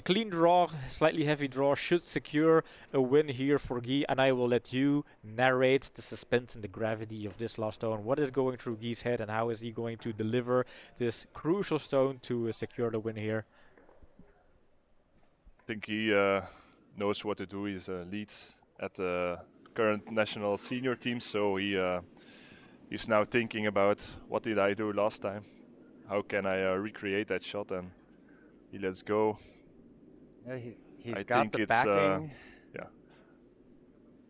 Speaker 2: clean draw, slightly heavy draw, should secure a win here for Guy. And I will let you narrate the suspense and the gravity of this last stone. What is going through Guy's head, and how is he going to deliver this crucial stone to secure the win here?
Speaker 3: I think he knows what to do. He's a lead at the current national senior team, so he's now thinking about what did I do last time? How can I recreate that shot? And he lets go.
Speaker 1: Yeah, he's
Speaker 3: I
Speaker 1: got
Speaker 3: think
Speaker 1: the
Speaker 3: it's
Speaker 1: backing.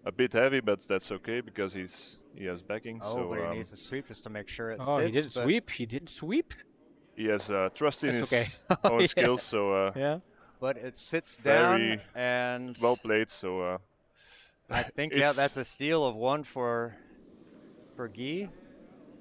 Speaker 3: a bit heavy, but that's okay because he has backing.
Speaker 1: Oh,
Speaker 3: so
Speaker 1: but he needs to sweep just to make sure it
Speaker 2: Oh,
Speaker 1: sits.
Speaker 2: he didn't
Speaker 1: but
Speaker 2: sweep. He didn't sweep.
Speaker 3: he has trust in
Speaker 2: That's
Speaker 3: his
Speaker 2: okay.
Speaker 3: own
Speaker 2: Yeah.
Speaker 3: skills. So
Speaker 2: Yeah.
Speaker 1: But it sits
Speaker 3: Very
Speaker 1: down, and
Speaker 3: well played. So
Speaker 1: I think
Speaker 3: it's-
Speaker 1: that's a steal of one for Guy.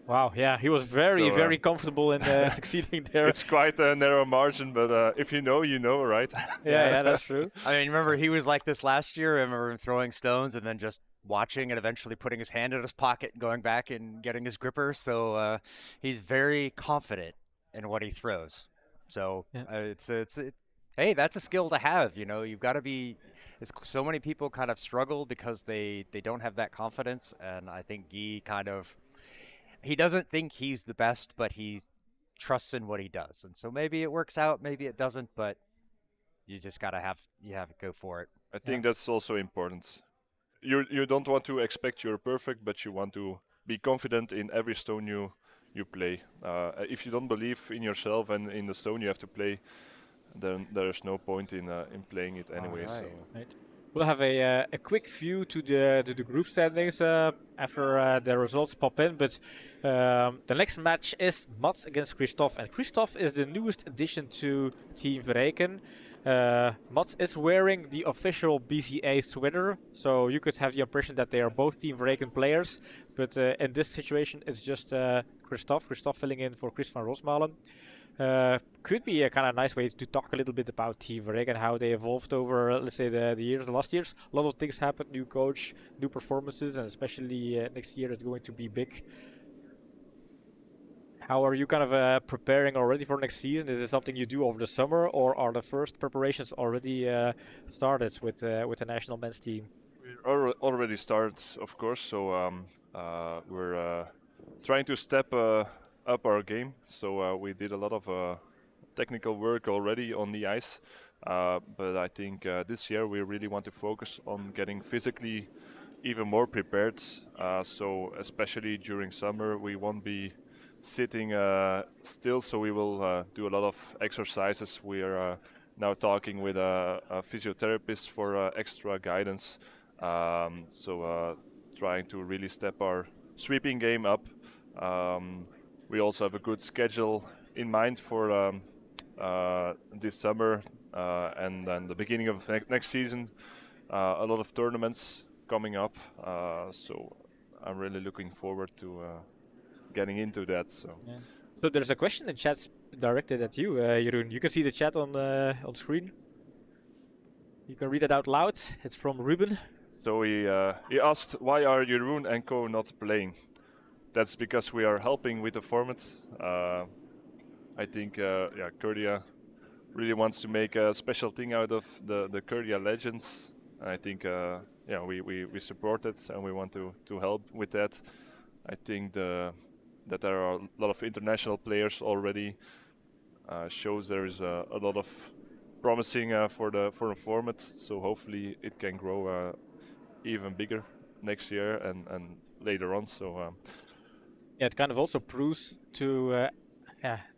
Speaker 2: Wow. Yeah, he was very,
Speaker 3: So,
Speaker 2: very comfortable in succeeding there.
Speaker 3: it's quite a narrow margin, but if you know, right?
Speaker 2: Yeah, that's true.
Speaker 1: I mean, remember he was like this last year. I remember him throwing stones and then just watching and eventually putting his hand in his pocket and going back and getting his gripper. So he's very confident in what he throws. So
Speaker 2: Yeah.
Speaker 1: hey, that's a skill to have. You know, you've got to be. So many people kind of struggle because they don't have that confidence, and I think Guy kind of he doesn't think he's the best, but he trusts in what he does, and so maybe it works out, maybe it doesn't, but you just gotta have to go for it.
Speaker 3: I think that's also important. You don't want to expect you're perfect, but you want to be confident in every stone you play. If you don't believe in yourself and in the stone you have to play, then there's no point in playing it anyway. So
Speaker 2: Right. We'll have a quick view to the group standings after the results pop in, but the next match is Mats against Christophe, and Christophe is the newest addition to Team Verreken. Mats is wearing the official BCA sweater, so you could have the impression that they are both Team Verreken players, but in this situation it's just Christophe filling in for Chris van Rosmalen. Could be a kind of nice way to talk a little bit about Team Verreken and how they evolved over, let's say, the last years. A lot of things happened, new coach, new performances, and especially next year it's going to be big. How are you kind of preparing already for next season? Is it something you do over the summer, or are the first preparations already started with the national men's team?
Speaker 3: we already started, of course. So we're trying to step up our game. So we did a lot of technical work already on the ice. But I think this year we really want to focus on getting physically even more prepared. So especially during summer, we won't be sitting still. So we will do a lot of exercises. We are now talking with a physiotherapist for extra guidance. trying to really step our sweeping game up. We also have a good schedule in mind for this summer and then the beginning of next season. A lot of tournaments coming up, so I'm really looking forward to getting into that. So.
Speaker 2: Yeah. So there's a question in chat directed at you, Jeroen. You can see the chat on screen. You can read it out loud. It's from Ruben.
Speaker 3: So he asked, why are Jeroen and co not playing? That's because we are helping with the format. I think Curdia really wants to make a special thing out of the Curdia Legends. I think we support it and we want to help with that. I think that there are a lot of international players already shows there is a lot of promising for the format. So hopefully it can grow even bigger next year and later on. So
Speaker 2: yeah, it kind of also proves to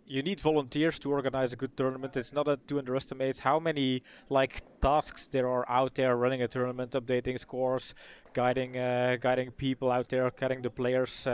Speaker 2: you need volunteers to organize a good tournament. It's not to underestimate how many tasks there are out there running a tournament, updating scores, guiding people out there, guiding the players,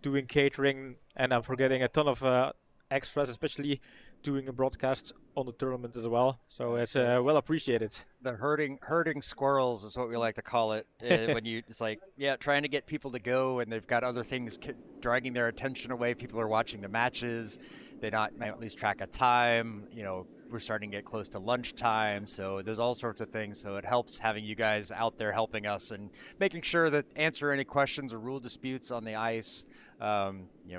Speaker 2: doing catering, and I'm forgetting a ton of extras, especially doing a broadcast on the tournament as well. So it's well appreciated.
Speaker 1: The herding squirrels is what we like to call it. When it's like, trying to get people to go, and they've got other things dragging their attention away. People are watching the matches. They might at least track a time. We're starting to get close to lunchtime, so there's all sorts of things. So it helps having you guys out there helping us and making sure that answer any questions or rule disputes on the ice.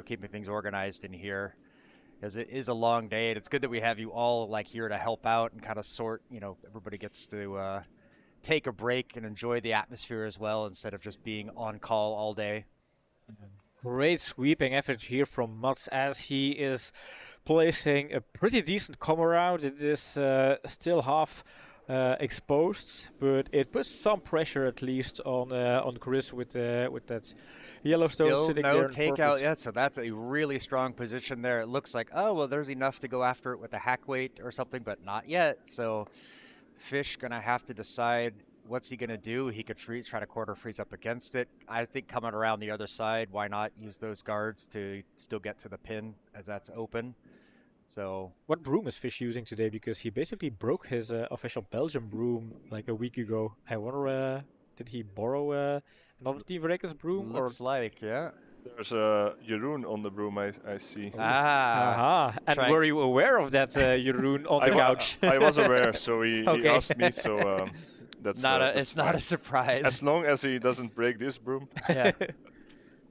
Speaker 1: Keeping things organized in here, because it is a long day, and it's good that we have you all here to help out and kind of sort. Everybody gets to take a break and enjoy the atmosphere as well, instead of just being on call all day.
Speaker 2: Great sweeping effort here from Mats, as he is placing a pretty decent come around. It is still half exposed, but it puts some pressure at least on Chris with that Yellowstone
Speaker 1: Still
Speaker 2: sitting
Speaker 1: no
Speaker 2: there.
Speaker 1: takeout yet, so that's a really strong position there. It looks like, oh, well, there's enough to go after it with a hack weight or something, but not yet. So Fish gonna have to decide what's he gonna do. He could try to quarter freeze up against it. I think coming around the other side, why not use those guards to still get to the pin as that's open. So
Speaker 2: what broom is Fish using today? Because he basically broke his official Belgian broom like a week ago. I wonder, did he borrow another Team Breakers broom?
Speaker 1: Looks like, yeah.
Speaker 3: there's a Jeroen on the broom, I see.
Speaker 2: Aha. And were you aware of that, Jeroen, on the couch?
Speaker 3: I was aware, so he asked me, so
Speaker 1: it's
Speaker 3: that's
Speaker 1: not a surprise.
Speaker 3: as long as he doesn't break this broom.
Speaker 2: Yeah.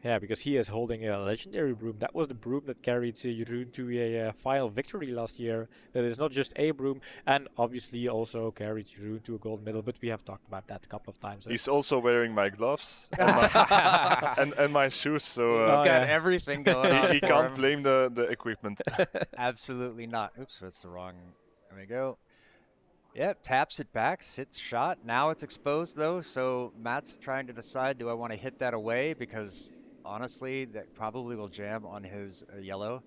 Speaker 2: Yeah, because he is holding a legendary broom. That was the broom that carried Jeroen to a final victory last year. That is not just a broom, and obviously also carried Jeroen to a gold medal, but we have talked about that a couple of times.
Speaker 3: He's also wearing my gloves and my shoes, so
Speaker 1: he's got everything going on.
Speaker 3: He can't blame the equipment.
Speaker 1: Absolutely not. Oops, that's the wrong. There we go. Yep, taps it back, sits shot. Now it's exposed though, so Matt's trying to decide, do I want to hit that away? Because honestly, that probably will jam on his yellow.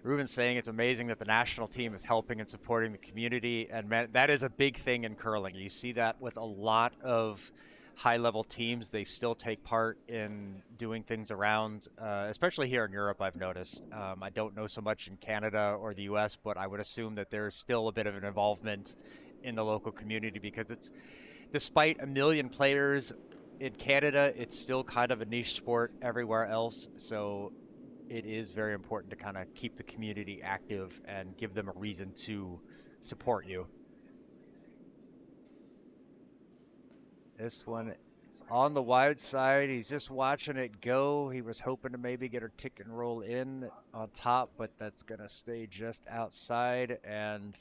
Speaker 1: Ruben's saying it's amazing that the national team is helping and supporting the community, and man, that is a big thing in curling. You see that with a lot of high-level teams. They still take part in doing things around, especially here in Europe, I've noticed. I don't know so much in Canada or the US, but I would assume that there's still a bit of an involvement in the local community, because it's, despite 1 million players in Canada, it's still kind of a niche sport everywhere else. So it is very important to kind of keep the community active and give them a reason to support you. This one is on the wide side. He's just watching it go. He was hoping to maybe get her tick and roll in on top, but that's going to stay just outside, and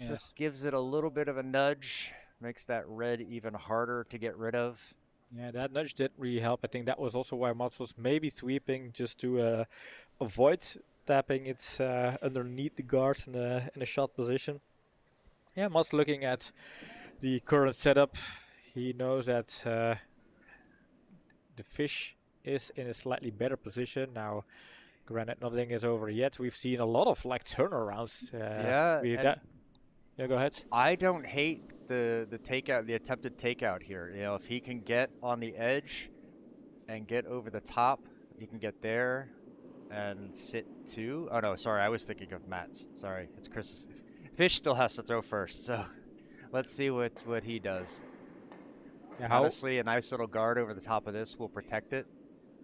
Speaker 1: just gives it a little bit of a nudge. Makes that red even harder to get rid of.
Speaker 2: Yeah, that nudge did really help. I think that was also why Mats was maybe sweeping, just to avoid tapping it underneath the guard in a shot position. Yeah, Mats looking at the current setup. He knows that the Fish is in a slightly better position. Now, granted, nothing is over yet. We've seen a lot of turnarounds. Yeah, go ahead.
Speaker 1: I don't hate the takeout, the attempted takeout here. If he can get on the edge and get over the top. You can get there and sit 2. Oh no, sorry, I was thinking of Matt's. Sorry, it's Chris. Fish still has to throw first, so let's see what he does.
Speaker 2: Yeah,
Speaker 1: Honestly, a nice little guard over the top of this will protect it.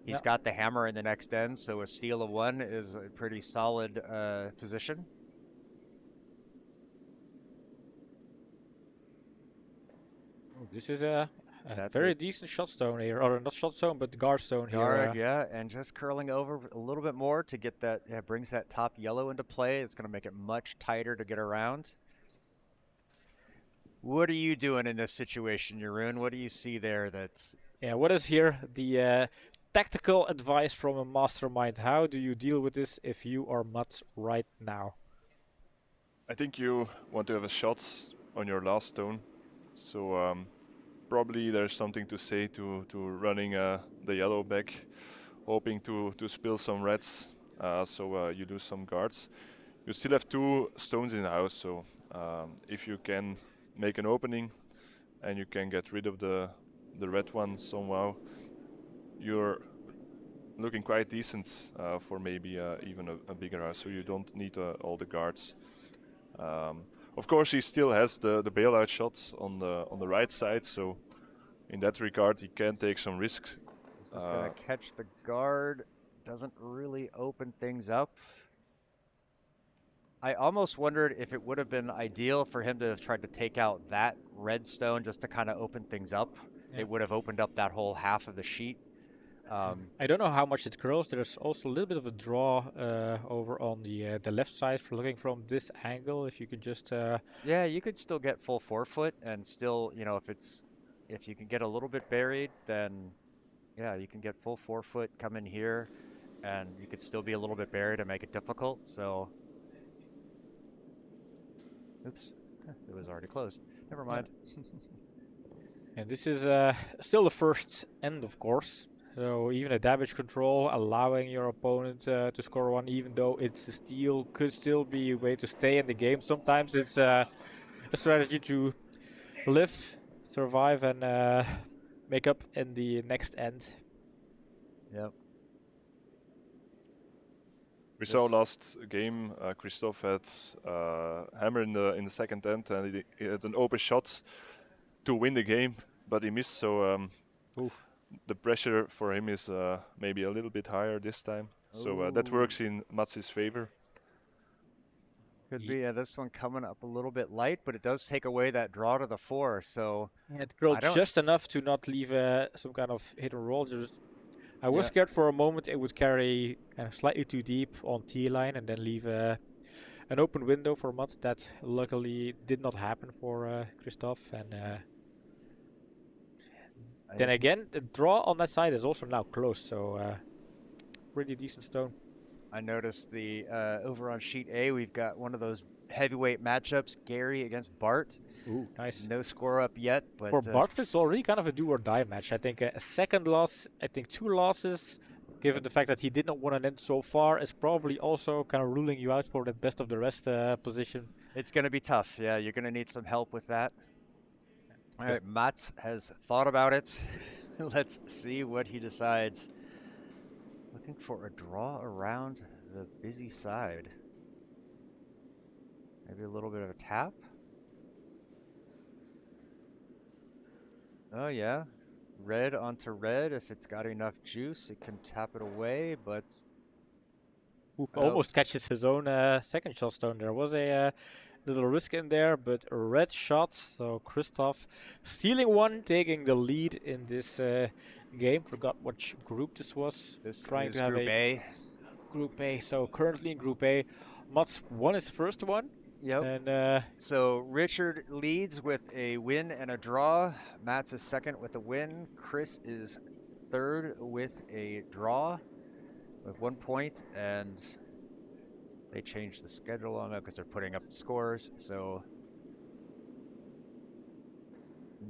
Speaker 1: He's
Speaker 2: Yeah.
Speaker 1: got the hammer in the next end, so a steal of 1 is a pretty solid position.
Speaker 2: This is a
Speaker 1: That's
Speaker 2: very
Speaker 1: it.
Speaker 2: decent shot stone here, or not shot stone, but guard stone
Speaker 1: Guard,
Speaker 2: here.
Speaker 1: yeah, and just curling over a little bit more to get that, yeah, brings that top yellow into play. It's going to make it much tighter to get around. What are you doing in this situation, Jeroen? What do you see there that's...
Speaker 2: Yeah, what is here the tactical advice from a mastermind? How do you deal with this if you are Mats right now?
Speaker 3: I think you want to have a shot on your last stone, so probably there's something to say to running the yellow back, hoping to spill some reds, so you do some guards. You still have 2 stones in the house, so if you can make an opening and you can get rid of the red one somehow, you're looking quite decent for maybe even a bigger house, so you don't need all the guards. Of course, he still has the bailout shot on the right side, so in that regard, he can take some risks.
Speaker 1: This is going to catch the guard. Doesn't really open things up. I almost wondered if it would have been ideal for him to have tried to take out that red stone just to kind of open things up.
Speaker 2: Yeah.
Speaker 1: It would have opened up that whole half of the sheet.
Speaker 2: I don't know how much it curls. There's also a little bit of a draw over on the left side for looking from this angle. If you could just
Speaker 1: yeah, you could still get full 4-foot and still, you know, if you can get a little bit buried, then yeah, you can get full 4-foot, come in here, and you could still be a little bit buried and make it difficult. So, oops, it was already closed. Never mind.
Speaker 2: And this is still the first end, of course. So even a damage control, allowing your opponent to score 1, even though it's a steal, could still be a way to stay in the game. Sometimes it's a strategy to live, survive, and make up in the next end.
Speaker 1: Yep.
Speaker 3: We saw last game, Christophe had hammer in the second end, and he had an open shot to win the game, but he missed. So the pressure for him is maybe a little bit higher this time. So that works in Mats' favor.
Speaker 1: Could be. Yeah, this one coming up a little bit light, but it does take away that draw to the 4. So
Speaker 2: yeah, it curled just enough to not leave some kind of hidden roll. I was scared for a moment it would carry slightly too deep on T line and then leave an open window for Mats. That luckily did not happen for Christophe. And then again, the draw on that side is also now closed, so pretty decent stone.
Speaker 1: I noticed the over on sheet A, we've got one of those heavyweight matchups, Gary against Bart.
Speaker 2: Ooh, nice.
Speaker 1: No score up yet, but
Speaker 2: for Bart, it's already kind of a do or die match. I think a second loss, I think 2 losses, given the fact that he did not win an end so far, is probably also kind of ruling you out for the best of the rest position.
Speaker 1: It's going to be tough. Yeah, you're going to need some help with that. All right, Mats has thought about it. Let's see what he decides. Looking for a draw around the busy side. Maybe a little bit of a tap. Oh yeah, red onto red. If it's got enough juice, it can tap it away, but...
Speaker 2: almost catches his own second shot stone. There was a little risk in there, but a red shot. So Christophe stealing 1, taking the lead in this game. Forgot which group this was.
Speaker 1: This
Speaker 2: trying
Speaker 1: is
Speaker 2: to have
Speaker 1: Group A.
Speaker 2: Group A. So currently in Group A, Mats won his first one.
Speaker 1: Yep.
Speaker 2: And
Speaker 1: so Richard leads with a win and a draw. Mats is second with a win. Chris is third with a draw with 1 point, and they changed the schedule on it because they're putting up scores. So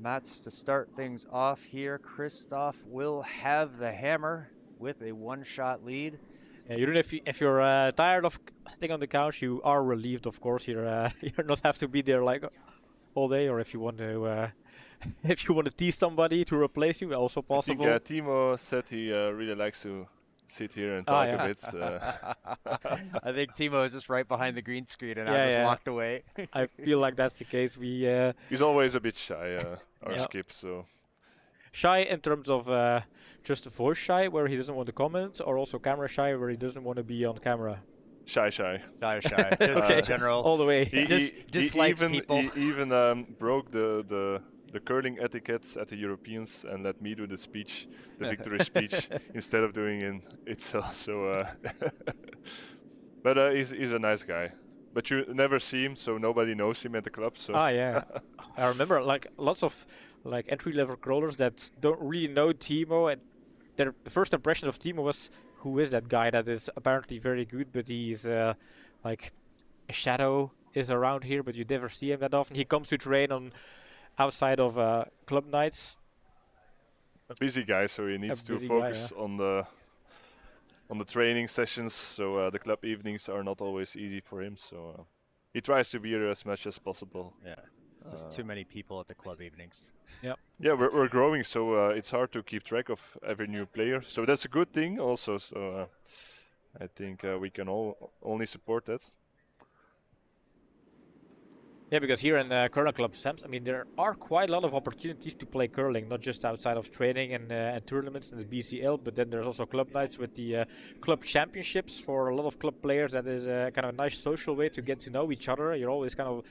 Speaker 1: Mats to start things off here. Christophe will have the hammer with a 1-shot lead.
Speaker 2: yeah, you don't if you're tired of sitting on the couch, you are relieved. Of course, you're not have to be there like all day, or if you want to if you want to tease somebody to replace you, also
Speaker 3: I think
Speaker 2: possible.
Speaker 3: Timo said he really likes to sit here and
Speaker 2: Ah,
Speaker 3: talk a
Speaker 2: yeah.
Speaker 3: bit.
Speaker 1: I think Timo is just right behind the green screen and I
Speaker 2: Yeah,
Speaker 1: just
Speaker 2: yeah.
Speaker 1: walked away.
Speaker 2: I feel like that's the case. We
Speaker 3: He's always a bit shy, our
Speaker 2: Yeah.
Speaker 3: Skip. So
Speaker 2: shy in terms of just voice shy, where he doesn't want to comment, or also camera shy, where he doesn't want to be on camera.
Speaker 3: shy.
Speaker 1: Shy, just
Speaker 2: Okay,
Speaker 1: in general.
Speaker 2: all the way.
Speaker 1: Dislikes people.
Speaker 3: He even broke the curling etiquette at the Europeans and let me do the speech, the victory speech, instead of doing it itself. So, but he's a nice guy. But you never see him, so nobody knows him at the club. So
Speaker 2: Ah, yeah. I remember like lots of like entry-level crawlers that don't really know Timo, and the first impression of Timo was, who is that guy that is apparently very good, but he's like a shadow is around here, but you never see him that often. He comes to train on outside of club nights.
Speaker 3: a busy guy, so he needs to
Speaker 2: busy guy,
Speaker 3: focus on the training sessions. So the club evenings are not always easy for him. So he tries to be here as much as possible.
Speaker 1: Yeah, it's just too many people at the club evenings.
Speaker 3: Yeah, we're growing, so it's hard to keep track of every new player. So that's a good thing also. So I think we can all only support that.
Speaker 2: Yeah, because here in curling club Sams, I mean, there are quite a lot of opportunities to play curling, not just outside of training and tournaments in the BCL, but then there's also club nights with the club championships for a lot of club players. That is kind of a nice social way to get to know each other. You're always kind of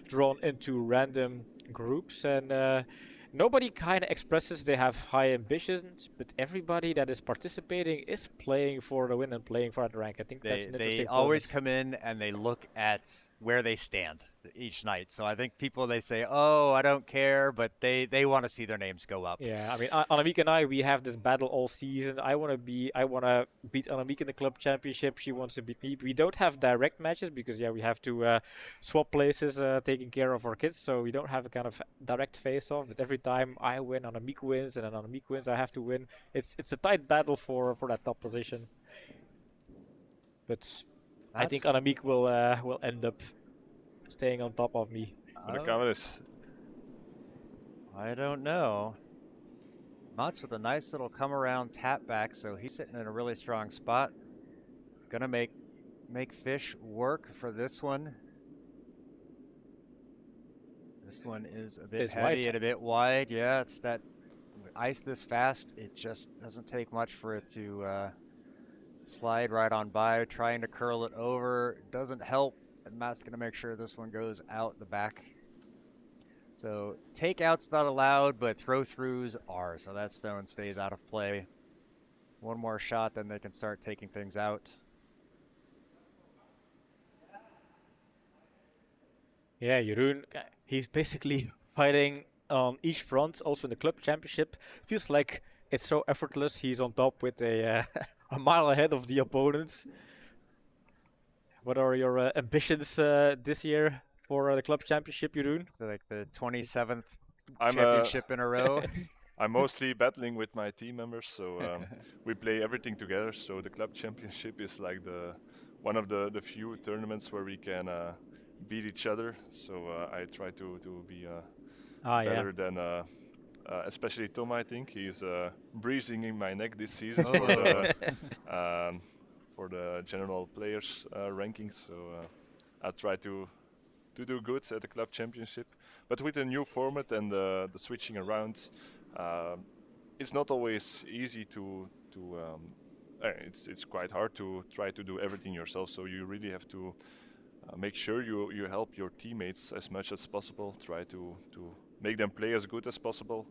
Speaker 2: drawn into random groups, and nobody kind of expresses they have high ambitions, but everybody that is participating is playing for the win and playing for that rank. I think that's an interesting
Speaker 1: They always
Speaker 2: format.
Speaker 1: come in and they look at where they stand each night. So I think people, they say, "Oh, I don't care," but they want to see their names go up.
Speaker 2: Yeah, I mean, Annemiek and I, we have this battle all season. I want to beat Annemiek in the club championship. She wants to beat me. We don't have direct matches because, yeah, we have to swap places, taking care of our kids. So we don't have a kind of direct face-off. But every time I win, Annemiek wins, and then Annemiek wins, I have to win. It's a tight battle for that top position. But I think Annemiek will end up staying on top of me.
Speaker 3: The cameras.
Speaker 1: I don't know. Mats with a nice little come around tap back, so he's sitting in a really strong spot. He's gonna make fish work for this one. This one is a bit
Speaker 2: It's
Speaker 1: heavy
Speaker 2: wide.
Speaker 1: and a bit wide. Yeah, it's that ice this fast. It just doesn't take much for it to slide right on by. Trying to curl it over doesn't help, and Matt's gonna make sure this one goes out the back. So takeouts not allowed, but throw-throughs are. So that stone stays out of play. One more shot, then they can start taking things out.
Speaker 2: Yeah, Jeroen, he's basically fighting on each front, also in the club championship. Feels like it's so effortless. He's on top with a a mile ahead of the opponents. What are your ambitions this year for the club championship, Jeroen?
Speaker 1: So like the 27th
Speaker 3: I'm
Speaker 1: championship in a row.
Speaker 3: I'm mostly battling with my team members, so we play everything together. So the club championship is like one of the few tournaments where we can beat each other. So I try to be better than especially Tom. I think he's breezing in my neck this season for the general players rankings. So I try to do good at the club championship. But with the new format and the switching around, it's not always easy to it's quite hard to try to do everything yourself. So you really have to make sure you help your teammates as much as possible. Try to make them play as good as possible,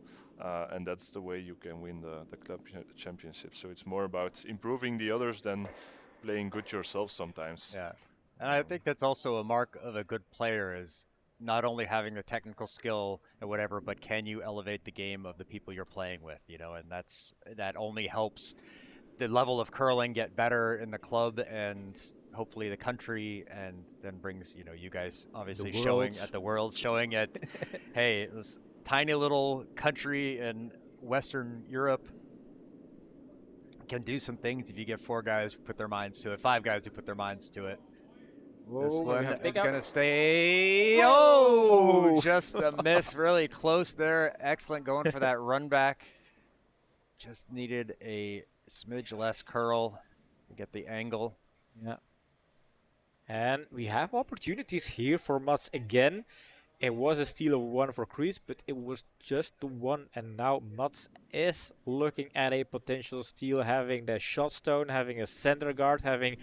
Speaker 3: and that's the way you can win the club championship. So it's more about improving the others than playing good yourself sometimes.
Speaker 1: Yeah, and I think that's also a mark of a good player, is not only having the technical skill and whatever, but can you elevate the game of the people you're playing with, you know, and that only helps the level of curling get better in the club and hopefully the country, and then brings, you know, you guys obviously showing at the Worlds, showing at, hey, this tiny little country in Western Europe can do some things if you get 4 guys who put their minds to it, 5 guys who put their minds to it. This
Speaker 2: Oh,
Speaker 1: one
Speaker 2: we have
Speaker 1: is
Speaker 2: takeout.
Speaker 1: going to stay.
Speaker 2: Whoa!
Speaker 1: Oh, just a miss. Really close there. Excellent going for that run back. Just needed a smidge less curl to get the angle.
Speaker 2: Yeah. And we have opportunities here for Mats again. It was a steal of one for Chris, but it was just the one. And now Mats is looking at a potential steal, having the shot stone, having a center guard, having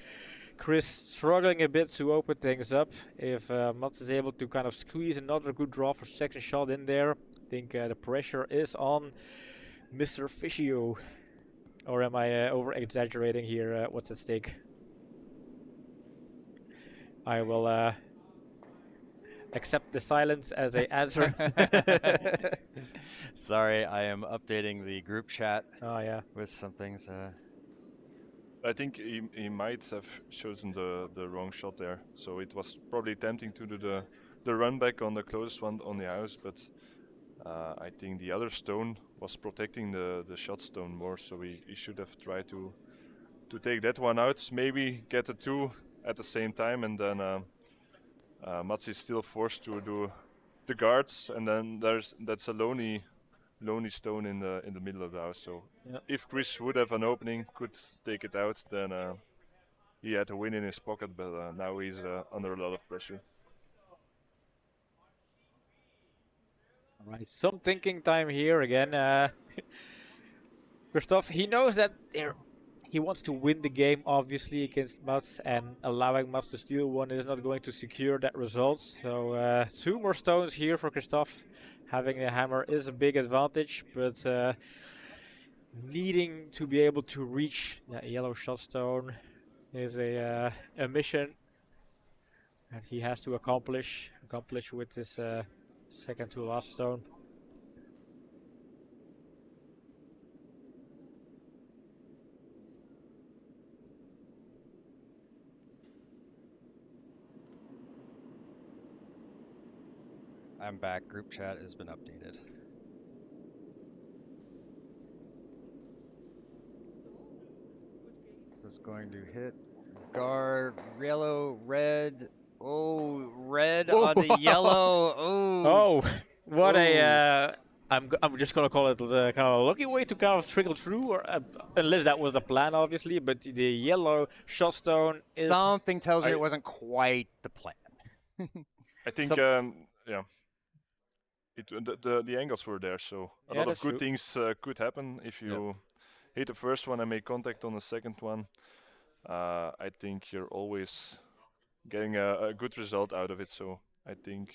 Speaker 2: Chris struggling a bit to open things up. If Mats is able to kind of squeeze another good draw for second shot in there, I think the pressure is on Mr. Fischio. Or am I over exaggerating here? What's at stake? I will accept the silence as a answer.
Speaker 1: Sorry, I am updating the group chat
Speaker 2: Oh yeah.
Speaker 1: with some things.
Speaker 3: I think he might have chosen the wrong shot there. So it was probably tempting to do the run back on the closest one on the house, but I think the other stone was protecting the shot stone more, so he should have tried to take that one out, maybe get the two at the same time, and then Mats is still forced to do the guards, and then that's a lonely stone in the middle of the house. So
Speaker 2: Yep.
Speaker 3: if Chris would have an opening, could take it out, then he had a win in his pocket, but now he's under a lot of pressure.
Speaker 2: All right, some thinking time here again. Christoph, he knows that he wants to win the game, obviously, against Mats, and allowing Mats to steal one is not going to secure that result. So 2 more stones here for Christoph. Having a hammer is a big advantage, but needing to be able to reach that yellow shot stone is a mission that he has to accomplish with this second to last stone.
Speaker 1: I'm back. Group chat has been updated. This is going to hit guard, yellow, red. Oh, red
Speaker 2: Whoa.
Speaker 1: on the yellow. Oh.
Speaker 2: Oh, what
Speaker 1: Ooh.
Speaker 2: a! I'm just gonna call it the kind of a lucky way to kind of trickle through, or unless that was the plan, obviously. But the yellow shot stone is.
Speaker 1: Something tells me it wasn't quite the plan.
Speaker 3: I think, yeah. The angles were there, so a
Speaker 2: Yeah,
Speaker 3: lot of
Speaker 2: that's
Speaker 3: good
Speaker 2: true.
Speaker 3: things could happen if you hit the first one and make contact on the second one. I think you're always getting a good result out of it. So I think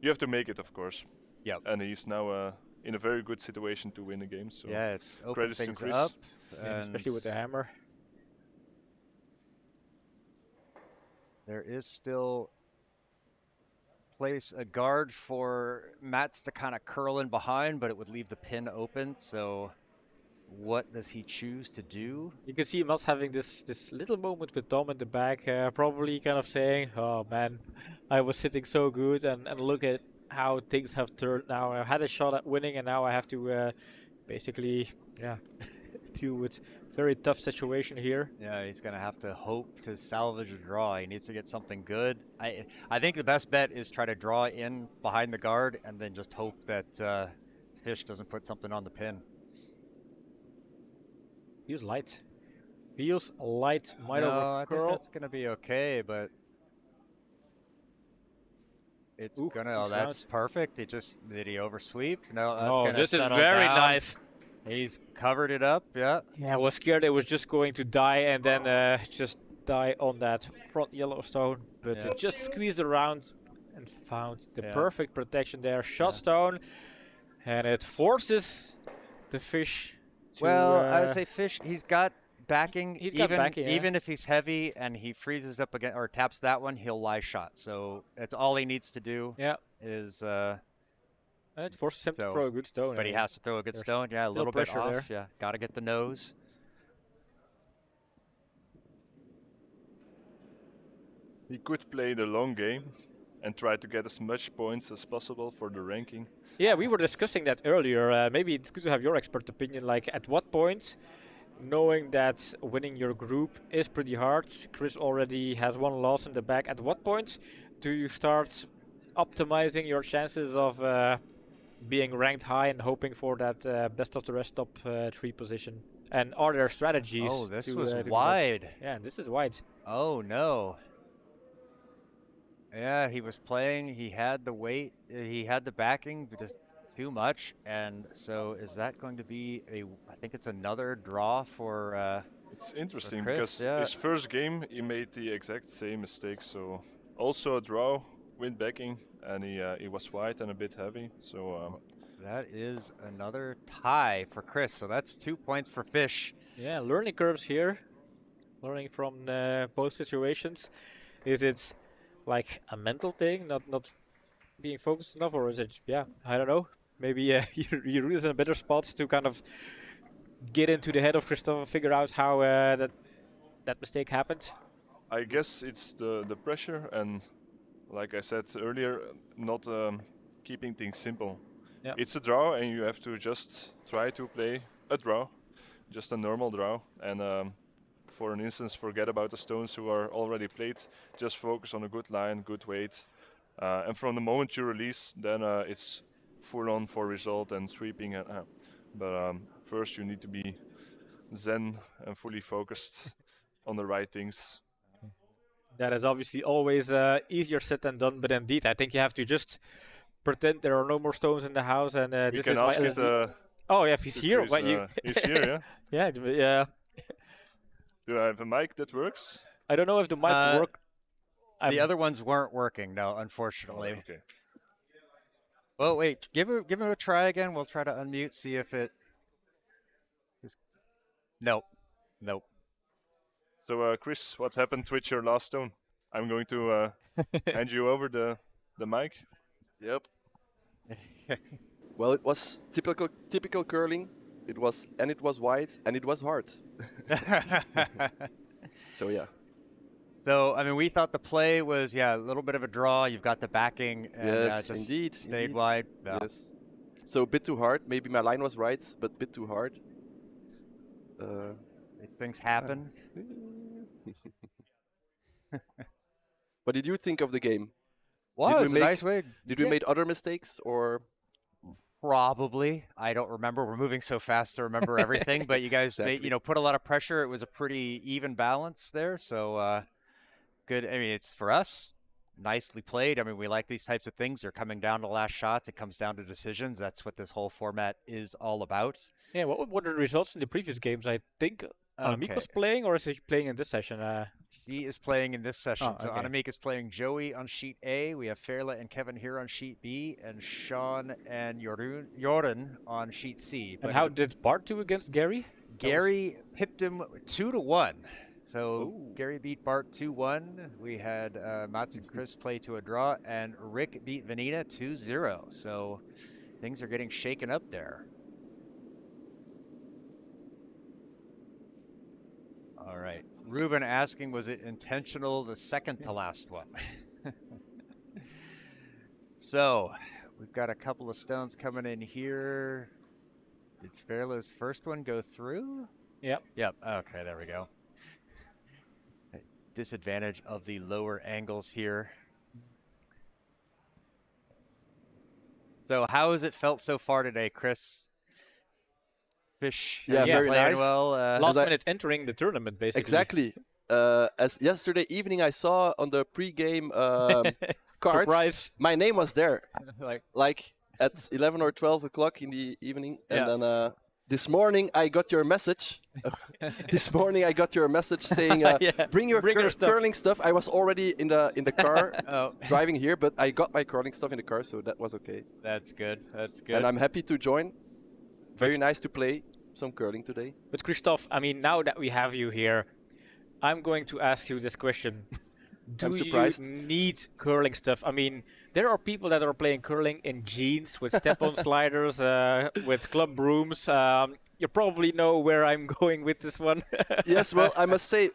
Speaker 3: you have to make it, of course.
Speaker 1: Yep.
Speaker 3: And he's now in a very good situation to win the game. So
Speaker 1: Yeah, it's open
Speaker 3: credits to
Speaker 1: things
Speaker 3: Chris.
Speaker 1: up.
Speaker 2: Yeah, especially with the hammer.
Speaker 1: There is still place a guard for Mats to kind of curl in behind, but it would leave the pin open. So what does he choose to do?
Speaker 2: You can see Mats having this little moment with Dom in the back, probably kind of saying, "Oh man, I was sitting so good, and look at how things have turned now. I had a shot at winning, and now I have to basically, yeah, deal with very tough situation here."
Speaker 1: Yeah, he's going to have to hope to salvage a draw. He needs to get something good. I think the best bet is try to draw in behind the guard and then just hope that Fish doesn't put something on the pin.
Speaker 2: Feels light. Feels light. Might
Speaker 1: No,
Speaker 2: over
Speaker 1: I think
Speaker 2: curl.
Speaker 1: that's going to be okay, but it's
Speaker 2: Ooh,
Speaker 1: going to, oh,
Speaker 2: looks
Speaker 1: that's
Speaker 2: round.
Speaker 1: perfect. Did he oversweep? No, that's
Speaker 2: Oh,
Speaker 1: going to
Speaker 2: this is
Speaker 1: settle
Speaker 2: very
Speaker 1: down.
Speaker 2: nice.
Speaker 1: He's covered it up, yeah.
Speaker 2: Yeah, I was scared it was just going to die and then just die on that front yellow stone, but
Speaker 1: Yeah.
Speaker 2: it just squeezed around and found the
Speaker 1: Yeah.
Speaker 2: perfect protection there. Shot
Speaker 1: Yeah.
Speaker 2: stone, and it forces the fish to.
Speaker 1: Well, I would say Fish, he's got backing.
Speaker 2: He's got backing, yeah.
Speaker 1: Even if he's heavy and he freezes up again or taps that one, he'll lie shot. So that's all he needs to do
Speaker 2: Yeah,
Speaker 1: is,
Speaker 2: it forces him to
Speaker 1: so-
Speaker 2: throw a good stone.
Speaker 1: but he has to throw a good
Speaker 2: There's
Speaker 1: stone. Yeah, a
Speaker 2: still
Speaker 1: little bit
Speaker 2: pressure
Speaker 1: off.
Speaker 2: there.
Speaker 1: Yeah, got to get the nose.
Speaker 3: He could play the long game and try to get as much points as possible for the ranking.
Speaker 2: Yeah, we were discussing that earlier. Maybe it's good to have your expert opinion. Like, at what point knowing that winning your group is pretty hard. Chris already has one loss in the bag. At what point do you start optimizing your chances of being ranked high and hoping for that best of the rest top 3 position? And are there strategies?
Speaker 1: Oh, this
Speaker 2: to,
Speaker 1: was
Speaker 2: to do that?
Speaker 1: wide.
Speaker 2: Yeah, this is wide.
Speaker 1: Oh, no. Yeah, he was playing. He had the weight. He had the backing, but just too much. And so is that going to be I think it's another draw for
Speaker 3: It's interesting
Speaker 1: Chris,
Speaker 3: because
Speaker 1: yeah.
Speaker 3: his first game he made the exact same mistake. So also a draw, win backing, and he was wide and a bit heavy. So
Speaker 1: that is another tie for Chris. So that's 2 points for Fish.
Speaker 2: Yeah, learning curves here. Learning from both situations. Is it like a mental thing, not being focused enough, or is it, yeah, I don't know. Maybe you're in a better spot to kind of get into the head of Christoph and figure out how that mistake happened.
Speaker 3: I guess it's the pressure and, like I said earlier, not keeping things simple.
Speaker 2: Yeah.
Speaker 3: It's a draw, and you have to just try to play a draw, just a normal draw, and for an instance, forget about the stones who are already played. Just focus on a good line, good weight, and from the moment you release, then it's full on for result and sweeping. But first, you need to be zen and fully focused on the right things.
Speaker 2: That is obviously always easier said than done, but indeed, I think you have to just pretend there are no more stones in the house, and
Speaker 3: We
Speaker 2: this
Speaker 3: can
Speaker 2: is my
Speaker 3: ask it.
Speaker 2: LSD. Oh yeah, if he's
Speaker 3: to
Speaker 2: here,
Speaker 3: Chris,
Speaker 2: but you.
Speaker 3: he's here, yeah.
Speaker 2: Yeah.
Speaker 3: Do I have a mic that works?
Speaker 2: I don't know if the mic work.
Speaker 1: The other ones weren't working, no, unfortunately.
Speaker 3: Okay.
Speaker 1: Well, wait, give it a try again. We'll try to unmute, see if it. Nope.
Speaker 3: So, Chris, what happened with your last stone? I'm going to hand you over the mic.
Speaker 4: Yep. Well, it was typical curling. It was wide and it was hard. So yeah.
Speaker 1: So I mean, we thought the play was a little bit of a draw. You've got the backing, and
Speaker 4: Yes,
Speaker 1: just
Speaker 4: indeed.
Speaker 1: stayed wide. Yeah.
Speaker 4: Yes. So a bit too hard. Maybe my line was right, but a bit too hard.
Speaker 1: These things happen.
Speaker 4: What did you think of the game?
Speaker 1: Well,
Speaker 4: we
Speaker 1: it's a
Speaker 4: make-
Speaker 1: nice way.
Speaker 4: Did we make other mistakes or?
Speaker 1: Probably. I don't remember. We're moving so fast to remember everything. But you guys,
Speaker 4: Exactly.
Speaker 1: put a lot of pressure. It was a pretty even balance there. So good. I mean, it's for us. Nicely played. I mean, we like these types of things. They're coming down to last shots. It comes down to decisions. That's what this whole format is all about.
Speaker 2: Yeah, what were the results in the previous games? I think Annemiek was playing, or is he playing in this session?
Speaker 1: He is playing in this session.
Speaker 2: Oh,
Speaker 1: So
Speaker 2: okay.
Speaker 1: Annemiek is playing Joey on sheet A. We have Fairla and Kevin here on sheet B, and Sean and Jordan on sheet C.
Speaker 2: And how did Bart do against Gary?
Speaker 1: Gary pipped him 2-1. So Gary beat Bart 2-1. We had Mats and Chris play to a draw, and Rick beat Vanita 2-0. So things are getting shaken up there. All right. Ruben asking, was it intentional, the second to last one? So we've got a couple of stones coming in here. Did Fairla's first one go through?
Speaker 2: Yep.
Speaker 1: Yep. Okay, there we go. Disadvantage of the lower angles here. So how has it felt so far today, Chris? Fish,
Speaker 4: Yeah,
Speaker 1: you
Speaker 4: very
Speaker 1: playing
Speaker 4: nice.
Speaker 1: well.
Speaker 2: Last
Speaker 4: I-
Speaker 2: minute entering the tournament, basically.
Speaker 4: Exactly. As yesterday evening I saw on the pre-game cards,
Speaker 2: Surprise.
Speaker 4: my name was there.
Speaker 1: like
Speaker 4: At 11 or 12 o'clock in the evening,
Speaker 1: Yeah.
Speaker 4: and then this morning I got your message. This morning I got your message saying,
Speaker 2: Yeah,
Speaker 4: "Bring your
Speaker 2: bring your stuff."
Speaker 4: curling stuff." I was already in the car
Speaker 1: oh,
Speaker 4: driving here, but I got my curling stuff in the car, so that was okay.
Speaker 1: that's good. That's good.
Speaker 4: And I'm happy to join. Very nice to play some curling today.
Speaker 2: But Christoph, I mean, now that we have you here, I'm going to ask you this question. Do
Speaker 4: I'm surprised.
Speaker 2: you need curling stuff? I mean, there are people that are playing curling in jeans with step-on sliders, with club brooms. You probably know where I'm going with this one.
Speaker 4: Yes, well, I must say,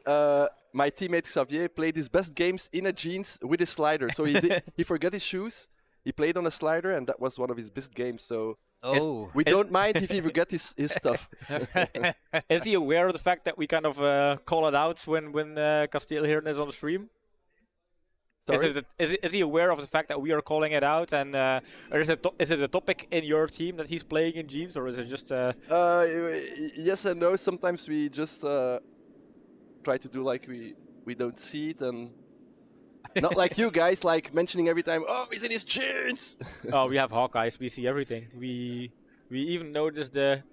Speaker 4: my teammate Xavier played his best games in a jeans with his slider. So he forgot his shoes. He played on a slider, and that was one of his best games. So
Speaker 1: Oh.
Speaker 4: We don't mind if he forgets his stuff.
Speaker 2: Is he aware of the fact that we kind of call it out when Castile here is on the stream?
Speaker 4: Sorry?
Speaker 2: Is he aware of the fact that we are calling it out, and or is it a topic in your team that he's playing in jeans, or is it just?
Speaker 4: Yes and no. Sometimes we just try to do like we don't see it, and not like you guys, like mentioning every time. Oh, he's in his jeans.
Speaker 2: Oh, we have Hawkeyes. We see everything. We even notice the.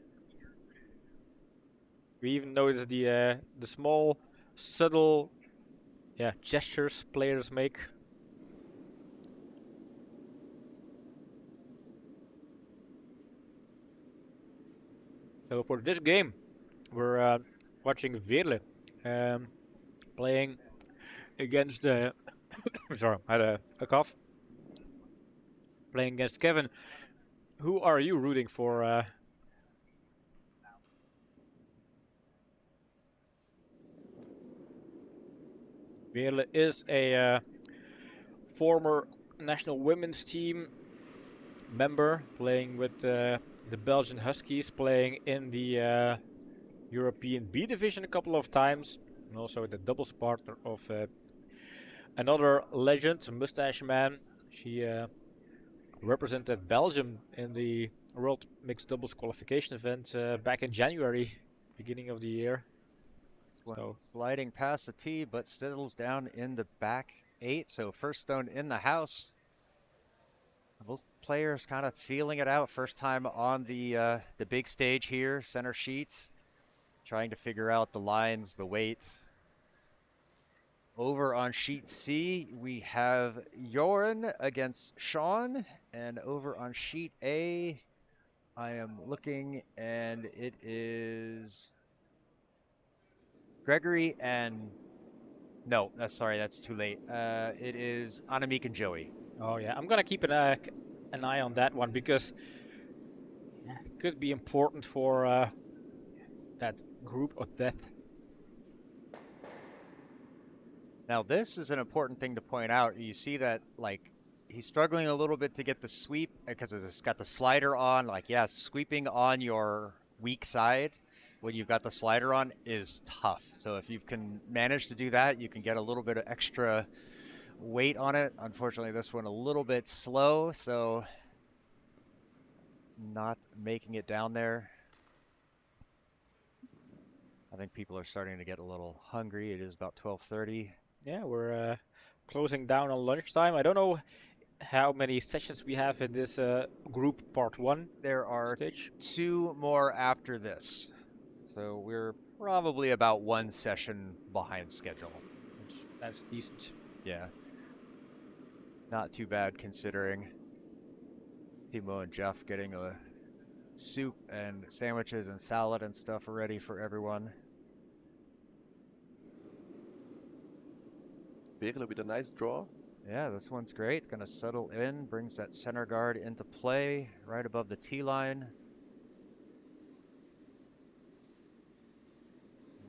Speaker 2: We even notice the small, subtle, gestures players make. So for this game, we're watching Veerle playing against the. Sorry, I had a cough. Playing against Kevin. Who are you rooting for? Veerle is a former national women's team member, playing with the Belgian Huskies, playing in the European B division a couple of times, and also the doubles partner of another legend, Mustache Man. She represented Belgium in the World Mixed Doubles qualification event back in January, beginning of the year. So
Speaker 1: Sliding past the tee, but settles down in the back 8. So first stone in the house. Both players kind of feeling it out. First time on the big stage here, center sheets. Trying to figure out the lines, the weight. Over on sheet C, we have Joran against Sean. And over on sheet A, I am looking, and it is Gregory and... No, that's too late. It is Annemiek and Joey.
Speaker 2: oh yeah, I'm gonna keep an eye on that one, because it could be important for that group of death.
Speaker 1: Now, this is an important thing to point out. You see that, like, he's struggling a little bit to get the sweep because it's got the slider on. Like, yeah, sweeping on your weak side when you've got the slider on is tough. So if you can manage to do that, you can get a little bit of extra weight on it. Unfortunately, this one a little bit slow, so not making it down there. I think people are starting to get a little hungry. It is about 12:30.
Speaker 2: Yeah, we're closing down on lunchtime. I don't know how many sessions we have in this group part 1
Speaker 1: There are
Speaker 2: stage.
Speaker 1: 2 more after this. So we're probably about 1 session behind schedule.
Speaker 2: That's decent.
Speaker 1: Yeah. Not too bad considering. Timo and Jeff getting a soup and sandwiches and salad and stuff ready for everyone.
Speaker 4: Veerle with a nice draw.
Speaker 1: Yeah, this one's great. It's going to settle in, brings that center guard into play right above the tee line.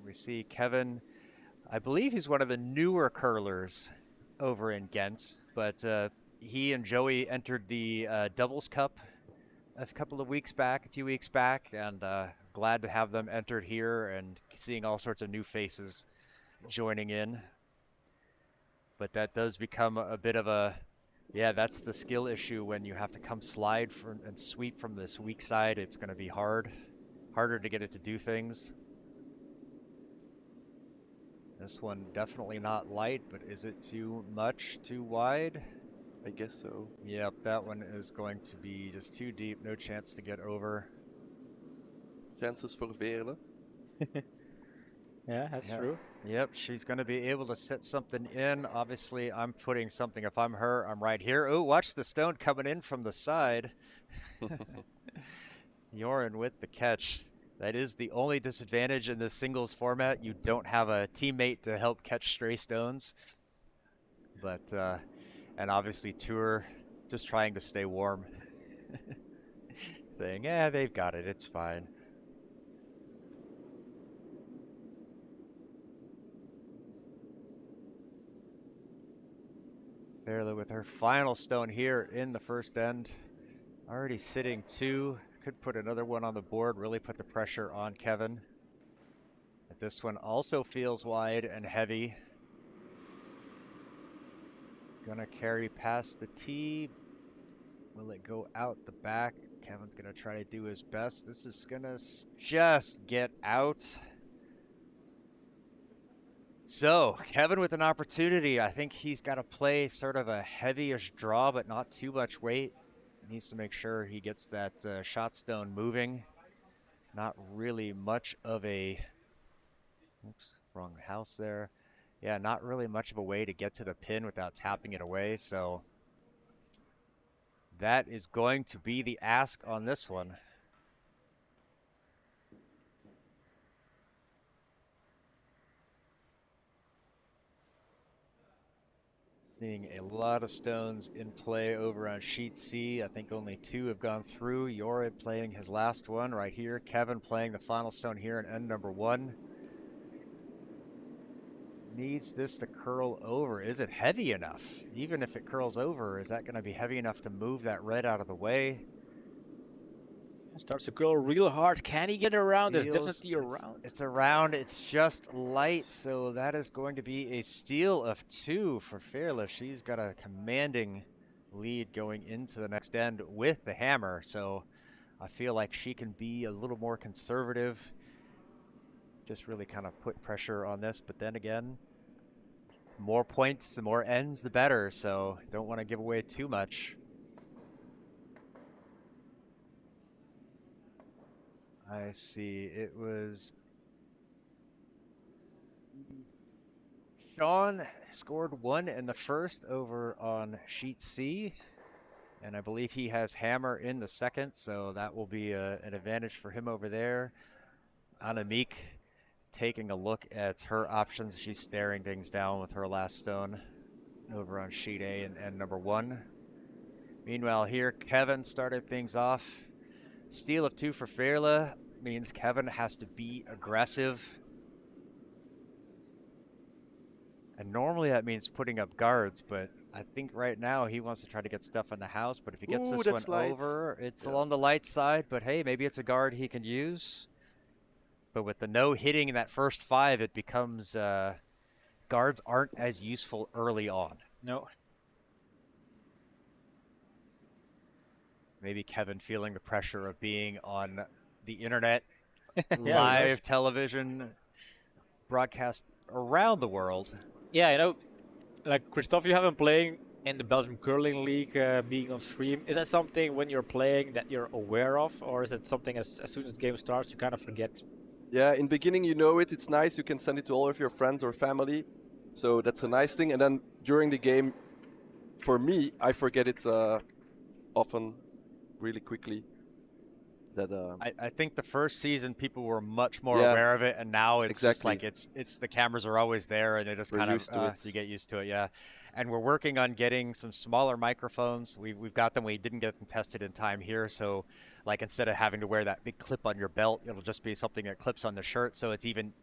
Speaker 1: We see Kevin, I believe he's one of the newer curlers over in Ghent, but he and Joey entered the Doubles Cup a few weeks back, and glad to have them entered here and seeing all sorts of new faces joining in. But that does become a bit of a, yeah, that's the skill issue when you have to come slide and sweep from this weak side. It's going to be harder to get it to do things. This one definitely not light, but is it too much, too wide?
Speaker 4: I guess so.
Speaker 1: Yep, that one is going to be just too deep, no chance to get over.
Speaker 4: Chances for Veerle.
Speaker 2: Yeah, that's true.
Speaker 1: Yep, she's going to be able to set something in. Obviously, I'm putting something. If I'm her, I'm right here. Oh, watch the stone coming in from the side. Joran with the catch. That is the only disadvantage in this singles format. You don't have a teammate to help catch stray stones. But, and obviously Tour just trying to stay warm. Saying, yeah, they've got it. It's fine. Veerle with her final stone here in the first end. Already sitting 2. Could put another one on the board, really put the pressure on Kevin. But this one also feels wide and heavy. Gonna carry past the tee. Will it go out the back? Kevin's gonna try to do his best. This is gonna just get out. So, Kevin with an opportunity. I think he's got to play sort of a heavy-ish draw, but not too much weight. Needs to make sure he gets that shot stone moving. Not really much of a... Oops, wrong house there. Yeah, not really much of a way to get to the pin without tapping it away, so... That is going to be the ask on this one. Seeing a lot of stones in play over on sheet C. I think only 2 have gone through. Yorid playing his last one right here. Kevin playing the final stone here in end number 1. Needs this to curl over. Is it heavy enough? Even if it curls over, is that going to be heavy enough to move that red out of the way?
Speaker 2: It starts to curl real hard. Can he get around? It's
Speaker 1: Feels-
Speaker 2: definitely around.
Speaker 1: It's around. It's just light, so that is going to be a steal of 2 for Fearless. She's got a commanding lead going into the next end with the hammer, so I feel like she can be a little more conservative. Just really kind of put pressure on this, but then again, the more points, the more ends, the better, so don't want to give away too much. I see. It was Sean scored 1 in the first over on sheet C, and I believe he has hammer in the second, so that will be an advantage for him over there. Annemiek taking a look at her options. She's staring things down with her last stone over on sheet A and end number 1. Meanwhile here, Kevin started things off. Steal of 2 for Fairla means Kevin has to be aggressive. And normally that means putting up guards, but I think right now he wants to try to get stuff in the house. But if he gets
Speaker 4: Ooh,
Speaker 1: this one
Speaker 4: that's light.
Speaker 1: over, it's
Speaker 4: Yeah.
Speaker 1: along the light side. But hey, maybe it's a guard he can use. But with the no hitting in that first 5, it becomes guards aren't as useful early on.
Speaker 2: No.
Speaker 1: Maybe Kevin feeling the pressure of being on the internet,
Speaker 2: Yeah,
Speaker 1: live television, broadcast around the world.
Speaker 2: Yeah, you know, like Christophe, you have been playing in the Belgian Curling League, being on stream. Is that something when you're playing that you're aware of, or is it something as soon as the game starts you kind of forget?
Speaker 4: Yeah, in beginning you know it, it's nice, you can send it to all of your friends or family. So that's a nice thing. And then during the game, for me, I forget it often, really quickly. That
Speaker 1: I think the first season people were much more
Speaker 4: Yeah,
Speaker 1: aware of it, and now it's just
Speaker 4: exactly.
Speaker 1: like it's the cameras are always there, and they just
Speaker 4: We're
Speaker 1: kind
Speaker 4: used to
Speaker 1: of
Speaker 4: it.
Speaker 1: you get used to it, yeah. And we're working on getting some smaller microphones. We've got them. We didn't get them tested in time here, so like instead of having to wear that big clip on your belt, it'll just be something that clips on the shirt, so it's even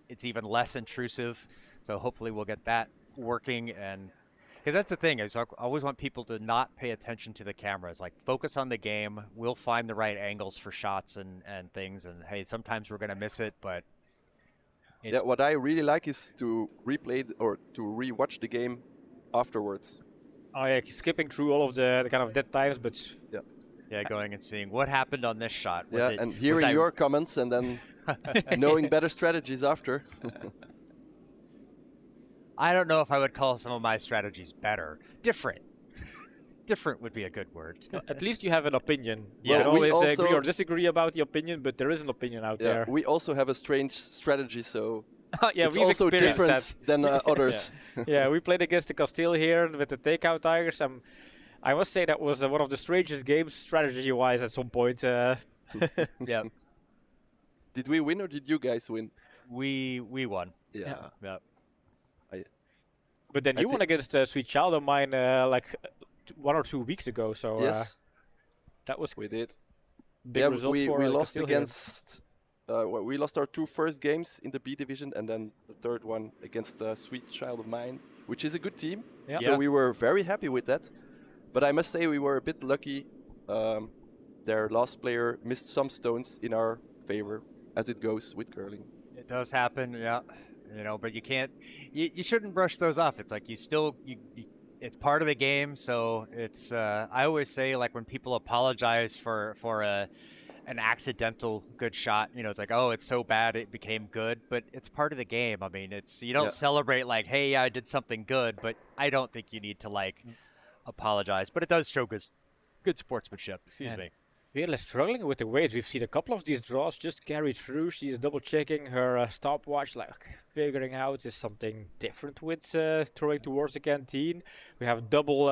Speaker 1: less intrusive. So hopefully we'll get that working, and because that's the thing is I always want people to not pay attention to the cameras, like focus on the game. We'll find the right angles for shots and things, and hey, sometimes we're gonna miss it, but it's,
Speaker 4: yeah, what I really like is to replay or to rewatch the game afterwards.
Speaker 2: Oh yeah, skipping through all of the kind of dead times, but
Speaker 1: yeah, going and seeing what happened on this shot. Was
Speaker 4: Yeah,
Speaker 1: it,
Speaker 4: and
Speaker 1: was
Speaker 4: hearing
Speaker 1: I-
Speaker 4: your comments and then knowing better strategies after.
Speaker 1: I don't know if I would call some of my strategies better. Different. Different would be a good word.
Speaker 2: at least you have an opinion.
Speaker 1: Yeah.
Speaker 2: You can
Speaker 4: Well, we
Speaker 2: always agree
Speaker 4: also-
Speaker 2: or disagree about the opinion, but there is an opinion out
Speaker 4: Yeah,
Speaker 2: there.
Speaker 4: we also have a strange strategy, so
Speaker 2: Yeah,
Speaker 4: it's
Speaker 2: we've
Speaker 4: also
Speaker 2: experienced
Speaker 4: different
Speaker 2: that.
Speaker 4: than others.
Speaker 2: Yeah, we played against the Castile here with the takeout tigers. I must say that was one of the strangest games strategy-wise at some point.
Speaker 1: Yeah,
Speaker 4: Did we win or did you guys win?
Speaker 1: we won.
Speaker 4: Yeah.
Speaker 1: Yeah.
Speaker 2: But then
Speaker 4: I
Speaker 2: you won against a sweet child of mine 1 or 2 weeks ago, so
Speaker 4: Yes,
Speaker 2: that was
Speaker 4: we did.
Speaker 2: big
Speaker 4: Yeah,
Speaker 2: result
Speaker 4: we
Speaker 2: for
Speaker 4: lost
Speaker 2: Castile here.
Speaker 4: against. Well, we lost our 2 first games in the B division, and then the third one against Sweet Child of Mine, which is a good team.
Speaker 2: Yeah.
Speaker 4: So
Speaker 1: Yeah.
Speaker 4: we were very happy with that. But I must say we were a bit lucky their last player missed some stones in our favor, as it goes with curling.
Speaker 1: It does happen, yeah. You know, but you can't, you shouldn't brush those off. It's like it's part of the game. So it's, I always say, like, when people apologize for an accidental good shot, you know, it's like, oh, it's so bad it became good, but it's part of the game. I mean, you don't celebrate like, hey, yeah, I did something good, but I don't think you need to like apologize. But it does show good sportsmanship. Excuse me.
Speaker 2: Really struggling with the weight. We've seen a couple of these draws just carry through. She's double checking her stopwatch, like figuring out is something different with throwing towards the canteen. We have double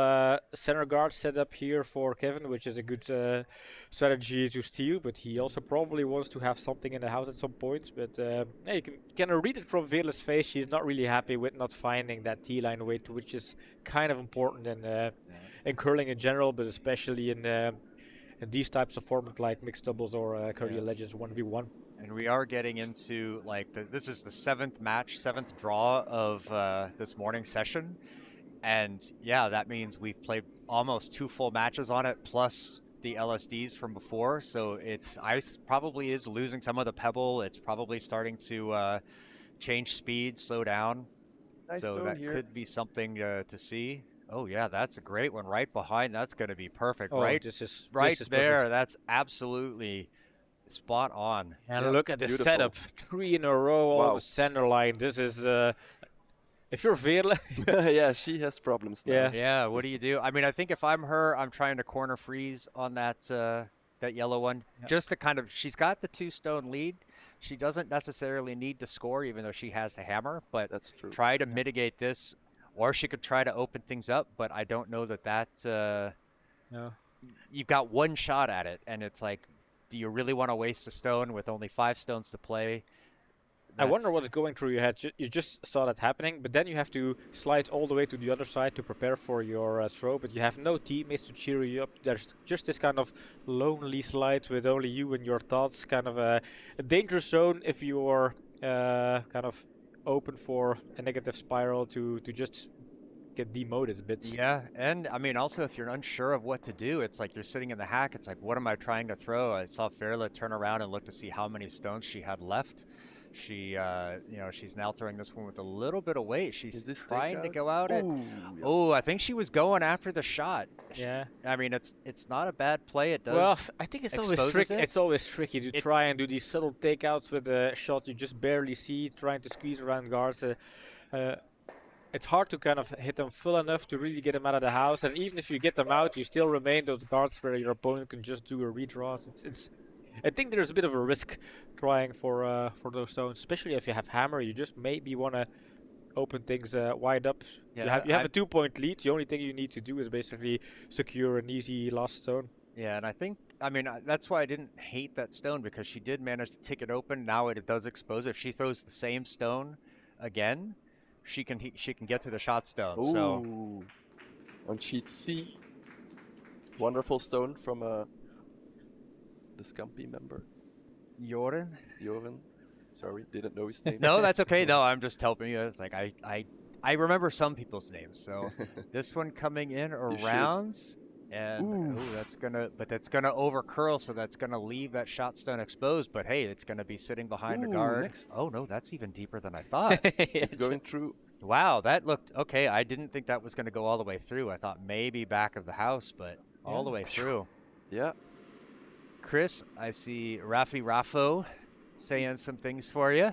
Speaker 2: center guard set up here for Kevin, which is a good strategy to steal, but he also probably wants to have something in the house at some point. But yeah, you can kind of read it from Vela's face. She's not really happy with not finding that T-line weight, which is kind of important in curling in general, but especially in these types of format like mixed doubles or Curdia Legends 1v1.
Speaker 1: And we are getting into like this is the seventh draw of this morning session, and yeah, that means we've played almost 2 full matches on it plus the LSDs from before. So it's ice probably is losing some of the pebble. It's probably starting to change speed, slow down.
Speaker 4: Nice
Speaker 1: so that could be something to see. Oh yeah, that's a great one right behind. That's going to be perfect.
Speaker 2: Oh,
Speaker 1: right,
Speaker 2: this is
Speaker 1: right
Speaker 2: this is
Speaker 1: there.
Speaker 2: perfect.
Speaker 1: That's absolutely spot on.
Speaker 2: And look at the
Speaker 4: beautiful.
Speaker 2: setup, 3 in a row, all
Speaker 4: Wow.
Speaker 2: the center line. This is if you're Vela,
Speaker 4: Yeah, she has problems now.
Speaker 2: Yeah.
Speaker 1: Yeah, what do you do? I mean, I think if I'm her, I'm trying to corner freeze on that that yellow one, just to kind of. She's got the 2-stone lead. She doesn't necessarily need to score, even though she has the hammer. But
Speaker 4: That's true.
Speaker 1: try to mitigate this, or she could try to open things up. But I don't know that.
Speaker 2: no.
Speaker 1: You've got one shot at it, and it's like, do you really want to waste a stone with only 5 stones to play?
Speaker 2: I wonder what's going through your head. You just saw that happening, but then you have to slide all the way to the other side to prepare for your throw, but you have no teammates to cheer you up. There's just this kind of lonely slide with only you and your thoughts, kind of a dangerous zone if you are kind of open for a negative spiral to just get demoted a bit.
Speaker 1: Yeah, and I mean, also if you're unsure of what to do, it's like you're sitting in the hack. It's like, what am I trying to throw? I saw Fairla turn around and look to see how many stones she had left. She, you know, she's now throwing this one with a little bit of weight. She's trying to go out it. Oh, I think she was going after the shot.
Speaker 2: Yeah.
Speaker 1: I mean, it's not a bad play. It does.
Speaker 2: Well, I think it's always
Speaker 1: exposes
Speaker 2: tricky.
Speaker 1: it.
Speaker 2: It's always tricky to try and do these subtle takeouts with a shot you just barely see, trying to squeeze around guards. It's hard to kind of hit them full enough to really get them out of the house. And even if you get them out, you still remain those guards where your opponent can just do a redraw. I think there's a bit of a risk trying for those stones, especially if you have hammer. You just maybe want to open things wide up.
Speaker 1: Yeah,
Speaker 2: you have a 2-point lead. The only thing you need to do is basically secure an easy last stone.
Speaker 1: Yeah, and I think, I mean, that's why I didn't hate that stone, because she did manage to tick it open. Now it does expose it. If she throws the same stone again, she can get to the shot stone. So
Speaker 4: Ooh. On sheet C, wonderful stone from the Skeki member,
Speaker 1: Joren.
Speaker 4: Joren. Sorry, didn't know his name.
Speaker 1: No, that's okay. No, I'm just helping you. It's like I remember some people's names. So this one coming in around, and that's gonna over curl, so that's gonna leave that shot stone exposed. But hey, it's gonna be sitting behind a guard.
Speaker 4: Next.
Speaker 1: Oh no, that's even deeper than I thought.
Speaker 4: It's going through.
Speaker 1: Wow, that looked okay. I didn't think that was gonna go all the way through. I thought maybe back of the house, but all the way through.
Speaker 4: Yeah.
Speaker 1: Chris, I see Raffo saying some things for you.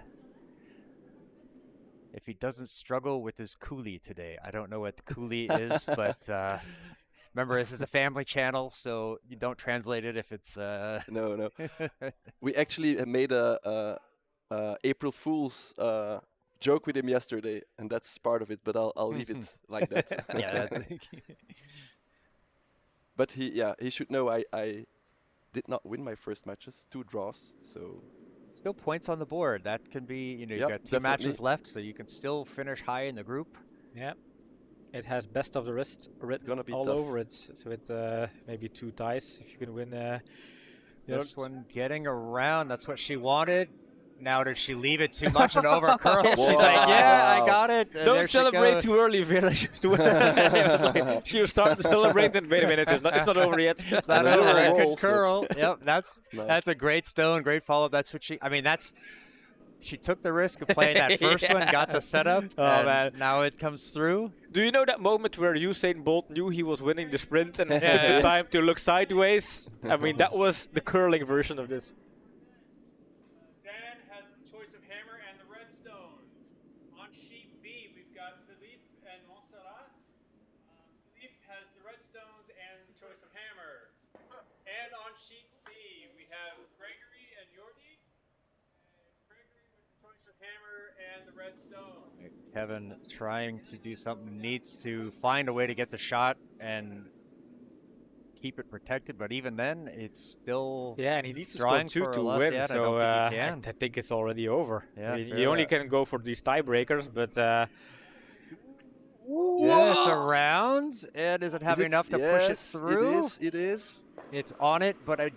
Speaker 1: If he doesn't struggle with his coolie today, I don't know what the coolie is, but remember, this is a family channel, so you don't translate it if it's.
Speaker 4: No. We actually made a April Fool's joke with him yesterday, and that's part of it. But I'll leave it like that.
Speaker 1: Yeah.
Speaker 4: But he should know I did not win my first matches, 2 draws, so.
Speaker 1: Still points on the board. That can be, you know, you've
Speaker 4: Yep,
Speaker 1: got 2 matches
Speaker 4: definitely.
Speaker 1: left, so you can still finish high in the group.
Speaker 2: Yeah. It has best of the rest written
Speaker 4: gonna be
Speaker 2: all
Speaker 4: tough.
Speaker 2: over it, with maybe 2 ties if you can win.
Speaker 1: This one getting around. That's what she wanted. Now did she leave it too much and over curl? She's
Speaker 4: Whoa.
Speaker 1: like, yeah, I got it. And
Speaker 2: Don't
Speaker 1: there she
Speaker 2: celebrate
Speaker 1: goes.
Speaker 2: too early, Vera. She was starting to celebrate, and wait a minute, it's not over yet.
Speaker 1: It's not
Speaker 4: And a
Speaker 1: over.
Speaker 4: little
Speaker 1: It
Speaker 4: roll,
Speaker 1: could
Speaker 4: so-
Speaker 1: curl. Yep, that's
Speaker 4: Nice.
Speaker 1: a great stone, great follow-up. That's what she. I mean, she took the risk of playing that first one, got the setup,
Speaker 2: Oh,
Speaker 1: and
Speaker 2: man.
Speaker 1: now it comes through.
Speaker 2: Do you know that moment where Usain Bolt knew he was winning the sprint and took the
Speaker 1: Yes.
Speaker 2: time to look sideways? I mean, that was the curling version of this.
Speaker 5: Dan has the choice of hammer and the red stones. On sheet B, we've got Philippe and Montserrat. Philippe has the red stones and the choice of hammer. And on sheet C, we have Gregory and Jordi. Gregory with the choice of hammer and the red stone.
Speaker 1: Kevin trying to do something, needs to find a way to get the shot and keep it protected, but even then, it's still
Speaker 2: Yeah, and he needs to score
Speaker 1: drawing
Speaker 2: 2
Speaker 1: for
Speaker 2: to
Speaker 1: a loss
Speaker 2: win,
Speaker 1: yet. I
Speaker 2: so
Speaker 1: don't think he can.
Speaker 2: I think it's already over.
Speaker 1: Yeah,
Speaker 2: I mean,
Speaker 1: fair
Speaker 2: you only
Speaker 1: enough.
Speaker 2: can go for these tiebreakers, but
Speaker 1: Yeah, it's around. And is it having enough to push it
Speaker 4: Yes,
Speaker 1: through?
Speaker 4: It is. It is.
Speaker 1: It's on it, but I.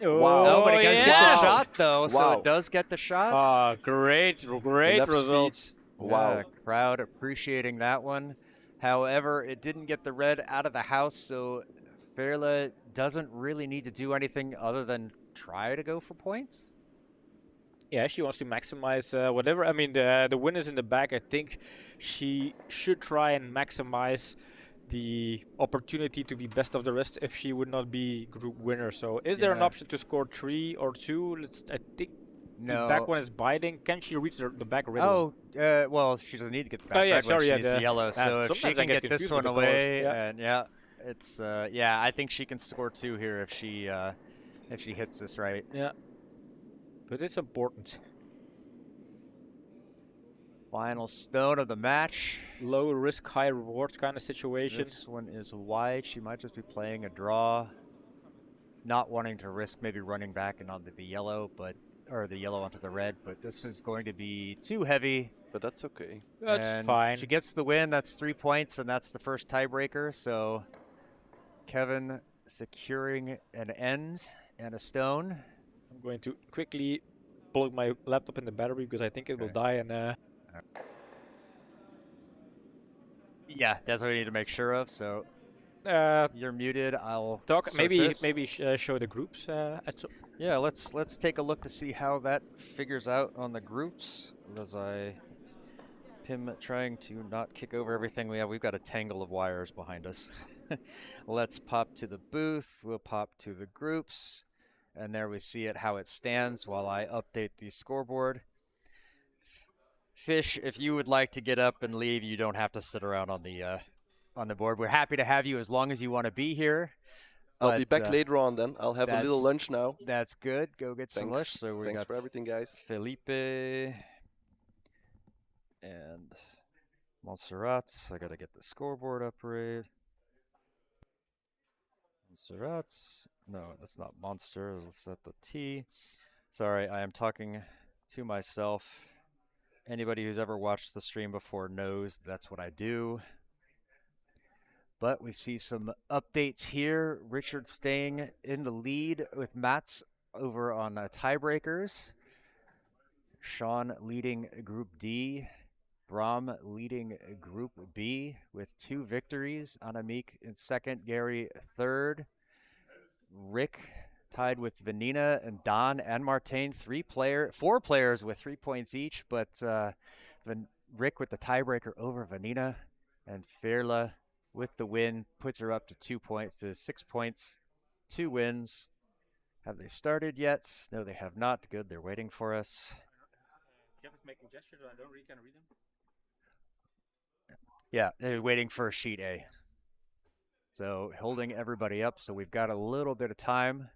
Speaker 2: oh,
Speaker 1: No, but it does get
Speaker 2: yes!
Speaker 1: the shot though, so
Speaker 4: Wow.
Speaker 1: it does get the shot.
Speaker 2: Ah, great
Speaker 4: Enough
Speaker 2: results.
Speaker 4: speed. Wow.
Speaker 1: Yeah, crowd appreciating that one. However, it didn't get the red out of the house, so Fairla doesn't really need to do anything other than try to go for points.
Speaker 2: Yeah, she wants to maximize whatever. I mean, the win is in the back. I think she should try and maximize the opportunity to be best of the rest if she would not be group winner. So, is there an
Speaker 1: Yeah.
Speaker 2: option to score 3 or 2? I think the
Speaker 1: No.
Speaker 2: back one is biting. Can she reach the back red one?
Speaker 1: Oh, well, she doesn't need to get the back
Speaker 2: Oh, yeah,
Speaker 1: red one.
Speaker 2: sorry,
Speaker 1: She
Speaker 2: yeah,
Speaker 1: needs the
Speaker 2: the-
Speaker 1: yellow. So if she
Speaker 2: sometimes I
Speaker 1: can
Speaker 2: get
Speaker 1: get this
Speaker 2: confused with
Speaker 1: one
Speaker 2: the colors,
Speaker 1: away,
Speaker 2: yeah.
Speaker 1: and it's yeah, I think she can score 2 here if she hits this right.
Speaker 2: Yeah. But it's important.
Speaker 1: Final stone of the match.
Speaker 2: Low risk, high reward kind of situation.
Speaker 1: This one is wide. She might just be playing a draw, not wanting to risk maybe running back and onto the yellow, or the yellow onto the red. But this is going to be too heavy.
Speaker 4: But that's okay.
Speaker 2: That's
Speaker 1: and
Speaker 2: fine.
Speaker 1: She gets the win. That's 3 points, and that's the first tiebreaker. So Kevin securing an end and a stone.
Speaker 2: I'm going to quickly plug my laptop in the battery because I think it will
Speaker 1: Okay.
Speaker 2: die. And
Speaker 1: Yeah, that's what we need to make sure of. So you're muted. I'll
Speaker 2: talk.
Speaker 1: start
Speaker 2: Maybe
Speaker 1: this.
Speaker 2: show the groups.
Speaker 1: Yeah, let's take a look to see how that figures out on the groups. As Pim trying to not kick over everything. We've got a tangle of wires behind us. Let's pop to the booth. We'll pop to the groups, and there we see it how it stands while I update the scoreboard. Fish, if you would like to get up and leave, you don't have to sit around on the board. We're happy to have you as long as you want to be here.
Speaker 4: I'll be
Speaker 1: But,
Speaker 4: back later on then. I'll have a little
Speaker 1: that's-
Speaker 4: lunch now.
Speaker 1: That's good. Go get some lunch.
Speaker 4: Thanks.
Speaker 1: So we
Speaker 4: Thanks
Speaker 1: got
Speaker 4: for everything, guys.
Speaker 1: Felipe and Montserrat. I gotta get the scoreboard up right. Montserrat. No, that's not Monster. Let's set the T. Sorry, I am talking to myself. Anybody who's ever watched the stream before knows that's what I do. But we see some updates here. Richard staying in the lead with Mats over on tiebreakers. Sean leading Group D. Brom leading Group B with 2 victories. Annemiek in second, Gary third. Rick tied with Vanina and Don and Martin. 4 players with 3 points each, but Rick with the tiebreaker over Vanina, and Fairla with the win puts her up to 2 points, to 6 points, 2 wins. Have they started yet? No, they have not. Good, they're waiting for us.
Speaker 2: Jeff is making gestures. I don't really can read them.
Speaker 1: Yeah, they're waiting for sheet A. So holding everybody up, so we've got a little bit of time.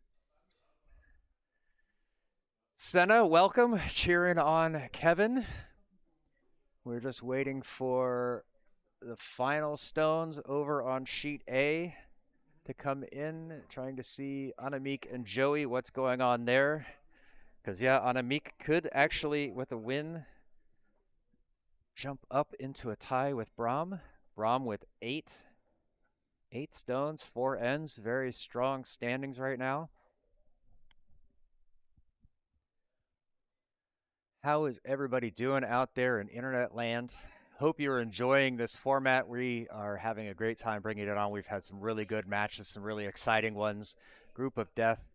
Speaker 1: Senna, welcome. Cheering on Kevin. We're just waiting for the final stones over on sheet A to come in. Trying to see Annemiek and Joey, what's going on there. Because, yeah, Annemiek could actually, with a win, jump up into a tie with Brom. Brom with 8 stones, 4 ends. Very strong standings right now. How is everybody doing out there in internet land? Hope you're enjoying this format. We are having a great time bringing it on. We've had some really good matches, some really exciting ones. Group of Death.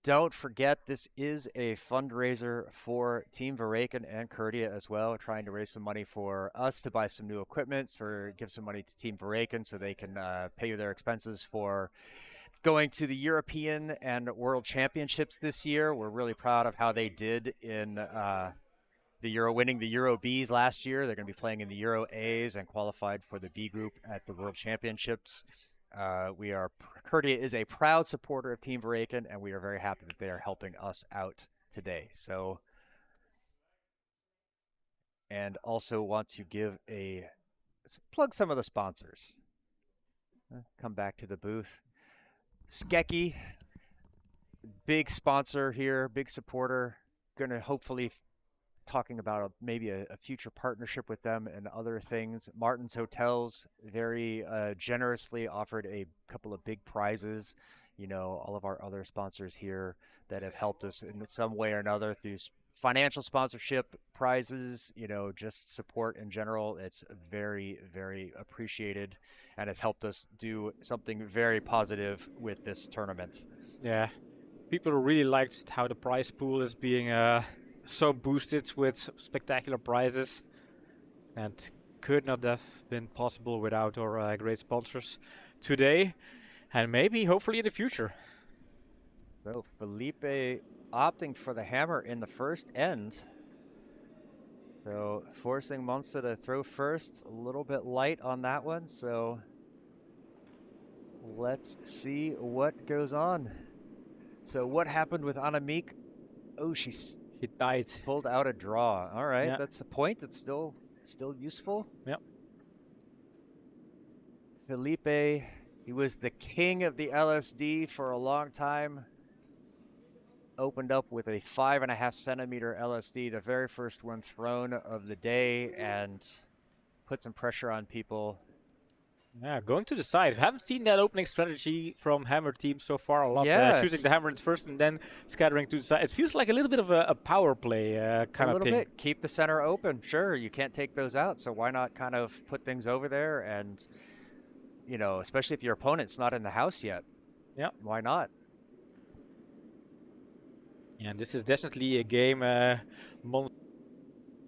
Speaker 1: Don't forget, this is a fundraiser for Team Veraken and Curdia as well, trying to raise some money for us to buy some new equipment or give some money to Team Veraken so they can pay their expenses for going to the European and World Championships this year. We're really proud of how they did in the Euro, winning the Euro Bs last year. They're going to be playing in the Euro As and qualified for the B group at the World Championships. Curdia is a proud supporter of Team Veraken, and we are very happy that they are helping us out today. So, and also want to plug some of the sponsors. Come back to the booth. Skeki, big sponsor here, big supporter. Going to hopefully talking about maybe a future partnership with them and other things. Martin's Hotels very generously offered a couple of big prizes. You know, all of our other sponsors here that have helped us in some way or another through financial sponsorship, prizes, you know, just support in general. It's very, very appreciated, and it's helped us do something very positive with this tournament.
Speaker 2: Yeah, people really liked how the prize pool is being so boosted with spectacular prizes, and could not have been possible without our great sponsors today, and maybe hopefully in the future.
Speaker 1: So Felipe opting for the hammer in the first end. So forcing Monster to throw first, a little bit light on that one. So let's see what goes on. So what happened with Annemiek? Oh, she
Speaker 2: died.
Speaker 1: Pulled out a draw. All right,
Speaker 2: Yeah.
Speaker 1: that's a point. That's still useful.
Speaker 2: Yep.
Speaker 1: Felipe, he was the king of the LSD for a long time. Opened up with a 5.5 centimeter LSD, the very first one thrown of the day, and put some pressure on people.
Speaker 2: Yeah, going to the side. Haven't seen that opening strategy from Hammer team so far a lot.
Speaker 1: Yeah.
Speaker 2: Choosing the hammer at first and then scattering to the side. It feels like a little bit of a power play kind of thing.
Speaker 1: A little bit. Keep the center open. Sure, you can't take those out, so why not kind of put things over there and, you know, especially if your opponent's not in the house yet.
Speaker 2: Yeah.
Speaker 1: Why not?
Speaker 2: Yeah, this is definitely a game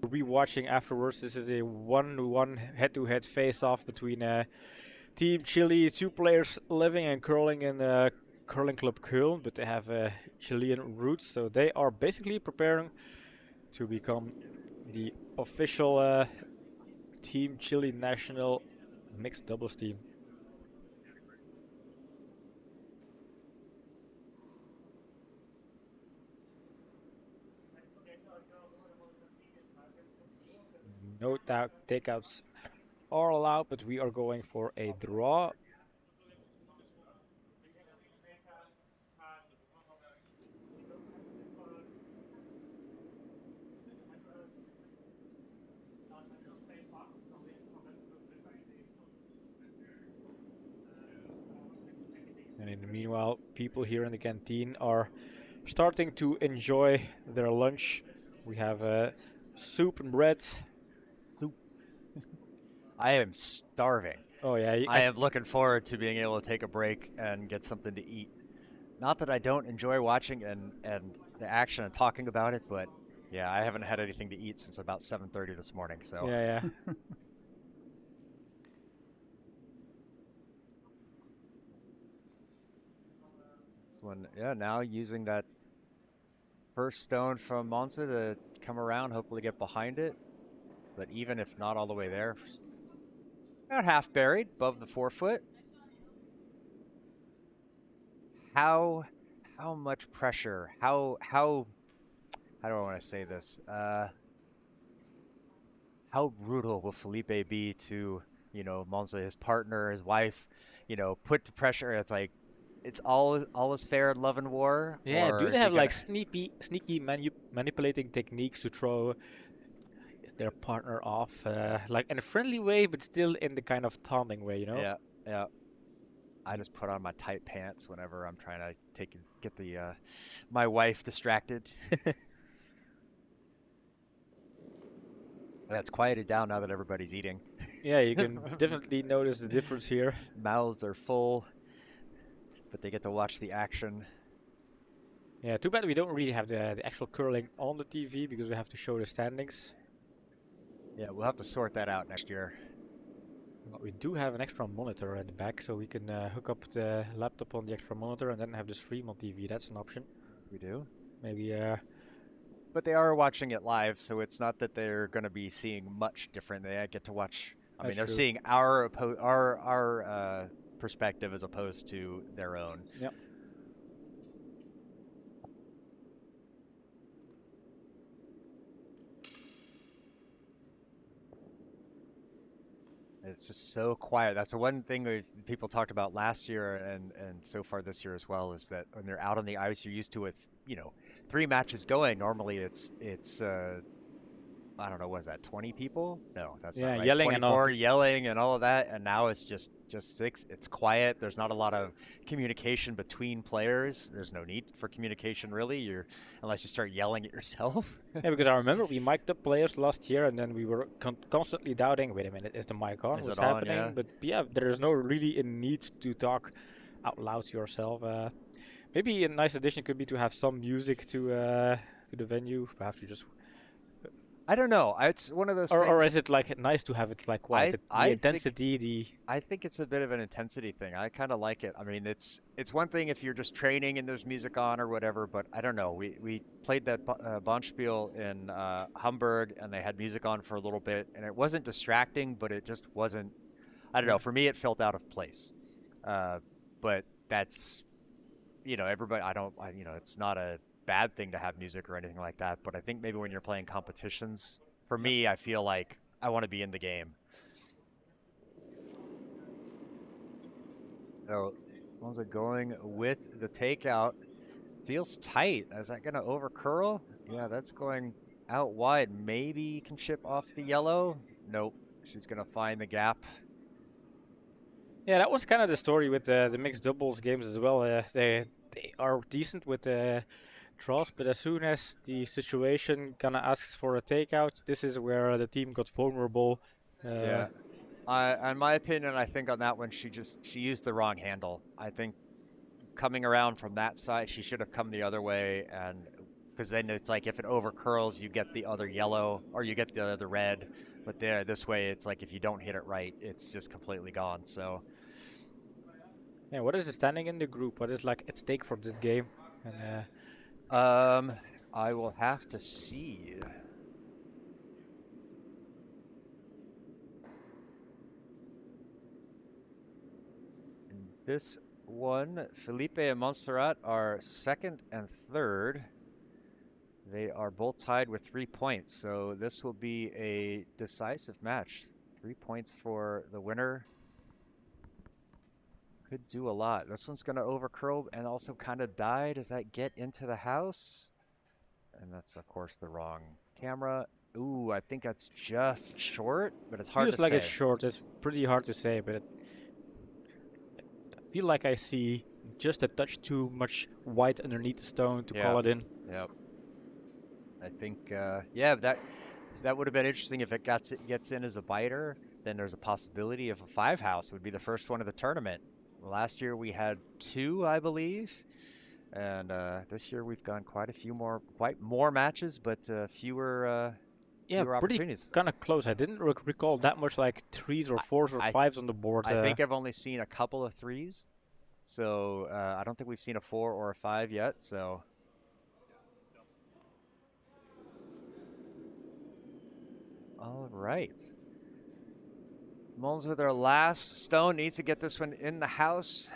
Speaker 2: rewatching afterwards. This is a 1-1 head-to-head face-off between Team Chile, two players living and curling in curling club Köln, but they have Chilean roots, so they are basically preparing to become the official Team Chile national mixed doubles team. No doubt takeouts are allowed, but we are going for a draw. And in the meanwhile, people here in the canteen are starting to enjoy their lunch. We have soup and bread.
Speaker 1: Soup. I am starving.
Speaker 2: Oh yeah,
Speaker 1: I am looking forward to being able to take a break and get something to eat. Not that I don't enjoy watching and the action and talking about it, but yeah, I haven't had anything to eat since about 7:30 this morning. So
Speaker 2: yeah.
Speaker 1: This one, yeah, now using that first stone from Monza to come around, hopefully get behind it. But even if not all the way there, about half buried above the 4-foot. How much pressure? How do I want to say this? How brutal will Felipe be to, you know, Monza, his partner, his wife, you know, put the pressure? It's like, it's all is fair in love and war.
Speaker 2: Yeah,
Speaker 1: or
Speaker 2: do they
Speaker 1: is he
Speaker 2: have like
Speaker 1: gonna-
Speaker 2: sneaky manipulating techniques to throw their partner off, like in a friendly way, but still in the kind of taunting way, you know?
Speaker 1: Yeah, yeah. I just put on my tight pants whenever I'm trying to get the my wife distracted. Yeah, it's quieted down now that everybody's eating.
Speaker 2: Yeah, you can definitely notice the difference here.
Speaker 1: Mouths are full, but they get to watch the action.
Speaker 2: Yeah, too bad we don't really have the actual curling on the TV because we have to show the standings.
Speaker 1: Yeah, we'll have to sort that out next year.
Speaker 2: But we do have an extra monitor in the back, so we can hook up the laptop on the extra monitor and then have the stream on TV. That's an option.
Speaker 1: We do.
Speaker 2: Maybe.
Speaker 1: But they are watching it live, so it's not that they're going to be seeing much different. They get to watch. I mean,
Speaker 2: That's
Speaker 1: they're
Speaker 2: true.
Speaker 1: seeing our perspective as opposed to their own.
Speaker 2: Yep.
Speaker 1: It's just so quiet. That's the one thing that people talked about last year and so far this year as well, is that when they're out on the ice, you're used to with 3 matches going. Normally it's I don't know, was that 20 people? No, that's
Speaker 2: Yeah,
Speaker 1: not right.
Speaker 2: yelling and all.
Speaker 1: 24 yelling and all of that, and now it's just 6. It's quiet. There's not a lot of communication between players. There's no need for communication really. Unless you start yelling at yourself.
Speaker 2: Yeah, because I remember we mic'd up players last year, and then we were constantly doubting. Wait a minute, is the mic on?
Speaker 1: Is
Speaker 2: What's
Speaker 1: it on?
Speaker 2: happening?
Speaker 1: Yeah.
Speaker 2: But yeah, there is no really a need to talk out loud to yourself. Maybe a nice addition could be to have some music to the venue. Perhaps you just.
Speaker 1: I don't know. It's one of those
Speaker 2: Or
Speaker 1: things.
Speaker 2: is it like nice to have it like quiet? The
Speaker 1: I think-
Speaker 2: intensity,
Speaker 1: I think it's a bit of an intensity thing. I kind of like it. I mean, it's one thing if you're just training and there's music on or whatever, but I don't know. We played that Bonspiel in Hamburg, and they had music on for a little bit, and it wasn't distracting, but it just wasn't. I don't know. For me, it felt out of place. But that's, everybody. It's not a bad thing to have music or anything like that, but I think maybe when you're playing competitions, for me, I feel like I want to be in the game. So, Monza going with the takeout. Feels tight. Is that going to over curl? Yeah, that's going out wide. Maybe can chip off the yellow. Nope. She's going to find the gap.
Speaker 2: Yeah, that was kind of the story with the mixed doubles games as well. They are decent with the draws, but as soon as the situation kind of asks for a takeout, this is where the team got vulnerable.
Speaker 1: Yeah. In my opinion, I think on that one, she used the wrong handle. I think coming around from that side, she should have come the other way, and because then it's like if it over curls, you get the other yellow or you get the other red. But this way, it's like if you don't hit it right, it's just completely gone. So.
Speaker 2: Yeah, what is the standing in the group? What is like at stake for this game? And
Speaker 1: I will have to see. In this one, Felipe and Montserrat are 2nd and 3rd. They are both tied with 3 points, so this will be a decisive match. 3 points for the winner. Could do a lot. This one's going to overcurl and also kind of die. Does that get into the house? And that's, of course, the wrong camera. Ooh, I think that's just short, but it's hard to
Speaker 2: feels like
Speaker 1: say.
Speaker 2: it's short. It's pretty hard to say, but I feel like I see just a touch too much white underneath the stone to call it in.
Speaker 1: Yep. I think, yeah, that would have been interesting if it gets in as a biter. Then there's a possibility of a 5 house would be the first one of the tournament. Last year we had 2, I believe, and this year we've gone quite more matches, but fewer opportunities.
Speaker 2: Pretty kind of close. I didn't recall that much like 3s or 4s or 5s on the board.
Speaker 1: I think I've only seen a couple of 3s, so I don't think we've seen a 4 or a 5 yet. So. All right. Mons with their last stone needs to get this one in the house.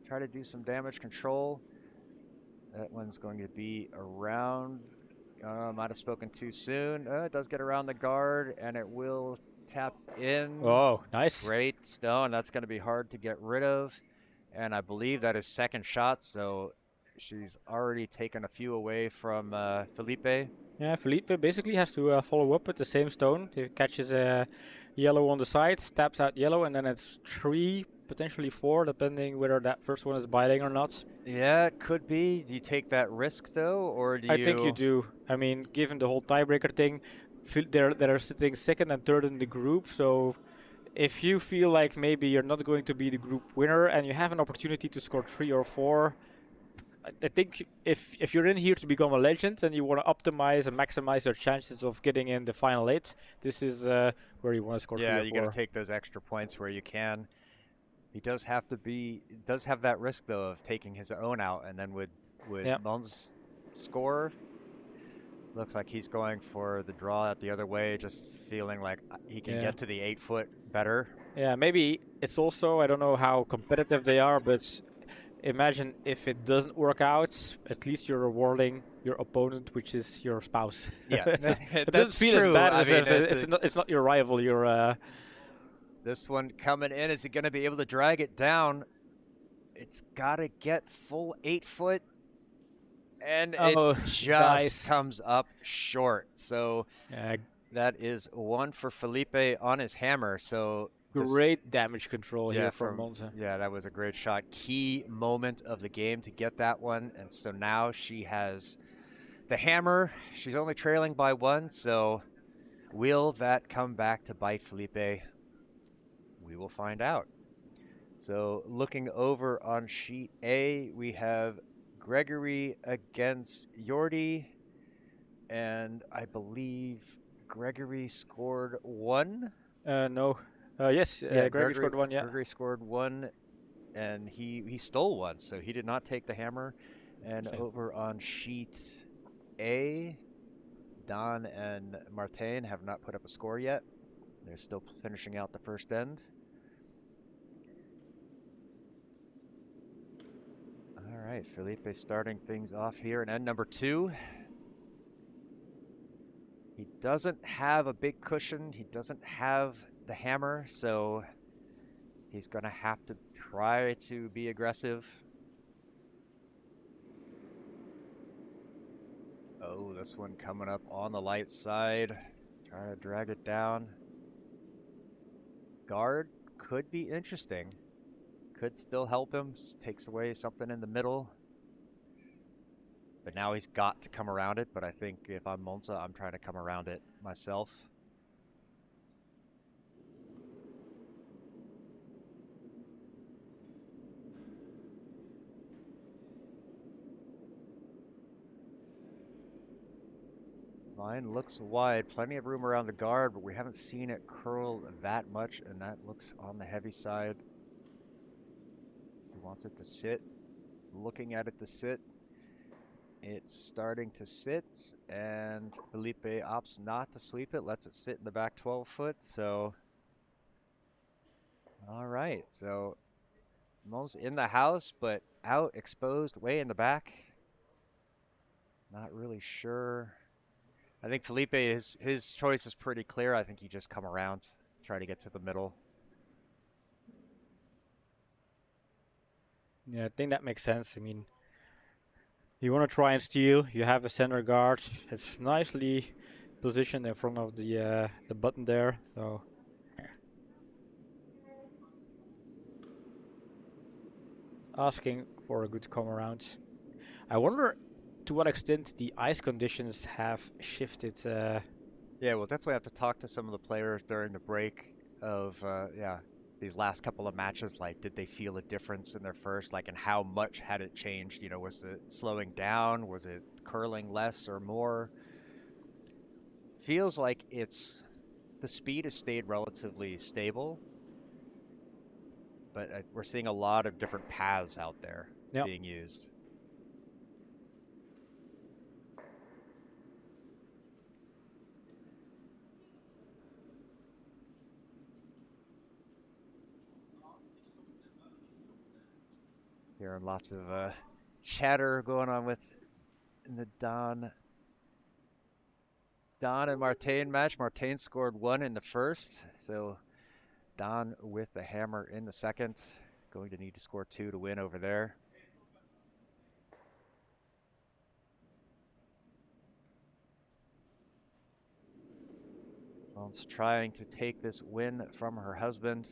Speaker 1: Try to do some damage control. That one's going to be around. Might have spoken too soon. It does get around the guard, and it will tap in.
Speaker 2: Oh, nice.
Speaker 1: Great stone. That's going to be hard to get rid of. And I believe that is 2nd shot, so she's already taken a few away from Felipe.
Speaker 2: Yeah, Felipe basically has to follow up with the same stone. He catches a yellow on the side, taps out yellow, and then it's 3, potentially 4, depending whether that first one is biting or not.
Speaker 1: Yeah, it could be. Do you take that risk, though, or do you...
Speaker 2: I think you do. I mean, given the whole tiebreaker thing, they're sitting second and third in the group. So if you feel like maybe you're not going to be the group winner and you have an opportunity to score 3 or 4, I think if you're in here to become a legend and you want to optimize and maximize your chances of getting in the final 8, this is where you want to score 3
Speaker 1: Yeah,
Speaker 2: or
Speaker 1: you
Speaker 2: 4.
Speaker 1: got to take those extra points where you can. He does have that risk though of taking his own out, and then would
Speaker 2: Yep.
Speaker 1: Mons score? Looks like he's going for the draw out the other way, just feeling like he can get to the 8 foot better.
Speaker 2: Yeah, maybe it's also, I don't know how competitive they are, but imagine if it doesn't work out, at least you're rewarding your opponent, which is your spouse.
Speaker 1: Yeah,
Speaker 2: it doesn't
Speaker 1: that's
Speaker 2: feel as
Speaker 1: true.
Speaker 2: bad
Speaker 1: I
Speaker 2: as
Speaker 1: mean,
Speaker 2: if it's not your rival.
Speaker 1: This one coming in, is he going to be able to drag it down? It's got to get full 8 foot. And
Speaker 2: Oh,
Speaker 1: it just
Speaker 2: guys.
Speaker 1: comes up short. So that is 1 for Felipe on his hammer. So
Speaker 2: great damage control here from Monza.
Speaker 1: Yeah, that was a great shot. Key moment of the game to get that one. And so now she has the hammer. She's only trailing by 1. So will that come back to bite Felipe? We will find out. So looking over on sheet A, we have Gregory against Jordi, and I believe Gregory scored 1.
Speaker 2: No. Yes, Gregory scored 1, yeah.
Speaker 1: Gregory scored 1, and he stole 1, so he did not take the hammer. And over on sheet A, Don and Martin have not put up a score yet. They're still finishing out the first end. All right, Felipe starting things off here in end number 2. He doesn't have a big cushion. He doesn't have the hammer, so he's going to have to try to be aggressive. Oh, this one coming up on the light side. Trying to drag it down. Guard could be interesting. Could still help him. Takes away something in the middle. But now he's got to come around it. But I think if I'm Monza, I'm trying to come around it myself. Line looks wide. Plenty of room around the guard, but we haven't seen it curl that much, and that looks on the heavy side. He wants it to sit. Looking at it to sit. It's starting to sit, and Felipe opts not to sweep it, lets it sit in the back 12 foot, so. All right, so Mo's in the house, but out, exposed, way in the back. Not really sure. I think Felipe, his choice is pretty clear. I think you just come around, try to get to the middle.
Speaker 2: Yeah, I think that makes sense. I mean, you want to try and steal. You have a center guard. It's nicely positioned in front of the button there. So asking for a good come around. I wonder to what extent the ice conditions have shifted.
Speaker 1: Yeah, we'll definitely have to talk to some of the players during the break of these last couple of matches. Like, did they feel a difference in their first? Like, and how much had it changed? You know, was it slowing down? Was it curling less or more? Feels like the speed has stayed relatively stable, but we're seeing a lot of different paths out there being used. Hearing lots of chatter going on in the Don and Martin match. Martin scored 1 in the first, so Don with the hammer in the second. Going to need to score 2 to win over there. Don's trying to take this win from her husband.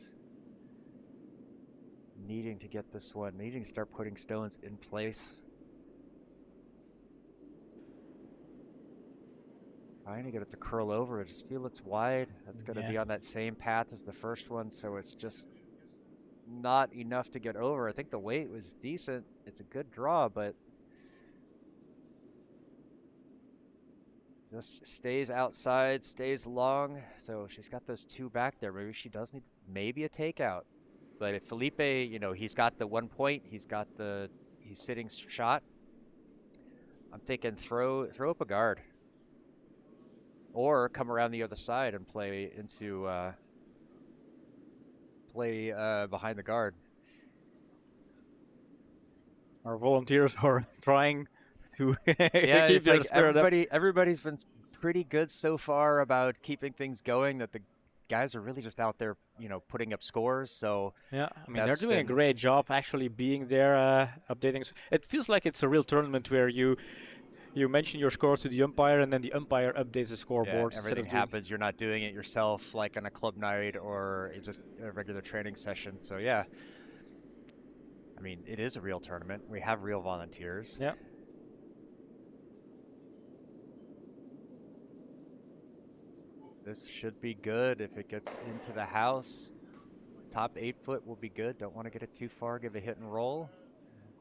Speaker 1: Needing to get this one, needing to start putting stones in place. Trying to get it to curl over. I just feel it's wide. That's going to be on that same path as the first one, so it's just not enough to get over. I think the weight was decent. It's a good draw, but just stays outside, stays long. So she's got those two back there. Maybe she does need maybe a takeout. But if Felipe, you know, he's got the 1 point, he's sitting shot. I'm thinking throw up a guard. Or come around the other side and play into behind the guard.
Speaker 2: Our volunteers are trying to
Speaker 1: Yeah,
Speaker 2: keep
Speaker 1: it's
Speaker 2: their
Speaker 1: like
Speaker 2: spirit up.
Speaker 1: everybody's been pretty good so far about keeping things going. That the guys are really just out there, you know, putting up scores. So
Speaker 2: Yeah, I mean, they're
Speaker 1: that's
Speaker 2: doing a
Speaker 1: been-
Speaker 2: great job actually being there, updating. It feels like it's a real tournament where you mention your score to the umpire and then the umpire updates the scoreboard.
Speaker 1: yeah,
Speaker 2: instead
Speaker 1: everything
Speaker 2: of doing-
Speaker 1: happens. You're not doing it yourself like on a club night or just a regular training session. So yeah, I mean, it is a real tournament. We have real volunteers.
Speaker 2: Yeah.
Speaker 1: This should be good if it gets into the house. Top 8 foot will be good. Don't want to get it too far. Give a hit and roll.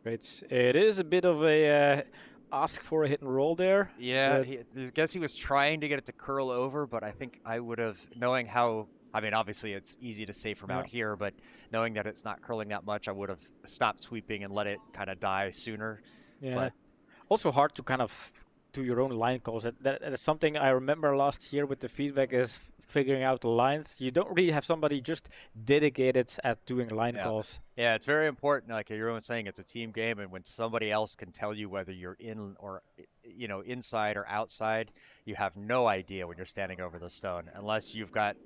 Speaker 2: Great. It is a bit of a ask for a hit and roll there.
Speaker 1: Yeah,
Speaker 2: but-
Speaker 1: I guess he was trying to get it to curl over, but I think I would have, knowing how, I mean, obviously it's easy to say from out here, but knowing that it's not curling that much, I would have stopped sweeping and let it kind of die sooner.
Speaker 2: Yeah.
Speaker 1: But
Speaker 2: Also hard to kind of do your own line calls. That is something I remember last year with the feedback is figuring out the lines. You don't really have somebody just dedicated at doing line calls.
Speaker 1: Yeah, it's very important. Like you're always saying, it's a team game, and when somebody else can tell you whether you're in or, you know, inside or outside, you have no idea when you're standing over the stone unless you've got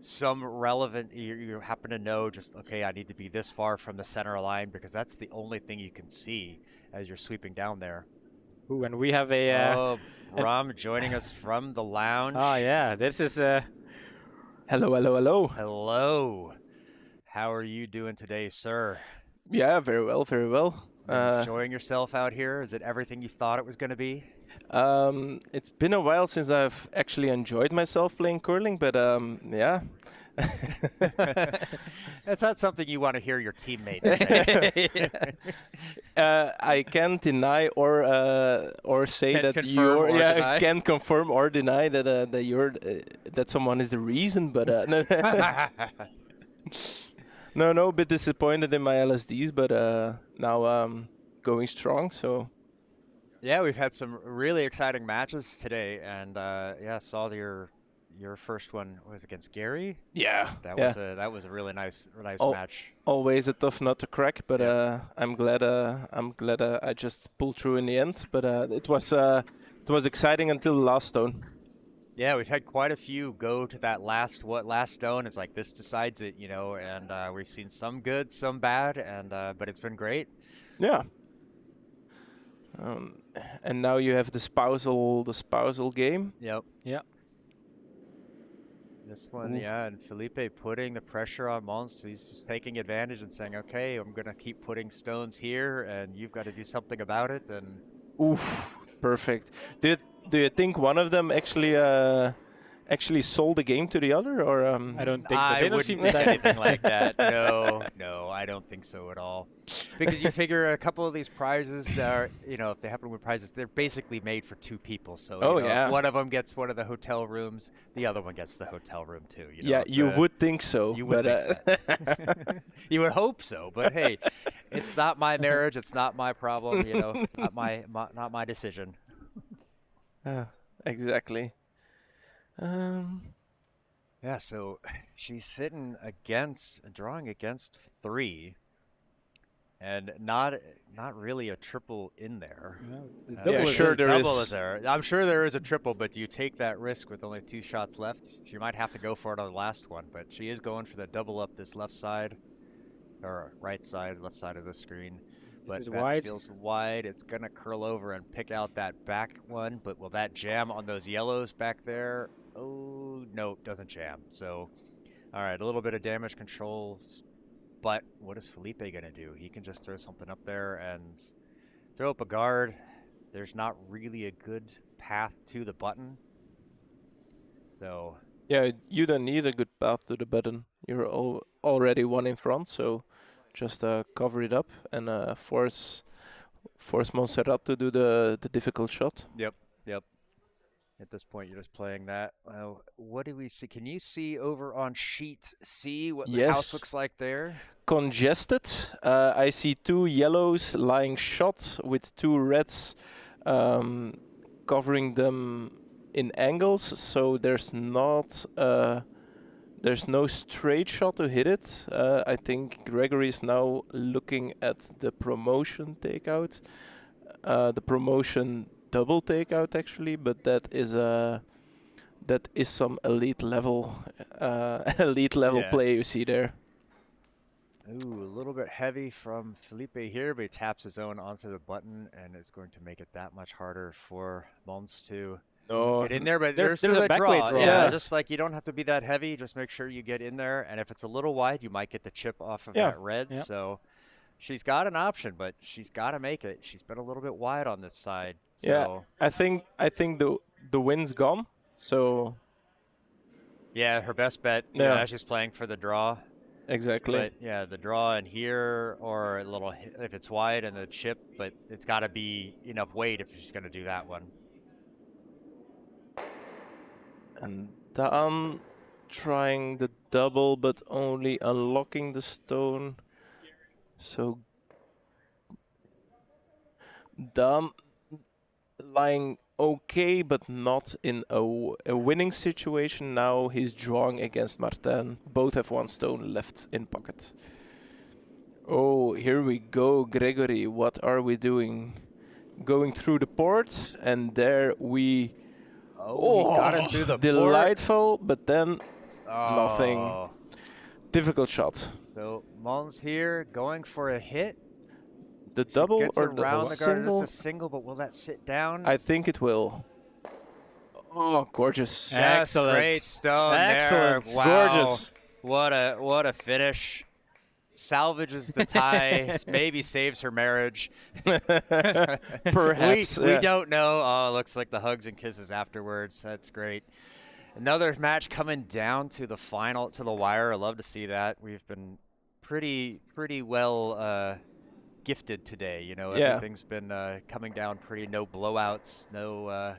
Speaker 1: some relevant. You happen to know just okay, I need to be this far from the center line because that's the only thing you can see as you're sweeping down there.
Speaker 2: Ooh, and we have a.
Speaker 1: Oh, Bram joining us from the lounge.
Speaker 2: Oh yeah, this is.
Speaker 6: Hello, hello, hello.
Speaker 1: Hello. How are you doing today, sir?
Speaker 6: Yeah, very well, very well.
Speaker 1: Enjoying yourself out here? Is it everything you thought it was going to be?
Speaker 6: It's been a while since I've actually enjoyed myself playing curling, but yeah.
Speaker 1: That's not something you want to hear your teammates say.
Speaker 6: I can't deny or say
Speaker 1: Can't
Speaker 6: that
Speaker 1: confirm
Speaker 6: you're
Speaker 1: or deny.
Speaker 6: can confirm or deny that that you're that someone is the reason, but no, a bit disappointed in my LSDs, but now going strong. So
Speaker 1: Yeah, we've had some really exciting matches today, and yeah, saw your first one was against Gary.
Speaker 6: yeah,
Speaker 1: That was a really nice
Speaker 6: Oh,
Speaker 1: match.
Speaker 6: always a tough nut to crack, but I'm glad I just pulled through in the end. But it was exciting until the last stone.
Speaker 1: Yeah, we've had quite a few go to that last stone. It's like this decides it, you know, and we've seen some good, some bad, and but it's been great.
Speaker 6: Yeah. And now you have the spousal game.
Speaker 1: Yep.
Speaker 2: Yeah.
Speaker 1: This one,
Speaker 6: Ooh.
Speaker 1: yeah, and Felipe putting the pressure on Mons. He's just taking advantage and saying, okay, I'm going to keep putting stones here, and you've got to do something about it. And
Speaker 6: Oof, perfect. Do you think one of them actually sold the game to the other, or
Speaker 2: I don't think so.
Speaker 1: I
Speaker 2: They don't
Speaker 1: wouldn't
Speaker 2: seem
Speaker 1: think
Speaker 2: that-
Speaker 1: anything like that. No, I don't think so at all. Because you figure a couple of these prizes that are, you know, if they happen to win prizes, they're basically made for two people. So you
Speaker 6: Oh,
Speaker 1: know,
Speaker 6: yeah.
Speaker 1: if one of them gets one of the hotel rooms, the other one gets the hotel room too. You know,
Speaker 6: yeah,
Speaker 1: if
Speaker 6: you
Speaker 1: the-
Speaker 6: would think so.
Speaker 1: You would
Speaker 6: but,
Speaker 1: think so. You would hope so, but hey, it's not my marriage. It's not my problem. You know, not my decision.
Speaker 6: exactly.
Speaker 1: Yeah, so she's sitting drawing against 3, and not really a triple in there.
Speaker 2: the
Speaker 1: Uh,
Speaker 2: double
Speaker 6: Yeah,
Speaker 2: is
Speaker 6: sure
Speaker 2: really-
Speaker 6: there
Speaker 1: double
Speaker 6: is.
Speaker 1: is there. I'm sure there is a triple, but do you take that risk with only 2 shots left? She might have to go for it on the last one, but she is going for the double up this left side, or right side, left side of the screen. But
Speaker 2: is
Speaker 1: that
Speaker 2: wide.
Speaker 1: feels wide. It's gonna curl over and pick out that back one, but will that jam on those yellows back there? Oh, no, doesn't jam. So, all right, a little bit of damage control, but what is Felipe gonna do? He can just throw something up there and throw up a guard. There's not really a good path to the button. So
Speaker 6: Yeah, you don't need a good path to the button. You're already one in front, so just cover it up and force Montserrat to do the difficult shot.
Speaker 1: yep. At this point, you're just playing that. What do we see? Can you see over on sheet C what the house
Speaker 6: Yes.
Speaker 1: looks like there?
Speaker 6: Congested. I see 2 yellows lying shot with 2 reds covering them in angles, so there's no straight shot to hit it. I think Gregory is now looking at the promotion takeout, the promotion double takeout actually, but that is some elite level
Speaker 1: Yeah.
Speaker 6: play you see there.
Speaker 1: Ooh, a little bit heavy from Felipe here, but he taps his own onto the button, and it's going to make it that much harder for Mons to
Speaker 6: No,
Speaker 1: get in there. But
Speaker 2: There's
Speaker 1: still
Speaker 2: a
Speaker 1: a
Speaker 2: back
Speaker 1: draw.
Speaker 2: weight draw.
Speaker 1: Yeah,
Speaker 6: Yeah.
Speaker 1: just like you don't have to be that heavy. Just make sure you get in there, and if it's a little wide, you might get the chip off of
Speaker 6: Yeah.
Speaker 1: that red.
Speaker 2: Yeah.
Speaker 1: So she's got an option, but she's got to make it. She's been a little bit wide on this side. So
Speaker 6: Yeah. I think the win's gone. So
Speaker 1: yeah, her best bet.
Speaker 6: Yeah.
Speaker 1: Yeah, she's playing for the draw.
Speaker 6: exactly.
Speaker 1: But yeah, the draw in here or a little if it's wide and the chip, but it's got to be enough weight if she's going to do that one.
Speaker 6: And Dan trying the double, but only unlocking the stone. So Dan lying okay, but not in a winning situation. Now he's drawing against Martin. Both have 1 stone left in pocket. Oh, here we go, Gregory. What are we doing? Going through the port, and there we...
Speaker 1: Oh, he got him through the port.
Speaker 6: delightful, but then nothing.
Speaker 1: Oh.
Speaker 6: Difficult shot.
Speaker 1: So Mons here going for a hit.
Speaker 6: The
Speaker 1: She
Speaker 6: double
Speaker 1: gets
Speaker 6: or
Speaker 1: around
Speaker 6: the
Speaker 1: the garden.
Speaker 6: single?
Speaker 1: Just a single, but will that sit down?
Speaker 6: I think it will. Oh, gorgeous.
Speaker 2: Yeah.
Speaker 1: Yes,
Speaker 2: Excellent.
Speaker 1: great stone
Speaker 2: Excellent.
Speaker 1: there. Wow.
Speaker 6: Gorgeous.
Speaker 1: What a finish. Salvages the tie, maybe saves her marriage.
Speaker 6: Perhaps.
Speaker 1: We don't know. Oh, looks like the hugs and kisses afterwards. That's great. Another match coming down to the final, to the wire. I love to see that. We've been pretty well gifted today.
Speaker 6: Yeah.
Speaker 1: Everything's been coming down pretty. No blowouts. No.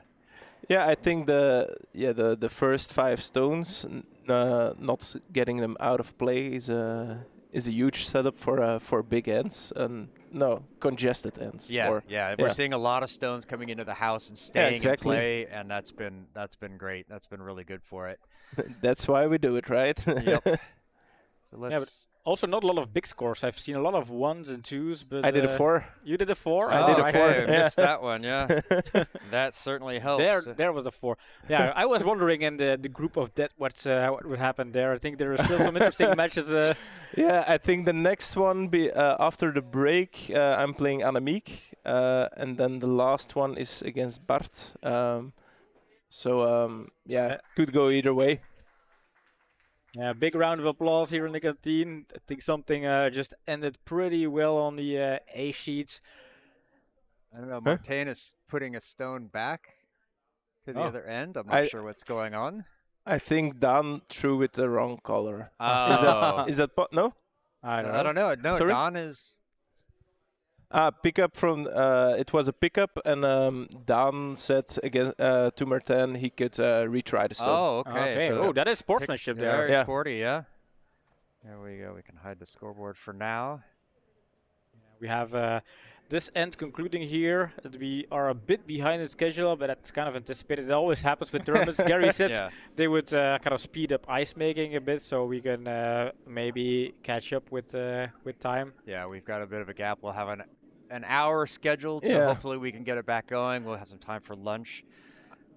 Speaker 6: Yeah, I think the first 5 stones, not getting them out of play is a huge setup for big ends and congested ends.
Speaker 1: Yeah,
Speaker 6: or-
Speaker 1: We're seeing a lot of stones coming into the house and staying
Speaker 6: exactly.
Speaker 1: in play, and that's been great. That's been really good for it.
Speaker 6: That's why we do it, right?
Speaker 1: Yep. So
Speaker 2: but
Speaker 1: let's.
Speaker 2: Also, not a lot of big scores. I've seen a lot of 1s and 2s, but
Speaker 6: I did a 4.
Speaker 2: You did a 4.
Speaker 6: I did a
Speaker 1: Oh,
Speaker 6: 4.
Speaker 1: I
Speaker 6: Yeah.
Speaker 1: missed that one. Yeah, that certainly helps.
Speaker 2: There was the 4. Yeah, I was wondering in the group of that what would happen there. I think there are still some interesting matches.
Speaker 6: Yeah, I think the next one be after the break. I'm playing Annemiek, and then the last one is against Bart. Could go either way.
Speaker 2: Yeah, big round of applause here in the canteen. I think something just ended pretty well on the A sheets.
Speaker 1: I don't know. Martin is putting a stone back to the
Speaker 2: Oh.
Speaker 1: other end. I'm not
Speaker 6: I-
Speaker 1: sure what's going on.
Speaker 6: I think Dan threw with the wrong color.
Speaker 1: Oh.
Speaker 6: Is that no?
Speaker 2: I don't know.
Speaker 1: I don't know. No,
Speaker 6: Sorry?
Speaker 1: Don is.
Speaker 6: Pickup from it was a pickup, and Dan said against to Martin he could retry the stone.
Speaker 1: Oh, okay. So
Speaker 2: Oh, that is sportsmanship there.
Speaker 1: Very
Speaker 6: Yeah.
Speaker 1: sporty. Yeah. There we go. We can hide the scoreboard for now.
Speaker 2: We have this end concluding here. We are a bit behind the schedule, but that's kind of anticipated. It always happens with tournaments. Gary said
Speaker 1: Yeah.
Speaker 2: they would kind of speed up ice making a bit, so we can maybe catch up with time.
Speaker 1: Yeah, we've got a bit of a gap. We'll have an hour scheduled, so
Speaker 6: Yeah.
Speaker 1: hopefully we can get it back going. We'll have some time for lunch.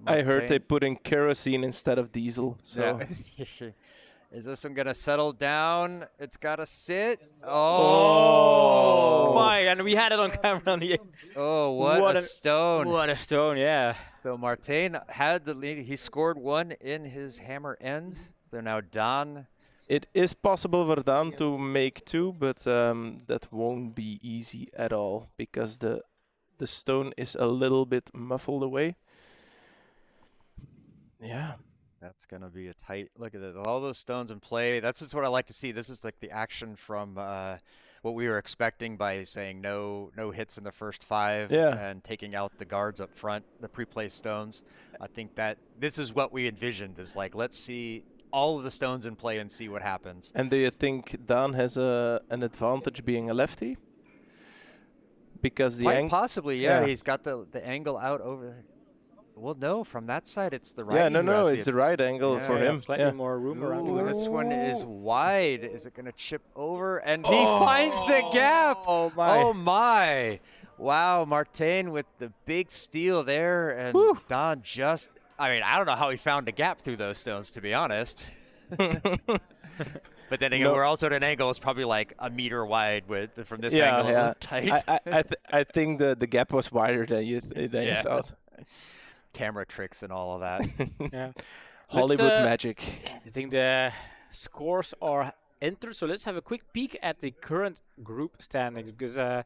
Speaker 6: I heard they
Speaker 1: Martin.
Speaker 6: put in kerosene instead of diesel. So
Speaker 1: Yeah. Is this one gonna settle down? It's gotta sit.
Speaker 2: Oh
Speaker 1: Oh,
Speaker 2: my! And we had it on camera on the.
Speaker 1: Oh, what a
Speaker 2: an-
Speaker 1: stone!
Speaker 2: What a stone! Yeah.
Speaker 1: So Martin had the lead. He scored one in his hammer end. So now Don.
Speaker 6: it is possible for Dan to make 2, but that won't be easy at all because the stone is a little bit muffled away. Yeah.
Speaker 1: That's going to be a tight look at it. All those stones in play. That's just what I like to see. This is like the action from what we were expecting by saying no hits in the first 5 and taking out the guards up front, the pre-placed stones. I think that this is what we envisioned is like, let's see all of the stones in play and see what happens.
Speaker 6: And do you think Dan has an advantage being a lefty? Because the
Speaker 1: Quite possibly, yeah. He's got the angle out over. Well, no, from that side it's the right.
Speaker 6: Yeah, no, it's the right angle for him.
Speaker 2: Slightly more room around him.
Speaker 1: This one is wide. Is it going to chip over? And he finds the gap.
Speaker 2: Oh my!
Speaker 1: Oh my! Wow, Martin with the big steal there, and Don just. I mean, I don't know how he found a gap through those stones, to be honest. But then again, we're also at an angle. It's probably like a meter wide from this angle. It looked tight.
Speaker 6: I think the gap was wider than you thought.
Speaker 1: Camera tricks and all of that.
Speaker 2: Yeah.
Speaker 6: Hollywood magic.
Speaker 2: I think the scores are entered, so let's have a quick peek at the current group standings, because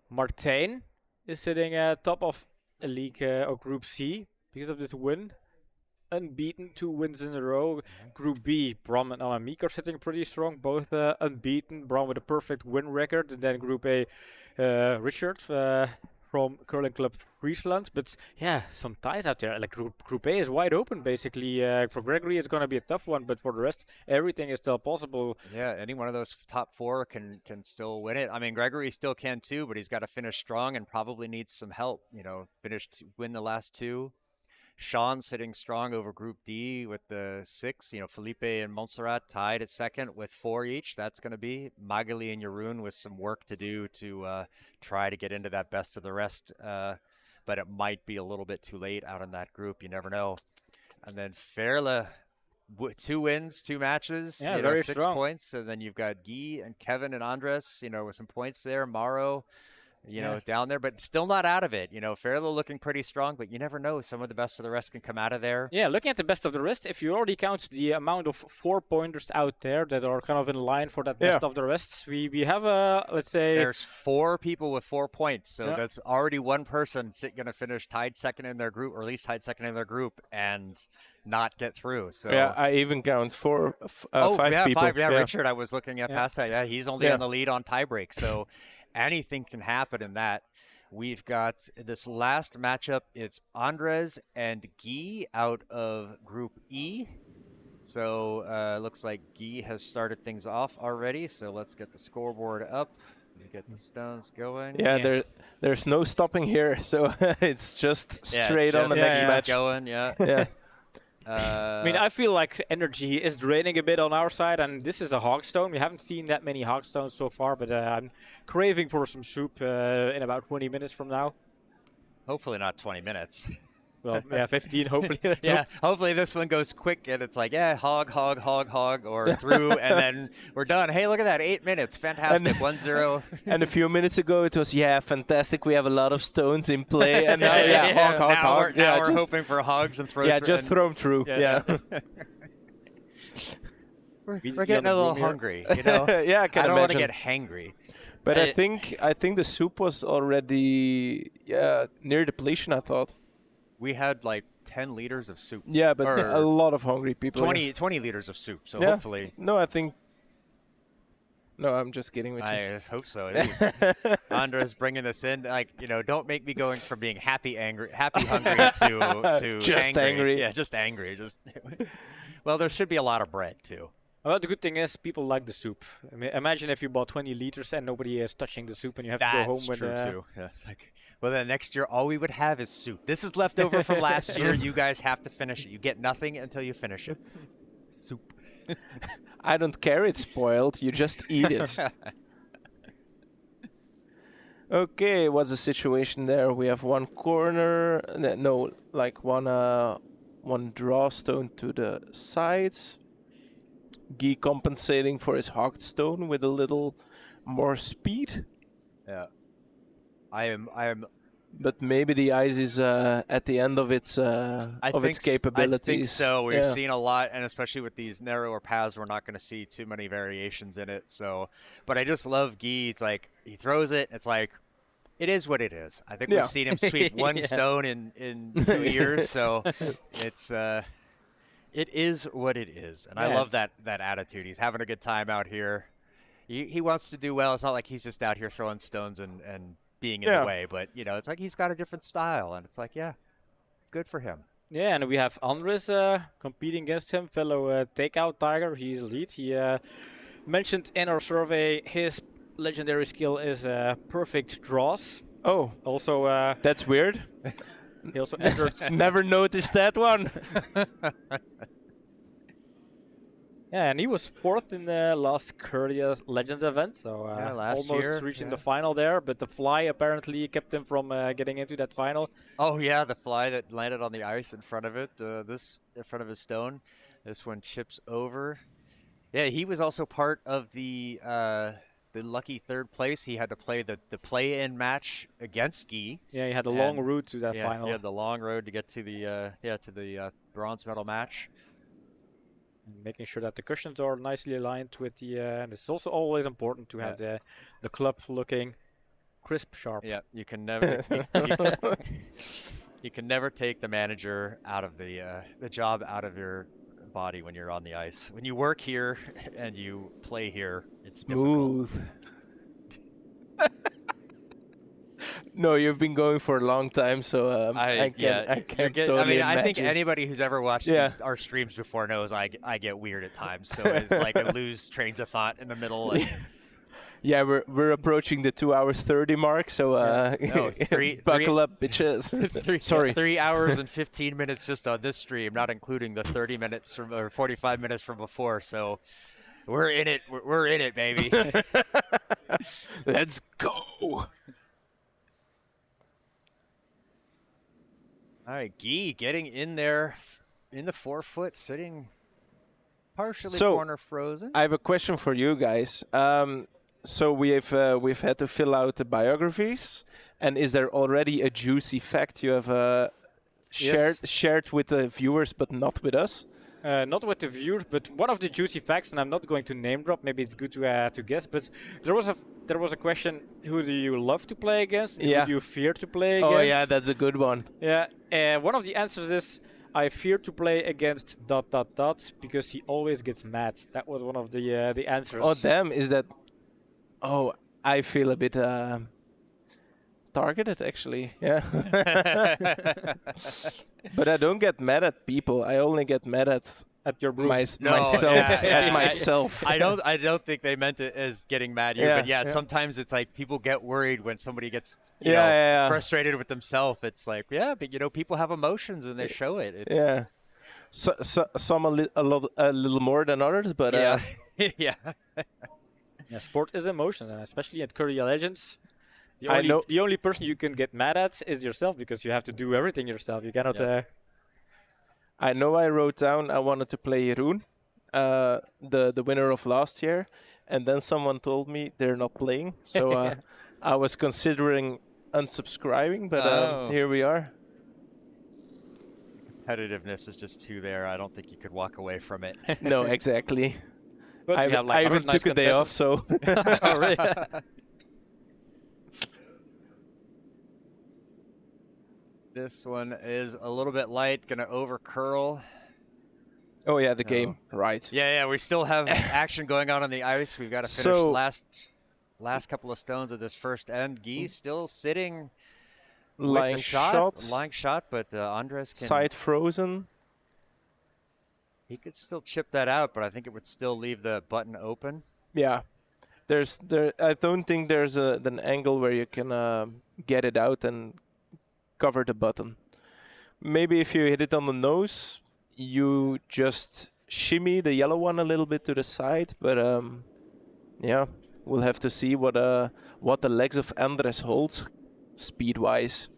Speaker 2: Martin is sitting top of a league or Group C because of this win. Unbeaten, 2 wins in a row. Group B, Bram and Annemiek are sitting pretty strong, both unbeaten. Bram with a perfect win record, and then Group A, Richard from Curling Club Friesland. But yeah, some ties out there. Like Group A is wide open basically. For Gregory it's going to be a tough one, but for the rest everything is still possible.
Speaker 1: Yeah, any one of those top 4 can still win it. I mean, Gregory still can too, but he's got to finish strong and probably needs some help. You know, win the last 2. Sean sitting strong over Group D with the 6. You know, Felipe and Montserrat tied at second with 4 each. That's going to be Magali and Jeroen with some work to do to try to get into that best of the rest. But it might be a little bit too late out in that group. You never know. And then Ferle, 2 wins, 2 matches.
Speaker 2: Yeah,
Speaker 1: very
Speaker 2: 6
Speaker 1: strong points. And then you've got Guy and Kevin and Andres, you know, with some points there. Mauro, you know, down there, but still not out of it. You know, Fairlow looking pretty strong, but you never know. Some of the best of the rest can come out of there.
Speaker 2: Yeah, looking at the best of the rest, if you already count the amount of 4-pointers out there that are kind of in line for that best of the rest, we have let's say...
Speaker 1: There's 4 people with 4 points, so that's already one person going to finish tied second in their group, or at least tied second in their group, and not get through. So
Speaker 6: yeah, I even count 5 people.
Speaker 1: 5. Yeah, Richard, I was looking at past that. Yeah, he's only on the lead on tiebreak, so... anything can happen in that. We've got this last matchup. It's Andres and Guy out of Group E. So looks like Guy has started things off already. So let's get the scoreboard up. Get the stones going.
Speaker 6: Yeah, there's no stopping here. So it's just straight on the next match.
Speaker 1: Going, yeah.
Speaker 2: I mean, I feel like energy is draining a bit on our side, and this is a hogstone. We haven't seen that many hogstones so far, but I'm craving for some soup in about 20 minutes from now.
Speaker 1: Hopefully not 20 minutes.
Speaker 2: Well, yeah, 15, hopefully.
Speaker 1: Hopefully this one goes quick and it's like, hog, or through, and then we're done. Hey, look at that, 8 minutes. Fantastic, 1-0.
Speaker 6: And a few minutes ago it was, fantastic. We have a lot of stones in play. And now, hog.
Speaker 1: Now we're hoping for hogs and throw.
Speaker 6: Yeah, just throw them through. Yeah.
Speaker 1: We're getting a little hungry, you know?
Speaker 6: I
Speaker 1: don't want to get hangry.
Speaker 6: But I think the soup was already near depletion, I thought.
Speaker 1: We had like 10 liters of soup.
Speaker 6: Yeah, but a lot of hungry people.
Speaker 1: 20 liters of soup, so hopefully.
Speaker 6: No, I think... No, I'm just kidding with you.
Speaker 1: I just hope so. It is. Andres bringing this in. Like, you know, don't make me going from being happy hungry to
Speaker 6: just angry.
Speaker 1: Yeah, just angry. Well, there should be a lot of bread, too.
Speaker 2: Well, the good thing is people like the soup. I mean, imagine if you bought 20 liters and nobody is touching the soup and you have to go home with...
Speaker 1: That's true, too. Yeah, it's like, well, then next year, all we would have is soup. This is left over from last year. You guys have to finish it. You get nothing until you finish it. Soup.
Speaker 6: I don't care. It's spoiled. You just eat it. Okay, what's the situation there? We have one corner. No, like one draw stone to the sides. Guy compensating for his hogged stone with a little more speed.
Speaker 1: Yeah. I am.
Speaker 6: But maybe the ice is at the end of its capabilities.
Speaker 1: I think so. We've seen a lot, and especially with these narrower paths, we're not going to see too many variations in it. So, but I just love Guy. It's like he throws it. It's like it is what it is. I think we've seen him sweep one stone in 2 years. So it's It is what it is, and I
Speaker 2: Yeah.
Speaker 1: love that attitude. He's having a good time out here. He wants to do well. It's not like he's just out here throwing stones and being in the
Speaker 6: Yeah.
Speaker 1: way, but it's like he's got a different style, and it's like, yeah, good for him.
Speaker 2: Yeah, and we have Andres competing against him, fellow takeout tiger. He's elite. He mentioned in our survey his legendary skill is perfect draws.
Speaker 6: Oh,
Speaker 2: Also,
Speaker 6: that's weird.
Speaker 2: he also entered.
Speaker 6: Never noticed that one.
Speaker 2: Yeah, and he was fourth in the last Curdia Legends event, so
Speaker 1: Yeah, last
Speaker 2: almost
Speaker 1: year,
Speaker 2: reaching
Speaker 1: yeah.
Speaker 2: the final there. But the fly apparently kept him from getting into that final.
Speaker 1: Oh yeah, the fly that landed on the ice in front of it. This in front of his stone. This one chips over. Yeah, he was also part of the lucky third place. He had to play the play-in match against Guy.
Speaker 2: Yeah, he had a long
Speaker 1: And-
Speaker 2: route to that
Speaker 1: Yeah,
Speaker 2: final.
Speaker 1: he had the long road to get to the bronze medal match.
Speaker 2: And making sure that the cushions are nicely aligned with the. And it's also always important to have the club looking crisp, sharp.
Speaker 1: Yeah, you can never you can never take the manager out of the job out of your body when you're on the ice. When you work here and you play here, it's difficult.
Speaker 6: Smooth. No, you've been going for a long time, so I can totally
Speaker 1: I think
Speaker 6: imagine.
Speaker 1: anybody who's ever watched
Speaker 6: Yeah.
Speaker 1: our streams before knows I get weird at times. So it's like I lose trains of thought in the middle. And,
Speaker 6: Yeah, we're approaching the 2 hours 30 mark, so
Speaker 1: No, three-
Speaker 6: buckle up, bitches. Sorry.
Speaker 1: 3 hours and 15 minutes just on this stream, not including the 30 minutes or 45 minutes from before. So we're in it. We're in it, baby.
Speaker 6: Let's go.
Speaker 1: All right, Guy getting in there in the 4-foot, sitting partially
Speaker 6: So,
Speaker 1: corner frozen.
Speaker 6: I have a question for you guys. So we've had to fill out the biographies, and is there already a juicy fact you have shared with the viewers, but not with us?
Speaker 2: Not with the viewers, but one of the juicy facts, and I'm not going to name drop. Maybe it's good to guess. But there was a question: who do you love to play against?
Speaker 6: Yeah.
Speaker 2: Who do you fear to play against?
Speaker 6: Oh yeah, that's a good one.
Speaker 2: Yeah. One of the answers is I fear to play against ... because he always gets mad. That was one of the answers.
Speaker 6: Oh damn, is that? Oh, I feel a bit targeted actually. Yeah. But I don't get mad at people. I only get mad at
Speaker 2: At your group.
Speaker 6: myself. At myself.
Speaker 1: I don't think they meant it as getting mad at you,
Speaker 6: Yeah,
Speaker 1: but yeah,
Speaker 6: yeah.
Speaker 1: sometimes it's like people get worried when somebody gets
Speaker 6: Yeah.
Speaker 1: frustrated with themselves. It's like, yeah, but people have emotions and they show it. It's,
Speaker 6: Yeah. So some a little more than others, but
Speaker 1: yeah, yeah.
Speaker 2: Yeah, sport is emotion, and especially at Curdia Legends.
Speaker 6: I know-
Speaker 2: The only person you can get mad at is yourself, because you have to do everything yourself. You cannot.
Speaker 1: Yeah.
Speaker 6: I know I wrote down I wanted to play Jeroen, the winner of last year, and then someone told me they're not playing, so I was considering unsubscribing, but
Speaker 1: Oh.
Speaker 6: here we are.
Speaker 1: Competitiveness is just too there. I don't think you could walk away from it.
Speaker 6: No, exactly.
Speaker 2: But
Speaker 6: I
Speaker 2: we have like
Speaker 6: even
Speaker 2: 100 nice
Speaker 6: took a day off,
Speaker 2: contestants.
Speaker 6: so
Speaker 2: Oh, really?
Speaker 1: This one is a little bit light, gonna over curl.
Speaker 6: oh yeah, the game, right?
Speaker 1: Yeah, we still have action going on the ice. We've got to finish
Speaker 6: So-
Speaker 1: last couple of stones of this first end. Guy still sitting with
Speaker 6: Lying
Speaker 1: the shot,
Speaker 6: shots,
Speaker 1: lying shot, but Andres can
Speaker 6: side frozen.
Speaker 1: he could still chip that out, but I think it would still leave the button open.
Speaker 6: Yeah, I don't think there's an angle where you can get it out and cover the button. Maybe if you hit it on the nose, you just shimmy the yellow one a little bit to the side. But yeah, we'll have to see what the legs of Andres hold speed-wise.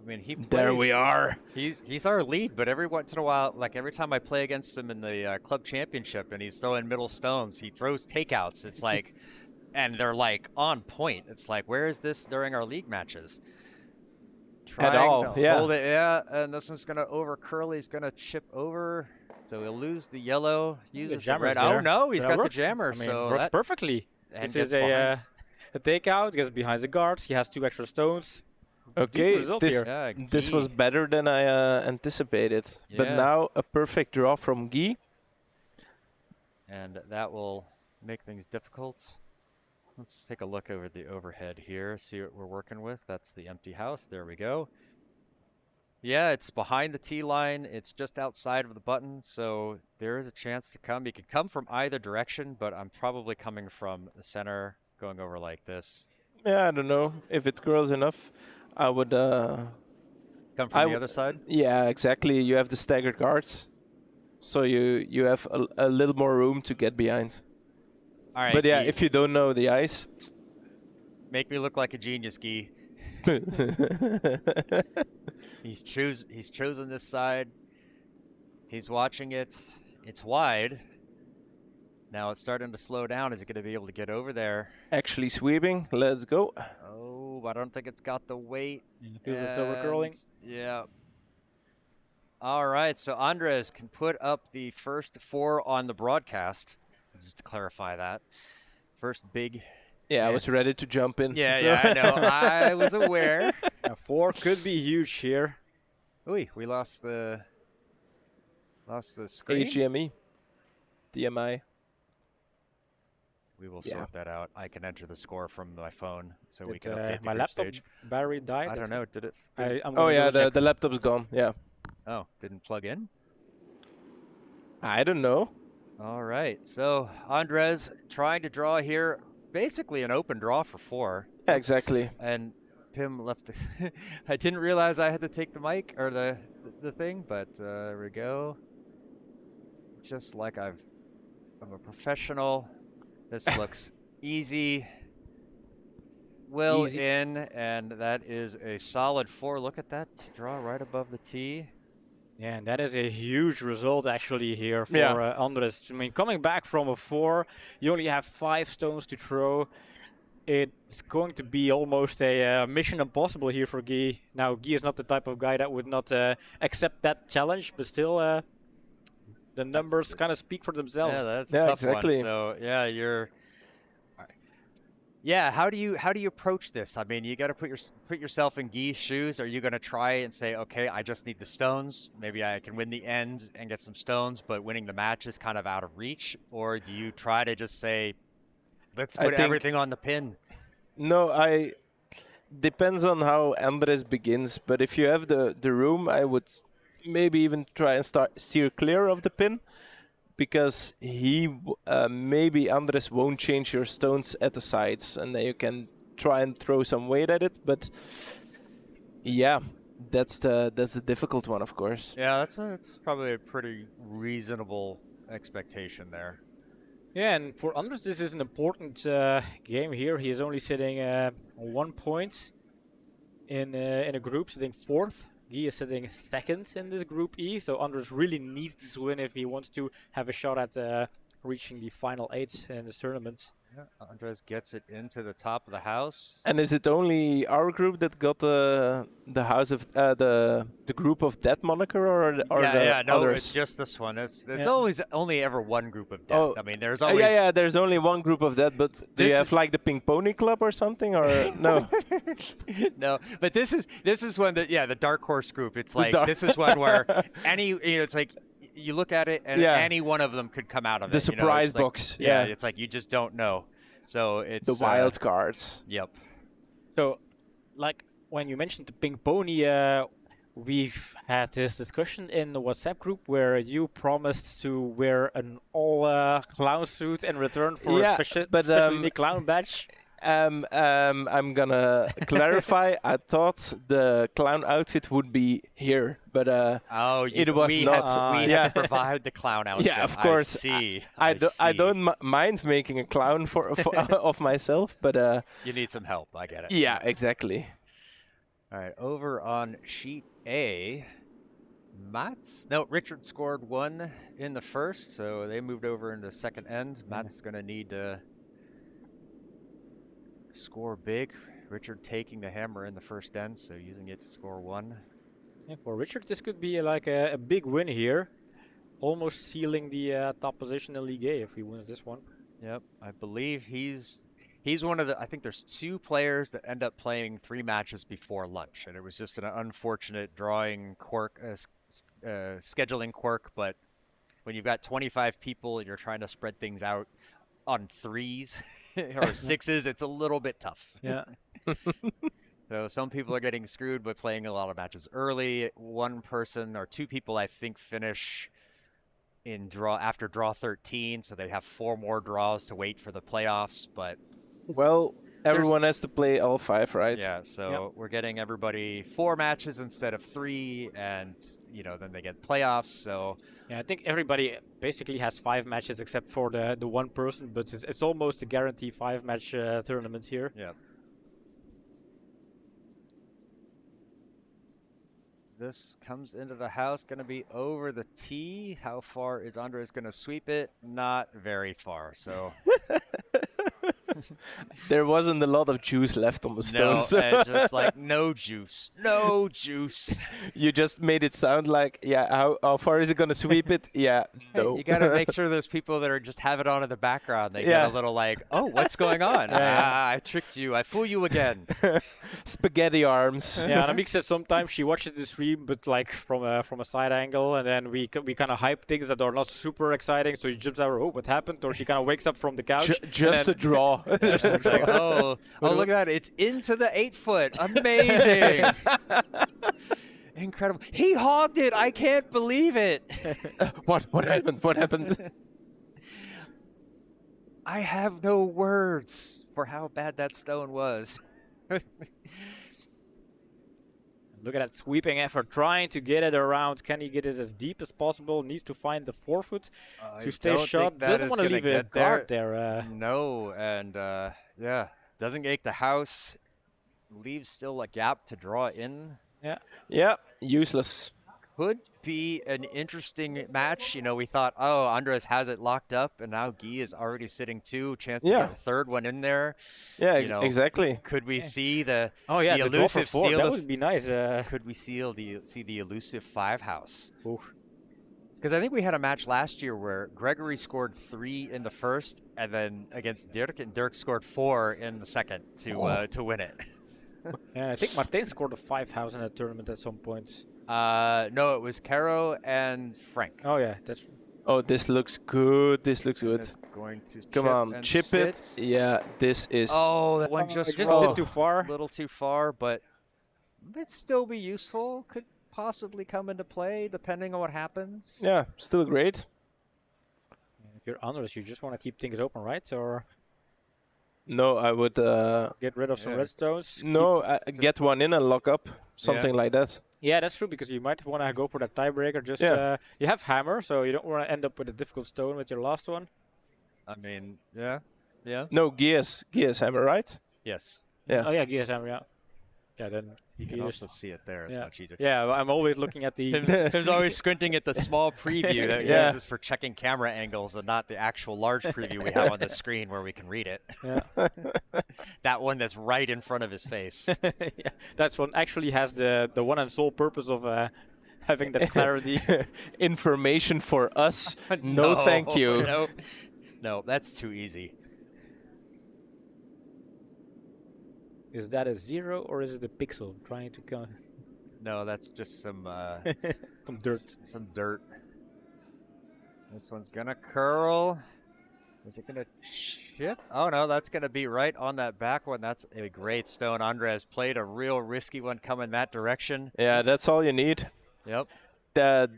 Speaker 1: I mean, he plays,
Speaker 6: There we are.
Speaker 1: He's our lead, but every once in a while, like every time I play against him in the club championship, and he's throwing middle stones, he throws takeouts. It's like, and they're like on point. It's like, where is this during our league matches?
Speaker 6: At
Speaker 1: Trying
Speaker 6: all,
Speaker 1: to
Speaker 6: yeah.
Speaker 1: Hold it, yeah. And this one's gonna over curl. He's gonna chip over, so he'll lose the yellow. Uses the
Speaker 2: jammer's
Speaker 1: red. Oh
Speaker 2: there.
Speaker 1: no, he's
Speaker 2: That
Speaker 1: got
Speaker 2: works.
Speaker 1: the jammer.
Speaker 2: I mean,
Speaker 1: so
Speaker 2: works
Speaker 1: that
Speaker 2: perfectly.
Speaker 1: and
Speaker 2: This is
Speaker 1: gets behind.
Speaker 2: a takeout, gets behind the guards. He has 2 extra stones.
Speaker 6: Okay,
Speaker 2: result
Speaker 6: this
Speaker 2: here.
Speaker 1: Yeah,
Speaker 6: this was
Speaker 1: Guy.
Speaker 6: better than I anticipated. But
Speaker 1: Yeah.
Speaker 6: now a perfect draw from Guy.
Speaker 1: And that will make things difficult. Let's take a look over the overhead here, see what we're working with. That's the empty house. There we go. Yeah, it's behind the tee line. It's just outside of the button, so there is a chance to come. You can come from either direction, but I'm probably coming from the center, going over like this.
Speaker 6: Yeah, I don't know if it curls enough. I would.
Speaker 1: Come from the other side?
Speaker 6: Yeah, exactly. You have the staggered guards, so you have a little more room to get behind.
Speaker 1: All right,
Speaker 6: But yeah,
Speaker 1: Guy,
Speaker 6: if you don't know the ice.
Speaker 1: make me look like a genius, Guy. He's chosen this side. He's watching it. It's wide. Now it's starting to slow down. Is he going to be able to get over there?
Speaker 6: Actually sweeping. Let's go.
Speaker 1: Oh, I don't think it's got the weight.
Speaker 2: Feels it's overcurling.
Speaker 1: And- Yeah. All right, so Andres can put up the first 4 on the broadcast. Just to clarify that. First big.
Speaker 6: Yeah, I was ready to jump in.
Speaker 1: Yeah,
Speaker 6: so-
Speaker 1: yeah, I know. I was aware.
Speaker 2: A 4 could be huge here.
Speaker 1: Ooh, we lost the screen.
Speaker 6: HDMI. DMI.
Speaker 1: We will
Speaker 6: Yeah.
Speaker 1: sort that out. I can enter the score from my phone, so we
Speaker 2: Did,
Speaker 1: can update the
Speaker 2: my
Speaker 1: group
Speaker 2: laptop
Speaker 1: stage.
Speaker 2: battery died.
Speaker 1: I don't know. Did it?
Speaker 2: I'm
Speaker 6: Oh
Speaker 2: gonna
Speaker 6: yeah,
Speaker 2: go check.
Speaker 6: the laptop's gone. Yeah.
Speaker 1: Oh, didn't plug in.
Speaker 6: I don't know.
Speaker 1: All right. So Andres trying to draw here, basically an open draw for 4,
Speaker 6: Yeah, exactly.
Speaker 1: and Pim left. I didn't realize I had to take the mic or the thing, but there we go. Just like I'm a professional. This looks easy. Will
Speaker 2: Easy.
Speaker 1: in, and that is a solid 4. Look at that draw right above the tee.
Speaker 2: Yeah, and that is a huge result actually here for
Speaker 6: Yeah.
Speaker 2: Andres. I mean, coming back from a 4, you only have 5 stones to throw. It's going to be almost a mission impossible here for Guy. Now, Guy is not the type of guy that would not accept that challenge, but still, the numbers kind of speak for themselves.
Speaker 1: Yeah, that's a
Speaker 6: Yeah,
Speaker 1: tough
Speaker 6: exactly.
Speaker 1: one. So yeah, you're. Yeah, how do you approach this? I mean, you got to put yourself in Guy's shoes. Are you going to try and say, okay, I just need the stones. Maybe I can win the end and get some stones, but winning the match is kind of out of reach. Or do you try to just say, let's
Speaker 6: I
Speaker 1: put
Speaker 6: think-
Speaker 1: everything on the pin?
Speaker 6: No, depends on how Andres begins. But if you have the room, I would maybe even try and steer clear of the pin, because maybe Andres won't change your stones at the sides, and then you can try and throw some weight at it. But yeah, that's the difficult one, of course.
Speaker 1: Yeah, that's probably a pretty reasonable expectation there.
Speaker 2: Yeah, and for Andres, this is an important game here. He is only sitting 1 point in a group, sitting 4th. Guy is sitting 2nd in this Group E, so Andres really needs this win if he wants to have a shot at reaching the final 8 in this tournament.
Speaker 1: Yeah, Andres gets it into the top of the house.
Speaker 6: And is it only our group that got the house of the group of death moniker, or the
Speaker 1: No,
Speaker 6: others?
Speaker 1: it's just this one. It's
Speaker 2: Yeah.
Speaker 1: always only ever one group of death.
Speaker 6: Oh,
Speaker 1: I mean, there's always
Speaker 6: yeah. There's only one group of that, but do
Speaker 1: This
Speaker 6: you have
Speaker 1: is-
Speaker 6: like the Pink Pony Club or something, or no?
Speaker 1: No, but this is one that the dark horse group. It's like
Speaker 6: dark-
Speaker 1: this is one where it's like you look at it and
Speaker 6: Yeah.
Speaker 1: any one of them could come out of
Speaker 6: The
Speaker 1: it.
Speaker 6: surprise
Speaker 1: it's like-
Speaker 6: box,
Speaker 1: Yeah,
Speaker 6: yeah.
Speaker 1: it's like you just don't know. So it's
Speaker 6: The wild cards.
Speaker 1: Yep.
Speaker 2: So, like when you mentioned the Pink Pony, we've had this discussion in the WhatsApp group where you promised to wear an all clown suit in return for
Speaker 6: Yeah,
Speaker 2: a special
Speaker 6: but,
Speaker 2: unique clown badge.
Speaker 6: I'm gonna clarify. I thought the clown outfit would be here, but
Speaker 1: Oh,
Speaker 6: It was
Speaker 1: we
Speaker 6: not.
Speaker 1: Had
Speaker 6: Yeah.
Speaker 1: to provide the clown outfit.
Speaker 6: Yeah, of course.
Speaker 1: I see.
Speaker 6: I
Speaker 1: see.
Speaker 6: don't mind making a clown for of myself, but
Speaker 1: You need some help. I get it.
Speaker 6: yeah, exactly.
Speaker 1: All right, over on sheet A, Richard scored 1 in the first, so they moved over into second end. Matt's going to need to score big. Richard taking the hammer in the first end, so using it to score 1.
Speaker 2: Yeah, for Richard, this could be like a big win here, almost sealing the top position in League A if he wins this one.
Speaker 1: Yep, I believe he's He's one of the. I think there's 2 players that end up playing 3 matches before lunch, and it was just an unfortunate drawing quirk, scheduling quirk. But when you've got 25 people and you're trying to spread things out on 3s or 6s, it's a little bit tough.
Speaker 2: Yeah.
Speaker 1: So some people are getting screwed by playing a lot of matches early. 1 person or 2 people, I think, finish in after draw 13, so they have 4 more draws to wait for the playoffs. But
Speaker 6: Well, everyone has to play all 5, right?
Speaker 1: yeah, so we're getting everybody 4 matches instead of 3, and then they get playoffs. So
Speaker 2: Yeah, I think everybody basically has 5 matches except for the 1 person, but it's almost a guarantee 5-match tournament here.
Speaker 1: yeah. This comes into the house, going to be over the tee. How far is Andres going to sweep it? Not very far. So
Speaker 6: There wasn't a lot of juice left on the
Speaker 1: no,
Speaker 6: stones.
Speaker 1: it's just like no juice, no juice.
Speaker 6: You just made it sound like, yeah, how far is it going to sweep it? Yeah, no.
Speaker 1: You got to make sure those people that are just have it on in the background, they
Speaker 6: Yeah.
Speaker 1: get a little like, oh, what's going on? Ah, I tricked you. I fool you again.
Speaker 6: Spaghetti arms.
Speaker 2: Yeah, and Amik said sometimes she watches the stream, but like from a side angle, and then we kind of hype things that are not super exciting. So she jumps out, oh, what happened? Or she kind of wakes up from the couch.
Speaker 6: Just a draw.
Speaker 1: It's like, oh, look at that. It's into the 8-foot. Amazing. Incredible. He hogged it. I can't believe it.
Speaker 6: What happened? What happened?
Speaker 1: I have no words for how bad that stone was.
Speaker 2: Look at that sweeping effort, trying to get it around. Can he get it as deep as possible? Needs to find the 4-foot to stay shot. Doesn't want to leave a guard there.
Speaker 1: No, and yeah, doesn't make the house. Leaves still a gap to draw in.
Speaker 2: Yeah.
Speaker 6: Yeah, useless.
Speaker 1: Could be an interesting match. We thought, oh, Andres has it locked up, and now Guy is already sitting 2. Chance to get a 3rd one in there.
Speaker 6: Yeah, exactly.
Speaker 1: Could we see the
Speaker 2: Oh yeah,
Speaker 1: the
Speaker 2: the draw for
Speaker 1: elusive
Speaker 2: 4.
Speaker 1: steal?
Speaker 2: That would be nice.
Speaker 1: Could we see the elusive 5 house?
Speaker 2: Oof.
Speaker 1: Because I think we had a match last year where Gregory scored 3 in the first, and then against Dirk, and Dirk scored 4 in the second to win it.
Speaker 2: Yeah, I think Martin scored a 5 house in that tournament at some point.
Speaker 1: No, it was Caro and Frank.
Speaker 2: Oh yeah, that's.
Speaker 6: Oh, this looks good. This looks good.
Speaker 1: It's going to
Speaker 6: Come on,
Speaker 1: and
Speaker 6: chip it.
Speaker 1: sit.
Speaker 6: Yeah, this is.
Speaker 1: Oh, that one just
Speaker 2: a bit too far.
Speaker 1: A little too far, but it'd still be useful. Could possibly come into play depending on what happens.
Speaker 6: Yeah, still great.
Speaker 2: If you're Andres, you just want to keep things open, right? Or
Speaker 6: No, I would.
Speaker 2: get rid of some redstones.
Speaker 6: No, get one in and lock up. Something like that.
Speaker 2: Yeah, that's true, because you might want to go for that tiebreaker. Just you have hammer, so you don't want to end up with a difficult stone with your last one.
Speaker 1: I mean, yeah.
Speaker 6: No, Gears hammer, right?
Speaker 1: Yes.
Speaker 6: Yeah.
Speaker 2: Oh yeah, Gears hammer. Yeah. Yeah, then
Speaker 1: You can also see it there. It's much easier.
Speaker 2: Yeah, I'm always looking at the.
Speaker 1: Tim's always squinting at the small preview that he uses for checking camera angles, and not the actual large preview we have on the screen where we can read it.
Speaker 2: Yeah.
Speaker 1: That one that's right in front of his face.
Speaker 2: Yeah, that's one actually has the one and sole purpose of having that clarity.
Speaker 6: Information for us? No, thank you.
Speaker 1: No, that's too easy.
Speaker 2: Is that a 0 or is it a pixel trying to come?
Speaker 1: No, that's just some
Speaker 2: Some dirt.
Speaker 1: Some dirt. This one's gonna curl. Is it gonna chip? Oh no, that's gonna be right on that back one. That's a great stone. Andres played a real risky one coming that direction.
Speaker 6: Yeah, that's all you need.
Speaker 1: Yep.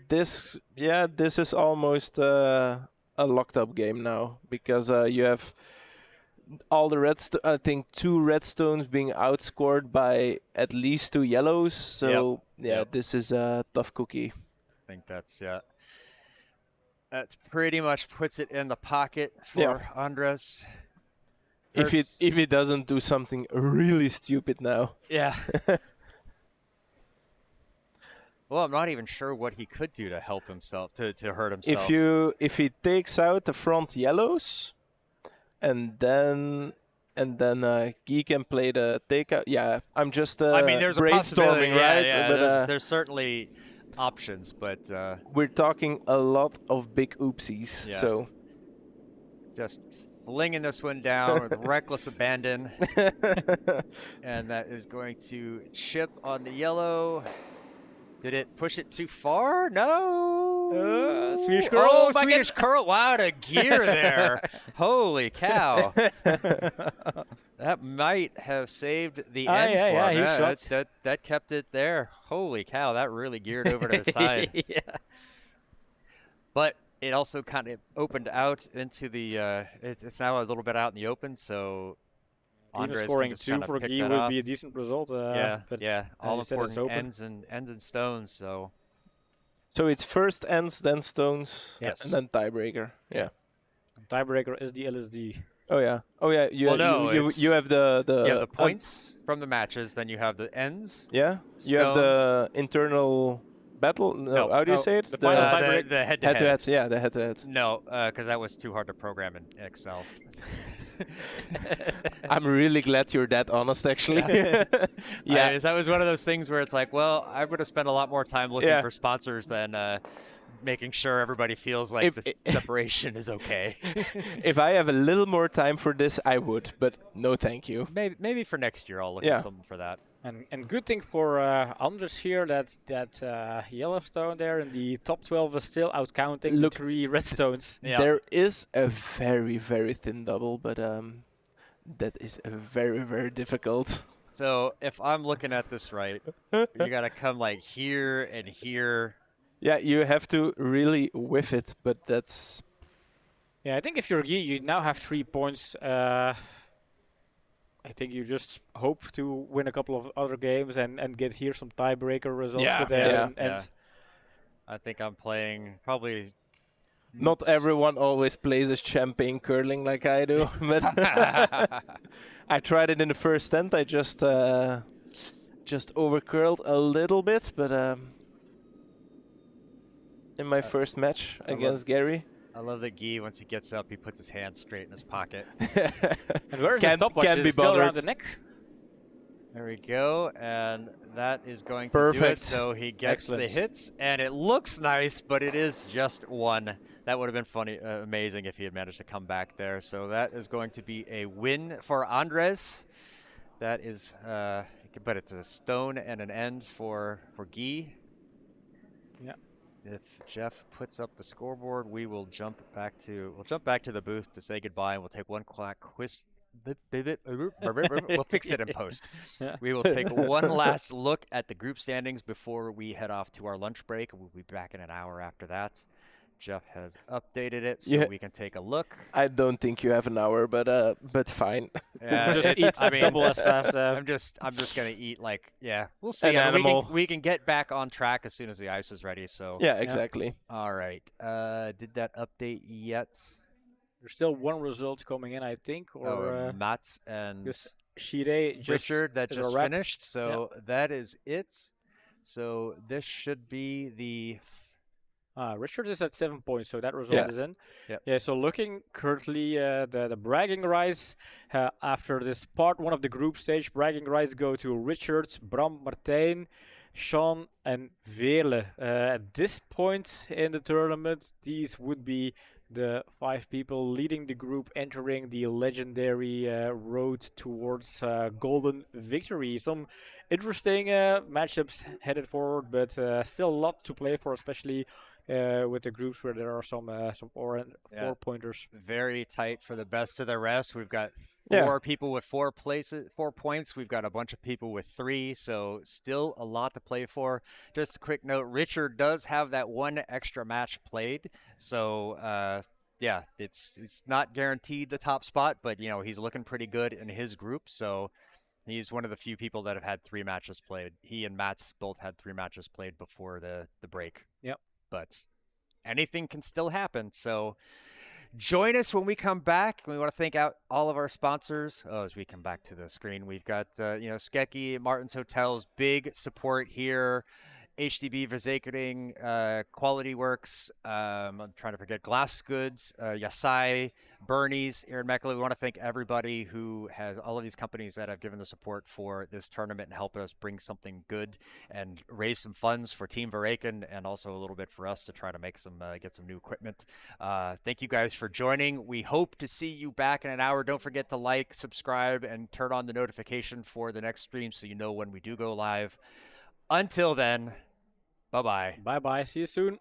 Speaker 6: This is almost a locked up game now, because you have all the I think 2 redstones being outscored by at least 2 yellows. So this is a tough cookie.
Speaker 1: I think that's that pretty much puts it in the pocket for Andres.
Speaker 6: If he doesn't do something really stupid now.
Speaker 1: Yeah. Well, I'm not even sure what he could do to help himself, to hurt himself.
Speaker 6: If he takes out the front yellows, and then Guy can play the takeout. Yeah, I'm just
Speaker 1: I mean, there's
Speaker 6: brainstorming, right?
Speaker 1: Yeah,
Speaker 6: but
Speaker 1: there's certainly options, but
Speaker 6: we're talking a lot of big oopsies.
Speaker 1: Yeah.
Speaker 6: So
Speaker 1: just flinging this one down with reckless abandon. And that is going to chip on the yellow. Did it push it too far? No.
Speaker 2: Swedish curl.
Speaker 1: Oh,
Speaker 2: back
Speaker 1: Swedish
Speaker 2: in.
Speaker 1: curl. Wow, what a gear there. Holy cow. That might have saved the end
Speaker 2: yeah,
Speaker 1: for
Speaker 2: yeah,
Speaker 1: him.
Speaker 2: he
Speaker 1: Yeah,
Speaker 2: shot.
Speaker 1: that kept it there. Holy cow, that really geared over to the side.
Speaker 2: Yeah.
Speaker 1: But it also kind of opened out into the, it's now a little bit out in the open, so
Speaker 2: Even
Speaker 1: Andres can
Speaker 2: scoring
Speaker 1: just
Speaker 2: 2
Speaker 1: kinda
Speaker 2: for
Speaker 1: pick
Speaker 2: Guy
Speaker 1: that
Speaker 2: would
Speaker 1: off.
Speaker 2: be a decent result.
Speaker 1: Yeah,
Speaker 2: but
Speaker 1: yeah. All
Speaker 2: you said it's
Speaker 1: important
Speaker 2: open.
Speaker 1: ends and stones, so.
Speaker 6: So it's first ends, then stones,
Speaker 1: Yes.
Speaker 6: and then tiebreaker. Yeah.
Speaker 2: Tiebreaker is the LSD.
Speaker 6: Oh yeah. Oh yeah. You
Speaker 1: Well, no,
Speaker 6: you
Speaker 1: it's-
Speaker 6: have the
Speaker 1: You have the points from the matches, then you have the ends.
Speaker 6: yeah. You have the internal battle. No.
Speaker 1: No,
Speaker 6: How do you
Speaker 2: no,
Speaker 6: say it?
Speaker 2: the final
Speaker 1: the
Speaker 2: tiebreak.
Speaker 1: head-to-head.
Speaker 6: head-to-head. Yeah, the head-to-head.
Speaker 1: No, because that was too hard to program in Excel.
Speaker 6: I'm really glad you're that honest, actually.
Speaker 1: Yeah, that was one of those things where it's like, well, I would have spent a lot more time looking
Speaker 6: Yeah.
Speaker 1: for sponsors than making sure everybody feels like
Speaker 6: If
Speaker 1: the separation is okay.
Speaker 6: If I have a little more time for this, I would, but no, thank you.
Speaker 1: Maybe for next year I'll look
Speaker 6: Yeah.
Speaker 1: at something for that.
Speaker 2: And good thing for Anders here that Yellowstone there in the top 12 is still outcounting
Speaker 6: Look-
Speaker 2: the 3 redstones.
Speaker 1: Yeah.
Speaker 6: There is a very, very thin double, but that is a very, very difficult.
Speaker 1: So if I'm looking at this right, you got to come like here and here.
Speaker 6: Yeah, you have to really whiff it, but that's
Speaker 2: Yeah, I think if you're Guy, you now have 3 points. I think you just hope to win a couple of other games and get here some tiebreaker results
Speaker 6: Yeah,
Speaker 2: with
Speaker 6: yeah,
Speaker 2: and
Speaker 1: yeah. I think I'm playing probably.
Speaker 6: not everyone always plays as champagne curling like I do. But I tried it in the first end. I just overcurled a little bit, but in my first match against Gary.
Speaker 1: I love that Guy, once he gets up, he puts his hand straight in his pocket.
Speaker 2: And where's the
Speaker 6: Can't-
Speaker 2: stopwatch?
Speaker 6: can't
Speaker 2: Is
Speaker 6: be
Speaker 2: it still around the
Speaker 6: bothered.
Speaker 2: neck?
Speaker 1: There we go, and that is going to do it.
Speaker 6: Perfect.
Speaker 1: So he gets the
Speaker 2: Excellent.
Speaker 1: hits, and it looks nice, but it is just one. That would have been funny, amazing if he had managed to come back there. So that is going to be a win for Andres. That is, but it's a stone and an end for Guy.
Speaker 2: Yeah.
Speaker 1: If Jeff puts up the scoreboard, we will jump back to the booth to say goodbye, and we'll take one quiz. We'll fix it in post.
Speaker 2: Yeah.
Speaker 1: We will take one last look at the group standings before we head off to our lunch break. We'll be back in an hour after that. Jeff has updated it so
Speaker 6: Yeah.
Speaker 1: we can take a look.
Speaker 6: I don't think you have an hour, but fine.
Speaker 1: Yeah,
Speaker 2: Just
Speaker 1: it's-
Speaker 2: eat
Speaker 1: I mean,
Speaker 2: double as fast.
Speaker 1: I'm just gonna eat like, yeah, we'll see.
Speaker 6: An
Speaker 1: I mean,
Speaker 6: animal.
Speaker 1: we can get back on track as soon as the ice is ready. So
Speaker 6: Yeah, exactly.
Speaker 1: all right. Did that update yet?
Speaker 2: There's still one result coming in, I think, or
Speaker 1: Mats and
Speaker 2: because Shire just
Speaker 1: Richard that
Speaker 2: is a
Speaker 1: just
Speaker 2: wrap.
Speaker 1: finished. So that is it. So this should be the
Speaker 2: Richard is at 7 points, so that result
Speaker 6: Yeah.
Speaker 2: is in.
Speaker 1: Yep.
Speaker 2: Yeah, so looking currently the bragging rights after this part 1 of the group stage, bragging rights go to Richard, Bram, Martijn, Sean, and Veerle. At this point in the tournament, these would be the 5 people leading the group entering the legendary road towards golden victory. Some interesting matchups headed forward, but still a lot to play for, especially with the groups where there are some four pointers.
Speaker 1: very tight for the best of the rest. We've got
Speaker 6: Yeah.
Speaker 1: 4 people with 4 points. We've got a bunch of people with 3, so still a lot to play for. Just a quick note, Richard does have that 1 extra match played, so yeah, it's not guaranteed the top spot, but you know, he's looking pretty good in his group, so he's one of the few people that have had 3 matches played. He and Mats both had 3 matches played before the break.
Speaker 2: Yep.
Speaker 1: But anything can still happen, so join us when we come back. We want to thank out all of our sponsors. As we come back to the screen, we've got Skeki, Martin's Hotels, big support here HDB Verzekering, Quality Works, I'm trying to forget, Glass Goods, Yasai, Bernie's, Aaron Meckley. We want to thank everybody who has, all of these companies that have given the support for this tournament and helped us bring something good and raise some funds for Team Verreken and also a little bit for us to try to make some, get some new equipment. Thank you guys for joining. We hope to see you back in an hour. Don't forget to like, subscribe, and turn on the notification for the next stream so you know when we do go live. Until then, bye-bye.
Speaker 2: Bye bye. See you soon.